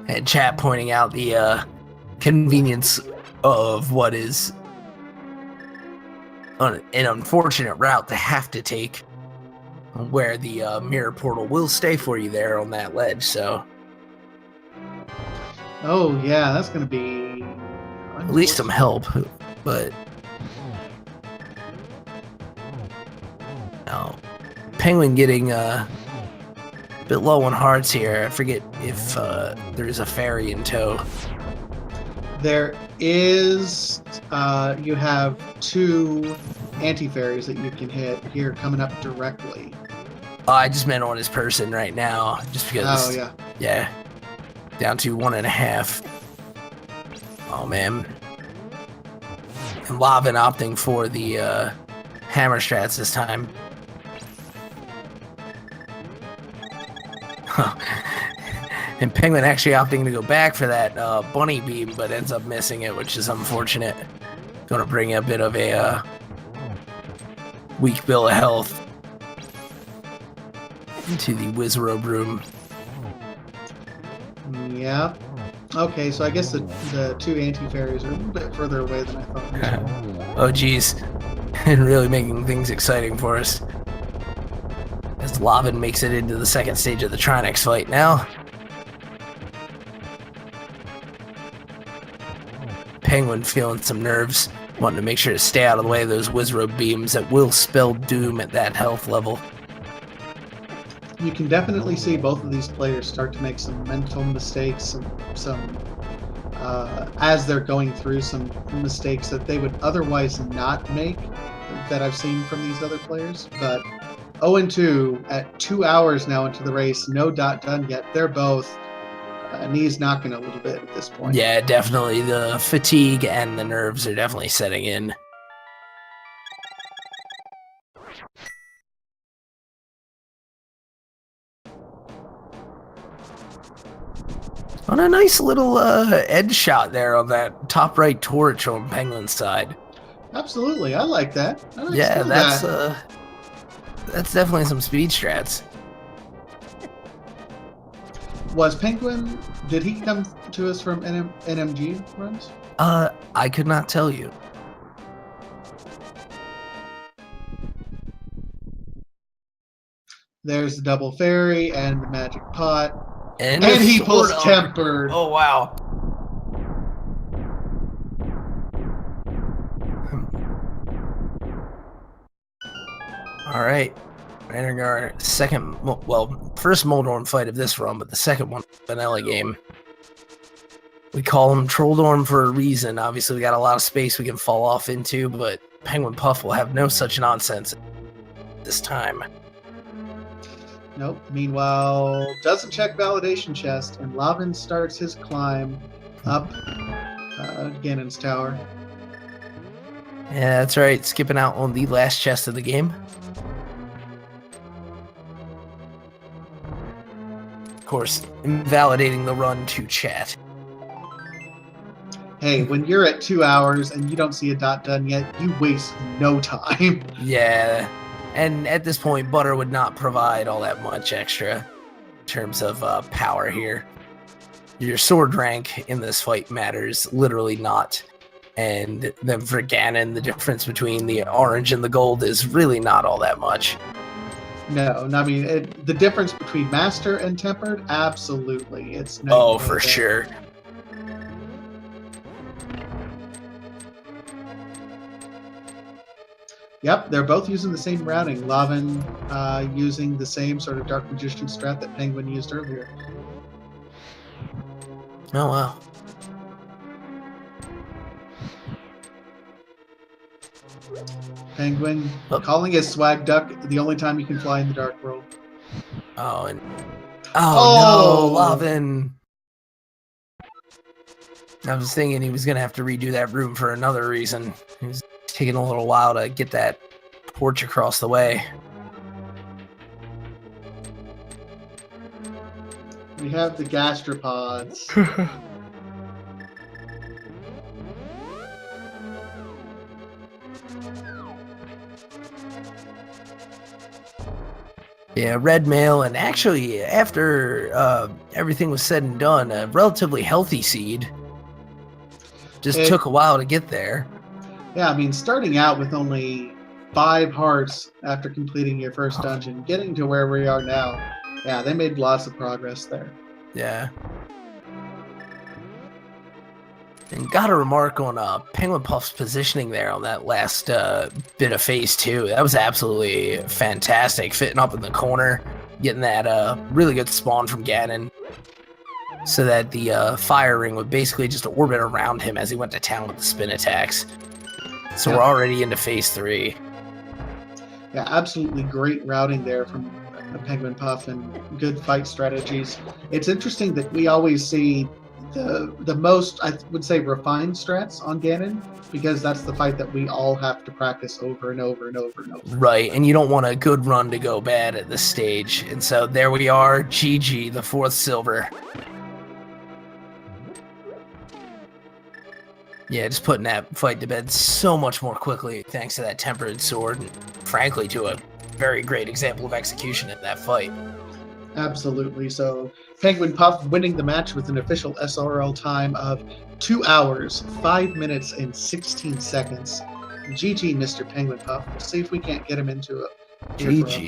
Speaker 1: And chat pointing out the convenience of what is an unfortunate route to have to take, where the mirror portal will stay for you there on that ledge. So
Speaker 2: Oh yeah, that's gonna be
Speaker 1: at least some help, but no. Penguin getting a bit low on hearts here. I forget if there's a fairy in tow.
Speaker 2: There is, you have 2 anti-fairies that you can hit here coming up directly.
Speaker 1: Oh, I just meant on his person right now, just because.
Speaker 2: Oh, yeah.
Speaker 1: Yeah. Down to 1.5. Oh, man. And Lavin opting for the Hammer strats this time. And Penguin actually opting to go back for that bunny beam, but ends up missing it, which is unfortunate. Going to bring a bit of a weak bill of health into the Wizrobe room.
Speaker 2: Yeah. Okay, so I guess the two anti-fairies are a little bit further away than I thought.
Speaker 1: Oh, geez. And really making things exciting for us. As Lavin makes it into the second stage of the Trinex fight now. Penguin feeling some nerves, wanting to make sure to stay out of the way of those Wizrobe beams that will spell doom at that health level.
Speaker 2: You can definitely see both of these players start to make some mental mistakes, some as they're going through some mistakes that they would otherwise not make that I've seen from these other players. But 0-2 at 2 hours now into the race, no dot done yet. They're both knees knocking a little bit at this point.
Speaker 1: Yeah, definitely. The fatigue and the nerves are definitely setting in. On a nice little edge shot there on that top right torch on Penguin's side.
Speaker 2: Absolutely, I like that.
Speaker 1: Yeah, that's definitely some speed strats.
Speaker 2: Was Penguin, did he come to us from NMG runs?
Speaker 1: I could not tell you.
Speaker 2: There's the double fairy and the magic pot.
Speaker 1: And
Speaker 2: he pulls tempered.
Speaker 1: Oh, wow. All right. Entering our second, well, first Moldorm fight of this run, but the second one, vanilla game. We call him Trolldorm for a reason. Obviously, we got a lot of space we can fall off into, but Penguinpuff will have no such nonsense this time.
Speaker 2: Nope. Meanwhile, doesn't check validation chest, and Lavin starts his climb up Ganon's tower.
Speaker 1: Yeah, that's right. Skipping out on the last chest of the game. Of course, invalidating the run to chat.
Speaker 2: Hey, when you're at 2 hours and you don't see a dot done yet, you waste no time.
Speaker 1: Yeah. And at this point, Butter would not provide all that much extra in terms of power here. Your sword rank in this fight matters literally not. And then for Ganon, the difference between the orange and the gold is really not all that much.
Speaker 2: No, I mean, the difference between Master and Tempered, absolutely. It's
Speaker 1: oh, for sure.
Speaker 2: Yep, they're both using the same routing. Lavin using the same sort of Dark Magician strat that Penguin used earlier.
Speaker 1: Oh, wow.
Speaker 2: Penguin calling his swag duck the only time you can fly in the Dark World.
Speaker 1: Oh, and no, Lavin. I was thinking he was going to have to redo that room for another reason. He was taking a little while to get that porch across the way.
Speaker 2: We have the gastropods.
Speaker 1: Yeah, red mail, and actually, after everything was said and done, a relatively healthy seed. Just took a while to get there.
Speaker 2: Yeah, I mean, starting out with only 5 hearts after completing your first dungeon, getting to where we are now, yeah, they made lots of progress there.
Speaker 1: Yeah. And gotta remark on Penguinpuff's positioning there on that last bit of phase 2. That was absolutely fantastic. Fitting up in the corner, getting that really good spawn from Ganon, so that the fire ring would basically just orbit around him as he went to town with the spin attacks. So we're already into phase 3.
Speaker 2: Yeah, absolutely great routing there from Penguinpuff and good fight strategies. It's interesting that we always see the most, I would say, refined strats on Ganon, because that's the fight that we all have to practice over and over and over and over.
Speaker 1: Right, and you don't want a good run to go bad at this stage. And so there we are, GG, the 4th silver. Yeah, just putting that fight to bed so much more quickly thanks to that tempered sword, and frankly to a very great example of execution in that fight.
Speaker 2: Absolutely. So Penguinpuff winning the match with an official SRL time of 2 hours, 5 minutes, and 16 seconds. GG, Mr. Penguinpuff. We'll see if we can't get him into a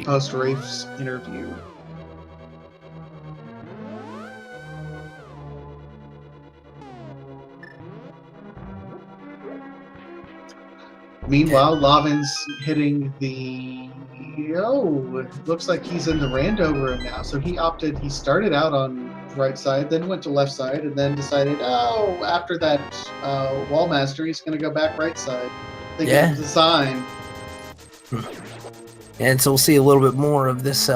Speaker 2: post-race interview. Meanwhile, Lavan's hitting the... Oh, it looks like he's in the rando room now. So he started out on right side, then went to left side, and then decided, after that wall master, he's going to go back right side. I think it was a sign.
Speaker 1: And so we'll see a little bit more of this,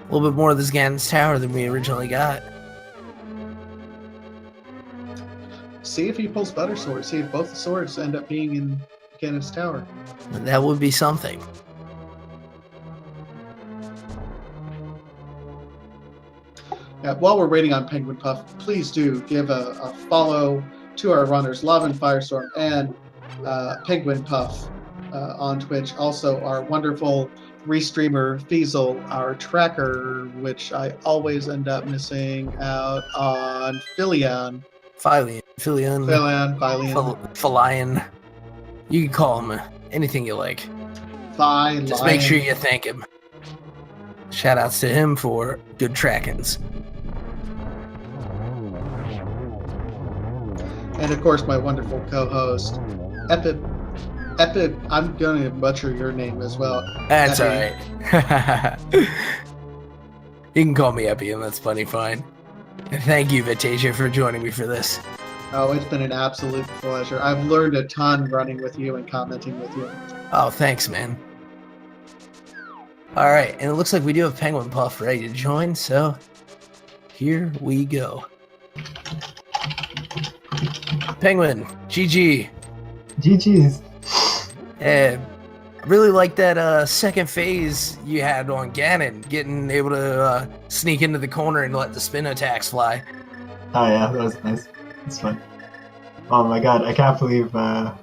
Speaker 1: Ganon's Tower than we originally got.
Speaker 2: See if he pulls Butter Sword. See if both the swords end up being in Ganon's Tower.
Speaker 1: That would be something.
Speaker 2: While we're waiting on Penguinpuff, please do give a follow to our runners, LavanFirestorm and Penguinpuff on Twitch. Also, our wonderful restreamer Feasel, our tracker, which I always end up missing out on, Philion.
Speaker 1: Philion. You can call him anything you like. Just make sure you thank him. Shout outs to him for good trackings.
Speaker 2: And of course, my wonderful co-host, Epi. I'm going to butcher your name as well.
Speaker 1: That's alright. You can call me Epi, and that's plenty fine. And thank you, Vitasia, for joining me for this.
Speaker 2: Oh, it's been an absolute pleasure. I've learned a ton running with you and commenting with you.
Speaker 1: Oh, thanks, man. Alright, and it looks like we do have Penguinpuff ready to join, so here we go. Penguin, GG.
Speaker 3: GG's.
Speaker 1: I really like that second phase you had on Ganon, getting able to sneak into the corner and let the spin attacks fly.
Speaker 3: Oh yeah, that was nice. It's fun. Oh my god, I can't believe I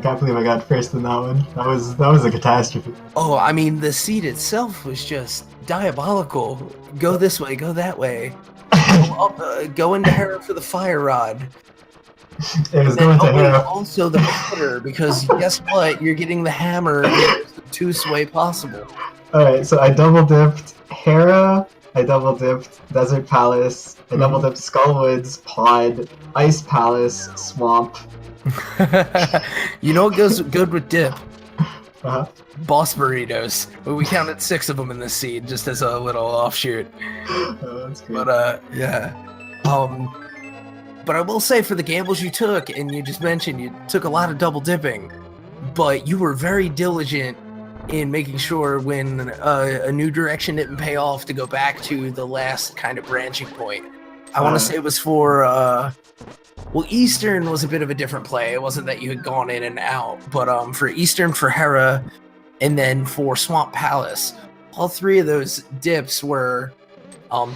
Speaker 3: got first in that one. That was a catastrophe.
Speaker 1: Oh, I mean, the seed itself was just diabolical. Go this way, go that way. Go into her for the fire rod.
Speaker 3: It was going to her.
Speaker 1: Also the powder, because guess what? You're getting the hammer in the two way possible.
Speaker 3: Alright, so I double dipped Hera, I double dipped Desert Palace, I double dipped Skullwoods, Pod, Ice Palace, Swamp.
Speaker 1: You know what goes good with dip?
Speaker 3: Uh-huh.
Speaker 1: Boss burritos. We counted 6 of them in this seed, just as a little offshoot.
Speaker 3: Oh, that's great.
Speaker 1: But yeah. But I will say, for the gambles you took, and you just mentioned you took a lot of double dipping, but you were very diligent in making sure when a new direction didn't pay off to go back to the last kind of branching point. I want to say it was for, well, Eastern was a bit of a different play. It wasn't that you had gone in and out, but for Eastern, for Hera, and then for Swamp Palace, all 3 of those dips were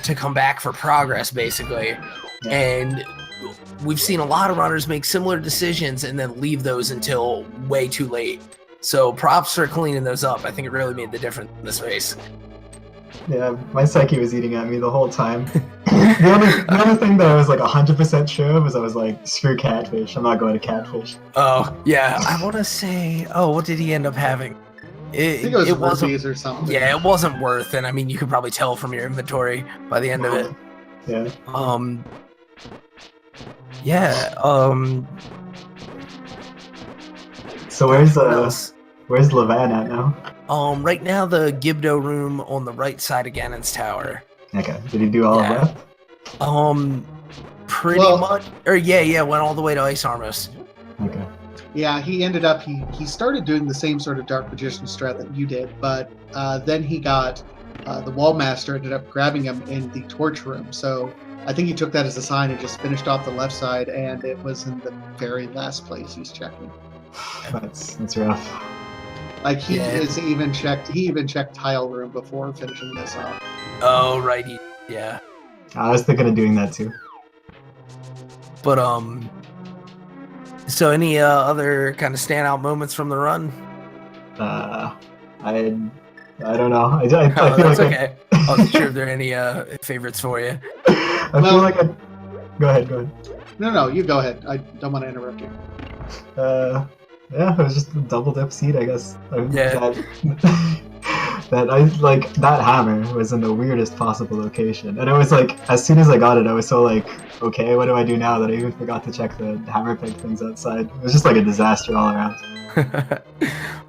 Speaker 1: to come back for progress, basically. And we've seen a lot of runners make similar decisions and then leave those until way too late. So props for cleaning those up. I think it really made the difference in this race.
Speaker 3: Yeah, my psyche was eating at me the whole time. the only thing that I was like 100% sure of was I was like, screw catfish. I'm not going to catfish.
Speaker 1: Oh, yeah. I want to say, what did he end up having?
Speaker 2: I think it wasn't or something.
Speaker 1: Yeah, it wasn't worth, and I mean, you could probably tell from your inventory by the end of it.
Speaker 3: Yeah.
Speaker 1: Yeah.
Speaker 3: So where's Lavan at now?
Speaker 1: Right now the Gibdo room on the right side of Ganon's Tower.
Speaker 3: Okay. Did he do all of that?
Speaker 1: Pretty much. Or yeah, went all the way to Ice Armos.
Speaker 3: Okay.
Speaker 2: Yeah, he ended up, he started doing the same sort of Dark Magician strat that you did, but then he got the wall master ended up grabbing him in the torch room. So I think he took that as a sign and just finished off the left side, and it was in the very last place he's checking.
Speaker 3: That's rough.
Speaker 2: Like he even checked tile room before finishing this off.
Speaker 1: Oh, right. Yeah.
Speaker 3: I was thinking of doing that too.
Speaker 1: But so any other kind of standout moments from the run?
Speaker 3: I don't know. I feel
Speaker 1: that's
Speaker 3: like
Speaker 1: okay. I wasn't sure if there are any favorites for you.
Speaker 3: I feel like Go ahead.
Speaker 2: No, you go ahead. I don't want to interrupt you.
Speaker 3: Yeah, it was just a double dip seed, I guess.
Speaker 1: Yeah.
Speaker 3: That hammer was in the weirdest possible location, and it was like as soon as I got it, I was so like, okay, what do I do now? That I even forgot to check the hammer pick things outside. It was just like a disaster all around.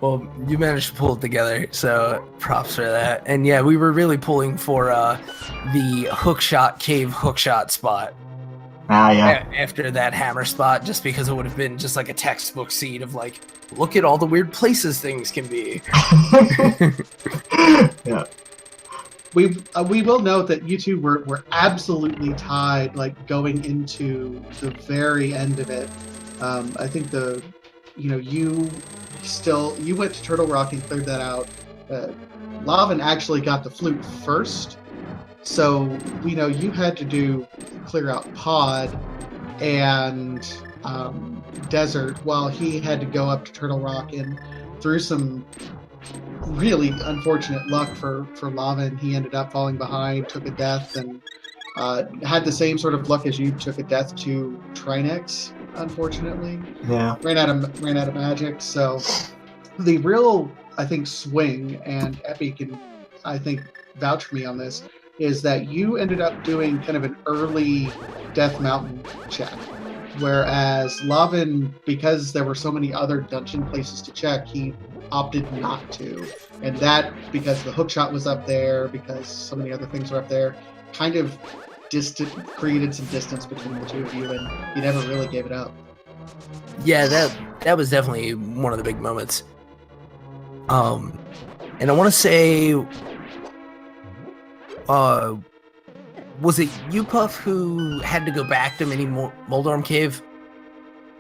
Speaker 1: Well, you managed to pull it together, so props for that. And yeah, we were really pulling for the hookshot cave hookshot spot.
Speaker 3: Yeah.
Speaker 1: After that hammer spot, just because it would have been just like a textbook seed of like, look at all the weird places things can be.
Speaker 3: Yeah.
Speaker 2: We will note that you two were absolutely tied, like going into the very end of it. I think you went to Turtle Rock and cleared that out. Lavan actually got the flute first, so you had to clear out Pod and Desert, while he had to go up to Turtle Rock, and through some really unfortunate luck for Lavan, he ended up falling behind, took a death, and had the same sort of luck as you, took a death to Trinex, unfortunately.
Speaker 3: Yeah.
Speaker 2: Ran out of magic. So the real, I think, swing, and Epi can, I think, vouch for me on this, is that you ended up doing kind of an early Death Mountain check. Whereas Lavan, because there were so many other dungeon places to check, he opted not to. And that, because the hookshot was up there, because so many other things were up there, kind of created some distance between the two of you, and you never really gave it up.
Speaker 1: Yeah, that was definitely one of the big moments. And I want to say, was it you, Puff, who had to go back to Mini Moldorm Cave?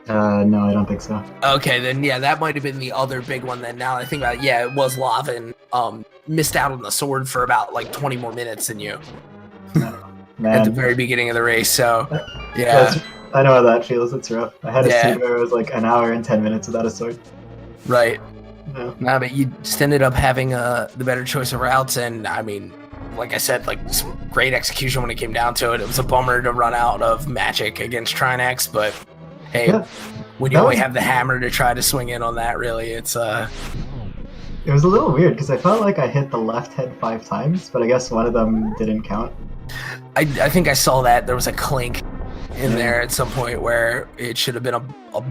Speaker 3: No, I don't think so.
Speaker 1: Okay, then yeah, that might have been the other big one. Then now that I think about it, yeah, it was Lavan. Missed out on the sword for about like 20 more minutes than you at the very beginning of the race. So yeah,
Speaker 3: I know how that feels. It's rough. I had a seed where it was like an hour and 10 minutes without a sword.
Speaker 1: Right.
Speaker 3: Yeah.
Speaker 1: Nah, but you just ended up having the better choice of routes, and I mean, like I said, like some great execution when it came down to it. It was a bummer to run out of magic against Trinex, but hey, when you only have the hammer to try to swing in on that, really, it's
Speaker 3: It was a little weird because I felt like I hit the left head 5 times, but I guess one of them didn't count.
Speaker 1: I think I saw that there was a clink in there at some point where it should have been a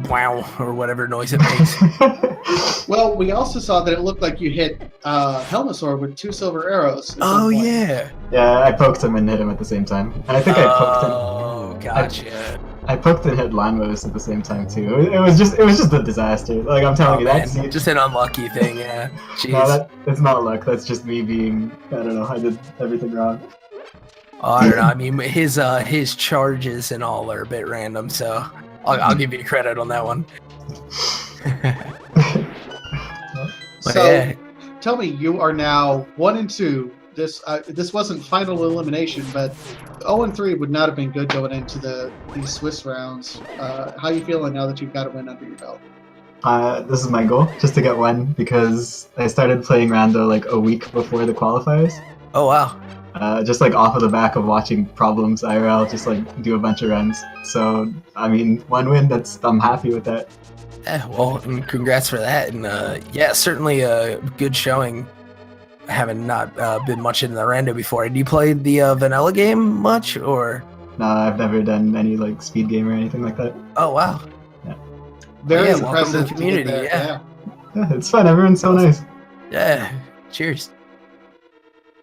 Speaker 1: wow or whatever noise it makes.
Speaker 2: Well, we also saw that it looked like you hit Helmasaur with 2 silver arrows.
Speaker 1: Oh yeah.
Speaker 3: Yeah, I poked him and hit him at the same time. And I think I poked him.
Speaker 1: Oh, gotcha.
Speaker 3: I poked and hit Lanmos at the same time too. It was just a disaster. Like I'm telling you, that's
Speaker 1: just an unlucky thing. Yeah. Jeez.
Speaker 3: No, that's not luck. That's just me being, I don't know. I did everything wrong.
Speaker 1: Oh, I don't know. I mean, his charges and all are a bit random, so I'll give you credit on that one.
Speaker 2: So, tell me, you are now 1-2. This wasn't final elimination, but 0-3 would not have been good going into these Swiss rounds. How you feeling now that you've got a win under your belt?
Speaker 3: This is my goal, just to get one, because I started playing Rando like a week before the qualifiers.
Speaker 1: Oh wow.
Speaker 3: Just like off of the back of watching Problems IRL, just like do a bunch of runs. So I mean, 1 win. I'm happy with that.
Speaker 1: Well, congrats for that, and yeah, certainly a good showing. Having not been much in the rando before. Did you play the vanilla game much, or?
Speaker 3: No, I've never done any like speed game or anything like that.
Speaker 1: Oh wow.
Speaker 3: Yeah.
Speaker 2: Very
Speaker 1: impressive. Welcome to the community.
Speaker 2: Yeah,
Speaker 3: it's fun. Everyone's so nice.
Speaker 1: Yeah. Cheers.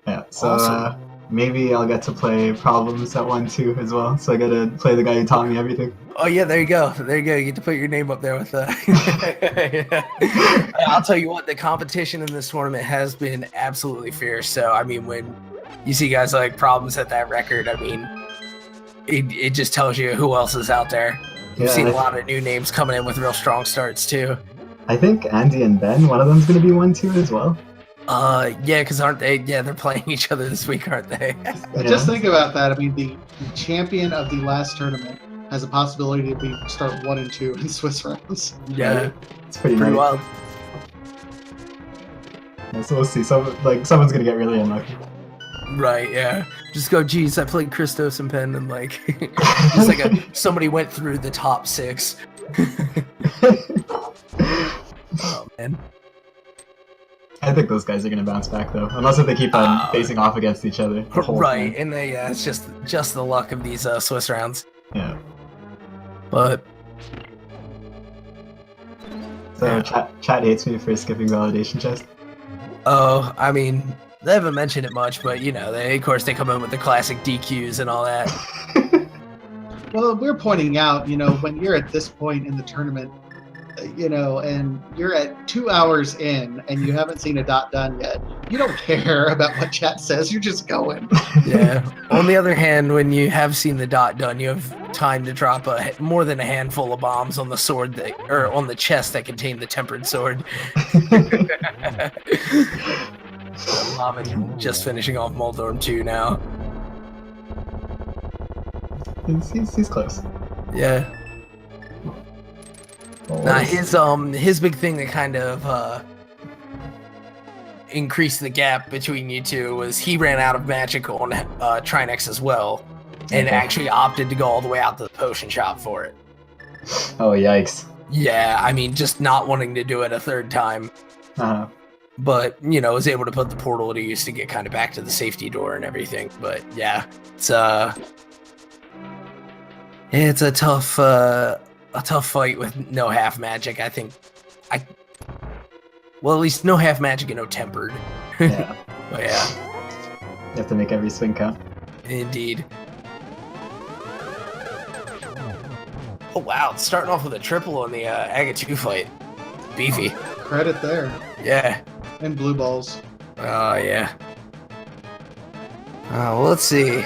Speaker 3: Yeah. So
Speaker 1: awesome.
Speaker 3: maybe I'll get to play Problems at 1-2 as well. So I gotta play the guy who taught me everything.
Speaker 1: Oh yeah, there you go. There you go. You get to put your name up there with I'll tell you what, the competition in this tournament has been absolutely fierce. So I mean, when you see guys like Problems at that record, I mean, it just tells you who else is out there. You've seen a lot of new names coming in with real strong starts too.
Speaker 3: I think Andy and Ben, one of them's gonna be 1-2 as well.
Speaker 1: Yeah, because aren't they? Yeah, they're playing each other this week, aren't they?
Speaker 2: Just think about that. I mean, the champion of the last tournament has a possibility to start 1 and 2 in Swiss rounds.
Speaker 1: Yeah,
Speaker 3: it's pretty
Speaker 1: nice.
Speaker 3: wild. Yeah, so we'll see. Someone's gonna get really unlucky.
Speaker 1: Right, yeah. Just go, geez, I played Christos and Penn, and like, just like somebody went through the top 6. Oh man.
Speaker 3: I think those guys are gonna bounce back though, unless if they keep on facing off against each other.
Speaker 1: Right, and it's just the luck of these Swiss rounds.
Speaker 3: Yeah.
Speaker 1: But
Speaker 3: so chat hates me for skipping validation chest.
Speaker 1: Oh, I mean, they haven't mentioned it much, but you know, they come in with the classic DQs and all that.
Speaker 2: Well, we're pointing out, you know, when you're at this point in the tournament, you know, and you're at 2 hours in and you haven't seen a dot done yet, you don't care about what chat says. You're just going.
Speaker 1: Yeah. On the other hand, when you have seen the dot done, you have time to drop more than a handful of bombs on the sword or on the chest that contain the tempered sword. Lavin just finishing off Moldorm 2 now.
Speaker 3: He's close.
Speaker 1: Yeah. Now his big thing that kind of increased the gap between you two was he ran out of magic on Trinex as well, and actually opted to go all the way out to the potion shop for it.
Speaker 3: Oh yikes!
Speaker 1: Yeah, I mean, just not wanting to do it a third time. But you know, was able to put the portal to use to get kind of back to the safety door and everything. But yeah, it's a tough fight with no half magic. I think well, at least no half magic and no tempered.
Speaker 3: Yeah.
Speaker 1: But yeah.
Speaker 3: You have to make every swing count.
Speaker 1: Indeed. Oh wow, starting off with a triple on the Aga 2 fight. Beefy.
Speaker 2: Credit there.
Speaker 1: Yeah.
Speaker 2: And blue balls.
Speaker 1: Oh yeah. Well, let's see.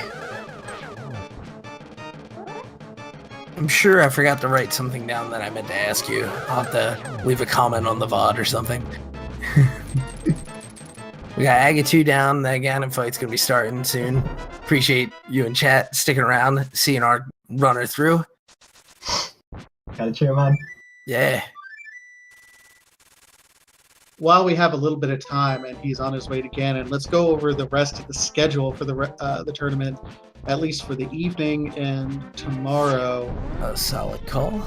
Speaker 1: I'm sure I forgot to write something down that I meant to ask you. I'll have to leave a comment on the VOD or something. We got Aga 2 down. That Ganon fight's going to be starting soon. Appreciate you in chat sticking around, seeing our runner through.
Speaker 3: Gotta cheer, man.
Speaker 1: Yeah.
Speaker 2: While we have a little bit of time and he's on his way to Ganon, let's go over the rest of the schedule for the tournament, at least for the evening and tomorrow.
Speaker 1: A solid call.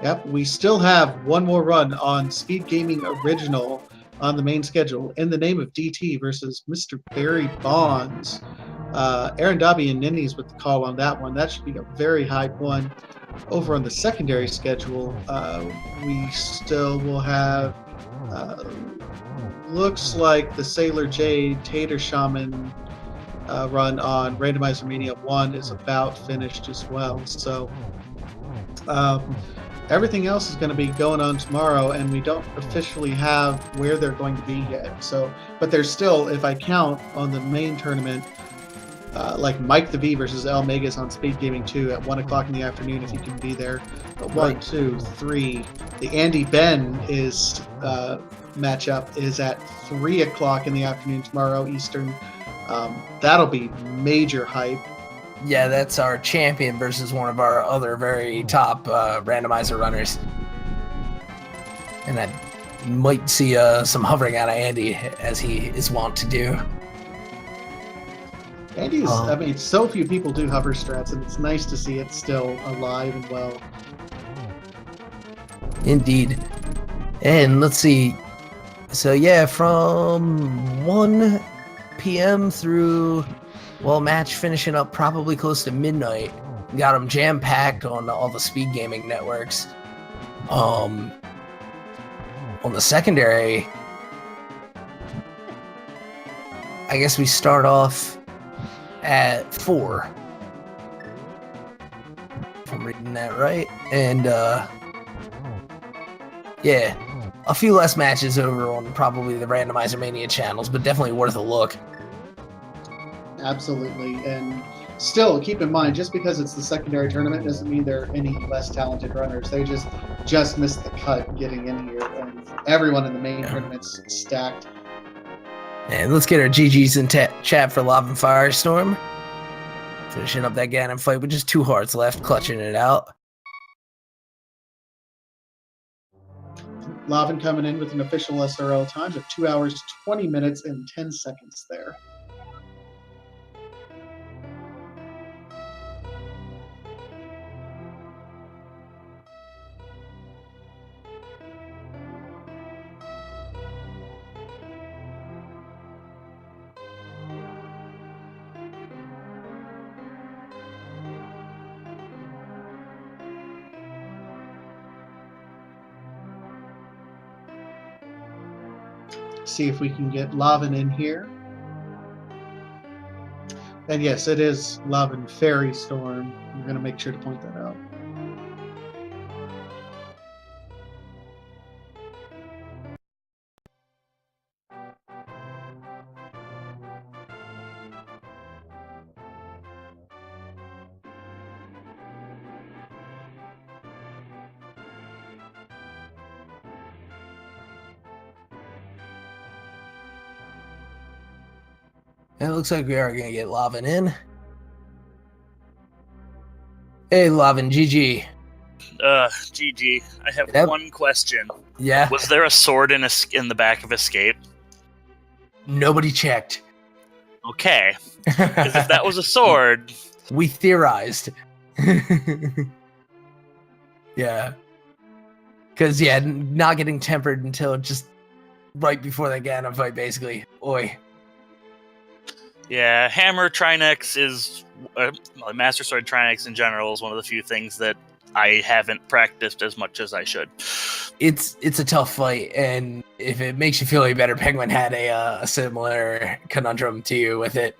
Speaker 2: Yep, we still have one more run on Speed Gaming Original on the main schedule, In the Name of DT versus Mr. Barry Bonds. Aaron Dobby and Ninnies with the call on that one. That should be a very high one. Over on the secondary schedule, we still will have looks like the Sailor Jade Tater Shaman run on Randomizer Mania 1 is about finished as well. So everything else is going to be going on tomorrow, and we don't officially have where they're going to be yet. So, but there's still, if I count on the main tournament, like Mike the V versus El Megas on Speed Gaming 2 at 1 o'clock in the afternoon, if you can be there. But 1, 2, 3. The Andy Ben is matchup is at 3 o'clock in the afternoon tomorrow Eastern. That'll be major hype.
Speaker 1: Yeah, that's our champion versus one of our other very top randomizer runners. And that might see some hovering out of Andy, as he is wont to do.
Speaker 2: Andy's, I mean, so few people do hover strats, and it's nice to see it still alive and well.
Speaker 1: Indeed. And let's see. So yeah, from 1 p.m. through, well, match finishing up probably close to midnight. Got them jam-packed on all the speed gaming networks. On the secondary, I guess we start off at 4. If I'm reading that right. And yeah, a few less matches over on probably the Randomizer Mania channels, but definitely worth a look.
Speaker 2: Absolutely. And still, keep in mind, just because it's the secondary tournament doesn't mean they're any less talented runners. They just missed the cut getting in here, and everyone in the main tournament's stacked.
Speaker 1: And let's get our GGs in chat for LavanFirestorm. Finishing up that Ganon fight with just 2 hearts left, clutching it out.
Speaker 2: Lavan coming in with an official SRL time of 2 hours, 20 minutes, and 10 seconds there. See if we can get Lavan in here. And yes, it is LavanFirestorm. I'm going to make sure to point that out.
Speaker 1: And it looks like we are going to get Lavan in. Hey, Lavan, GG.
Speaker 4: GG. I have one question.
Speaker 1: Yeah?
Speaker 4: Was there a sword in the back of Escape?
Speaker 1: Nobody checked.
Speaker 4: Okay. Because if that was a sword...
Speaker 1: We theorized. Yeah. Because, yeah, not getting tempered until just right before that Ganon fight, basically. Oi.
Speaker 4: Yeah, Hammer Trinex is... Master Sword Trinex in general is one of the few things that I haven't practiced as much as I should.
Speaker 1: It's a tough fight, and if it makes you feel any better, Penguin had a similar conundrum to you with it.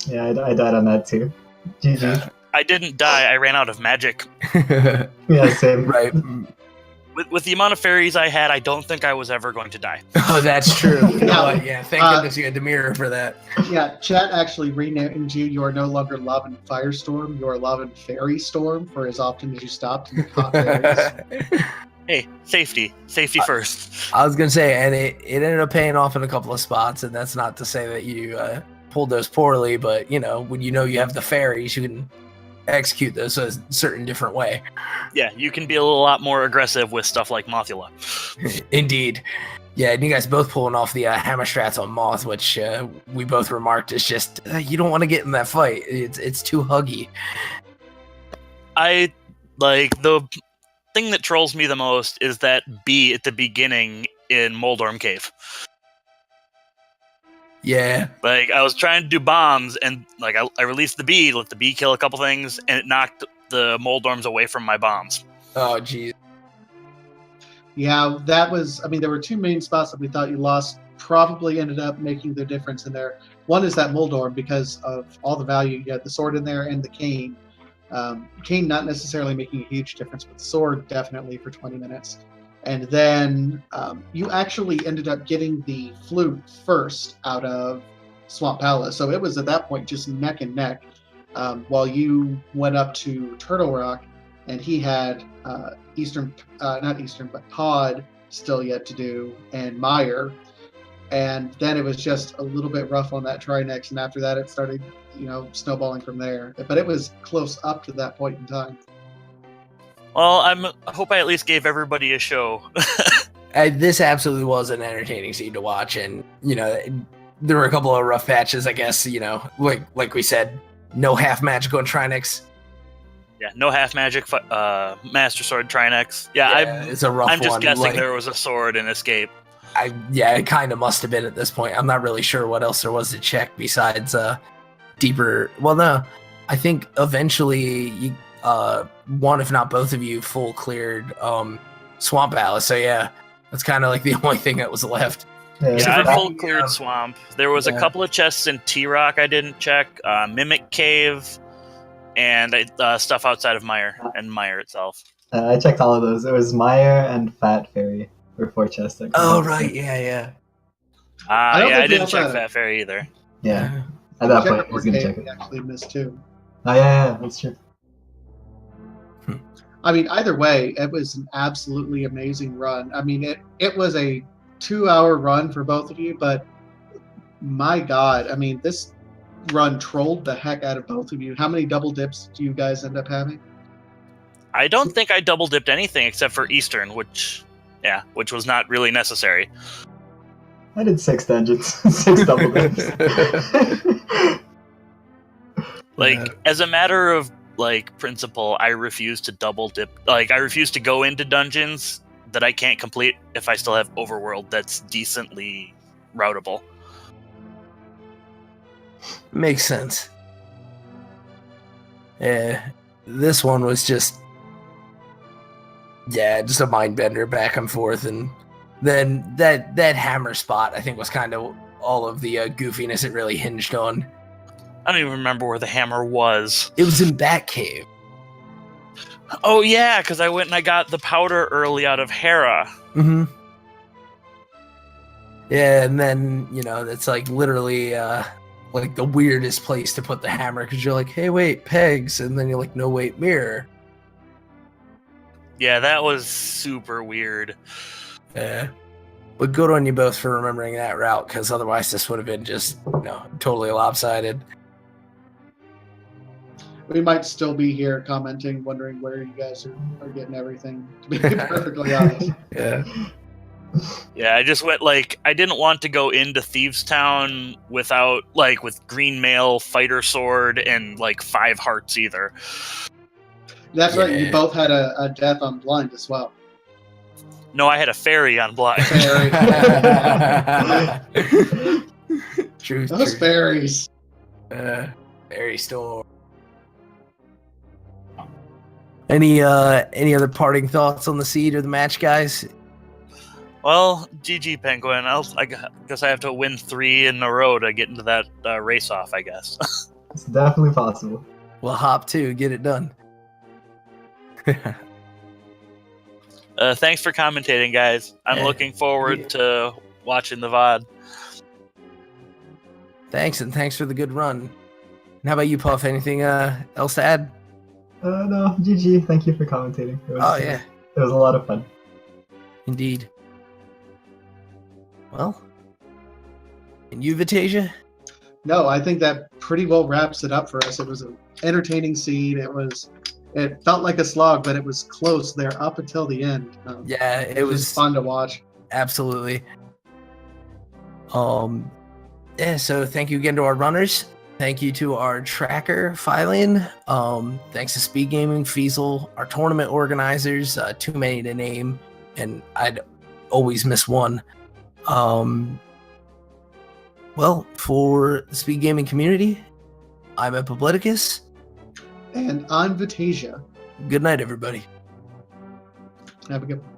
Speaker 3: Yeah, I died on that too. GG.
Speaker 4: I didn't die, I ran out of magic.
Speaker 3: Yeah, same.
Speaker 1: Right.
Speaker 4: With the amount of fairies I had, I don't think I was ever going to die.
Speaker 1: Oh, that's true. You know what? Yeah, thank goodness you had the mirror for that.
Speaker 2: Yeah, chat actually renamed you. You are no longer LavanFirestorm. You are LavanFirestorm for as often as you stopped and caught fairies.
Speaker 4: Hey, safety. Safety first.
Speaker 1: I was going to say, and it ended up paying off in a couple of spots, and that's not to say that you pulled those poorly, but, you know, when you know you have the fairies, you can execute those a certain different way.
Speaker 4: Yeah, you can be a lot more aggressive with stuff like Mothula.
Speaker 1: Indeed. Yeah, and you guys both pulling off the hammer strats on Moth, which we both remarked is just, you don't want to get in that fight. It's too huggy.
Speaker 4: I, like, the thing that trolls me the most is that bee at the beginning in Moldorm Cave.
Speaker 1: Yeah.
Speaker 4: Like, I was trying to do bombs, and, like, I released the bee, let the bee kill a couple things, and it knocked the Moldorms away from my bombs.
Speaker 1: Oh, geez.
Speaker 2: Yeah, that was, I mean, there were 2 main spots that we thought you lost, probably ended up making the difference in there. One is that Moldorm, because of all the value. You had the sword in there and the cane. Cane not necessarily making a huge difference, but the sword definitely for 20 minutes. And then you actually ended up getting the flute first out of Swamp Palace. So it was at that point just neck and neck while you went up to Turtle Rock, and he had not Eastern, but Pod still yet to do, and Meyer. And then it was just a little bit rough on that Trinex, and after that it started, snowballing from there. But it was close up to that point in time.
Speaker 4: Well, I hope I at least gave everybody a show.
Speaker 1: This absolutely was an entertaining scene to watch, and there were a couple of rough patches, I guess. Like we said, no half magic on Trinex.
Speaker 4: Yeah, no half magic Master Sword Trinex. Yeah,
Speaker 1: it's a rough one.
Speaker 4: I'm just guessing there was a sword in Escape.
Speaker 1: It kind of must have been at this point. I'm not really sure what else there was to check besides deeper. Well, no, I think eventually one, if not both of you, full cleared Swamp Palace. So yeah, that's kind of like the only thing that was left.
Speaker 4: Yeah, I
Speaker 1: for
Speaker 4: full
Speaker 1: me,
Speaker 4: cleared swamp. There was a
Speaker 1: yeah.
Speaker 4: couple of chests in T-Rock I didn't check. Mimic Cave, and stuff outside of Mire and Mire itself.
Speaker 3: I checked all of those. It was Meyer and Fat Fairy for 4 chests.
Speaker 1: Oh right, yeah.
Speaker 2: don't
Speaker 4: Yeah,
Speaker 2: think
Speaker 4: I
Speaker 2: we
Speaker 4: didn't
Speaker 2: also
Speaker 4: check
Speaker 2: had a-
Speaker 4: Fat Fairy either.
Speaker 3: Yeah. At that point, I
Speaker 2: Checkerboard
Speaker 3: was gonna
Speaker 2: cave
Speaker 3: check
Speaker 2: we
Speaker 3: it.
Speaker 2: actually missed too.
Speaker 3: Oh yeah, that's true.
Speaker 2: I mean, either way, it was an absolutely amazing run. I mean, it was a 2-hour run for both of you, but my God, I mean, this run trolled the heck out of both of you. How many double dips do you guys end up having?
Speaker 4: I don't think I double dipped anything except for Eastern, which was not really necessary.
Speaker 3: I did 6 dungeons, 6 double dips.
Speaker 4: As a matter of principle, I refuse to double dip. I refuse to go into dungeons that I can't complete if I still have overworld that's decently routable.
Speaker 1: Makes sense. Yeah, this one was just a mind bender back and forth, and then that hammer spot I think was kind of all of the goofiness it really hinged on.
Speaker 4: I don't even remember where the hammer was.
Speaker 1: It was in Batcave.
Speaker 4: Oh yeah, because I went and I got the powder early out of Hera.
Speaker 1: Mm-hmm. Yeah, and then it's literally the weirdest place to put the hammer, because you're like, hey, wait, pegs, and then you're like, no, wait, mirror.
Speaker 4: Yeah, that was super weird.
Speaker 1: Yeah. But good on you both for remembering that route, because otherwise this would have been just totally lopsided.
Speaker 2: We might still be here commenting, wondering where you guys are getting everything, to be perfectly honest.
Speaker 1: Yeah.
Speaker 4: Yeah, I just went I didn't want to go into Thieves Town without with green mail, fighter sword, and 5 hearts either.
Speaker 2: That's right, you both had a death on blind as well.
Speaker 4: No, I had a fairy on blind.
Speaker 2: Fairy.
Speaker 1: True.
Speaker 2: Those fairies.
Speaker 1: Fairy storm. Any other parting thoughts on the seed or the match, guys?
Speaker 4: Well, GG Penguin. I guess I have to win 3 in a row to get into that race off, I guess.
Speaker 3: It's definitely possible.
Speaker 1: Well, hop 2, get it done.
Speaker 4: Thanks for commentating, guys. I'm looking forward to watching the VOD.
Speaker 1: Thanks, and thanks for the good run. And how about you, Puff? Anything else to add?
Speaker 3: No, GG. Thank you for commentating. It was,
Speaker 1: yeah.
Speaker 3: It was a lot of fun.
Speaker 1: Indeed. Well, and you, Vitasia?
Speaker 2: No, I think that pretty well wraps it up for us. It was an entertaining seed. It felt like a slog, but it was close there up until the end. It was fun to watch.
Speaker 1: Absolutely. So thank you again to our runners. Thank you to our tracker, Phylin. Thanks to Speed Gaming, Feasel, our tournament organizers, too many to name, and I'd always miss one. Well, for the Speed Gaming community, I'm Epipleticus.
Speaker 2: And I'm Vitasia.
Speaker 1: Good night, everybody.
Speaker 2: Have a good one.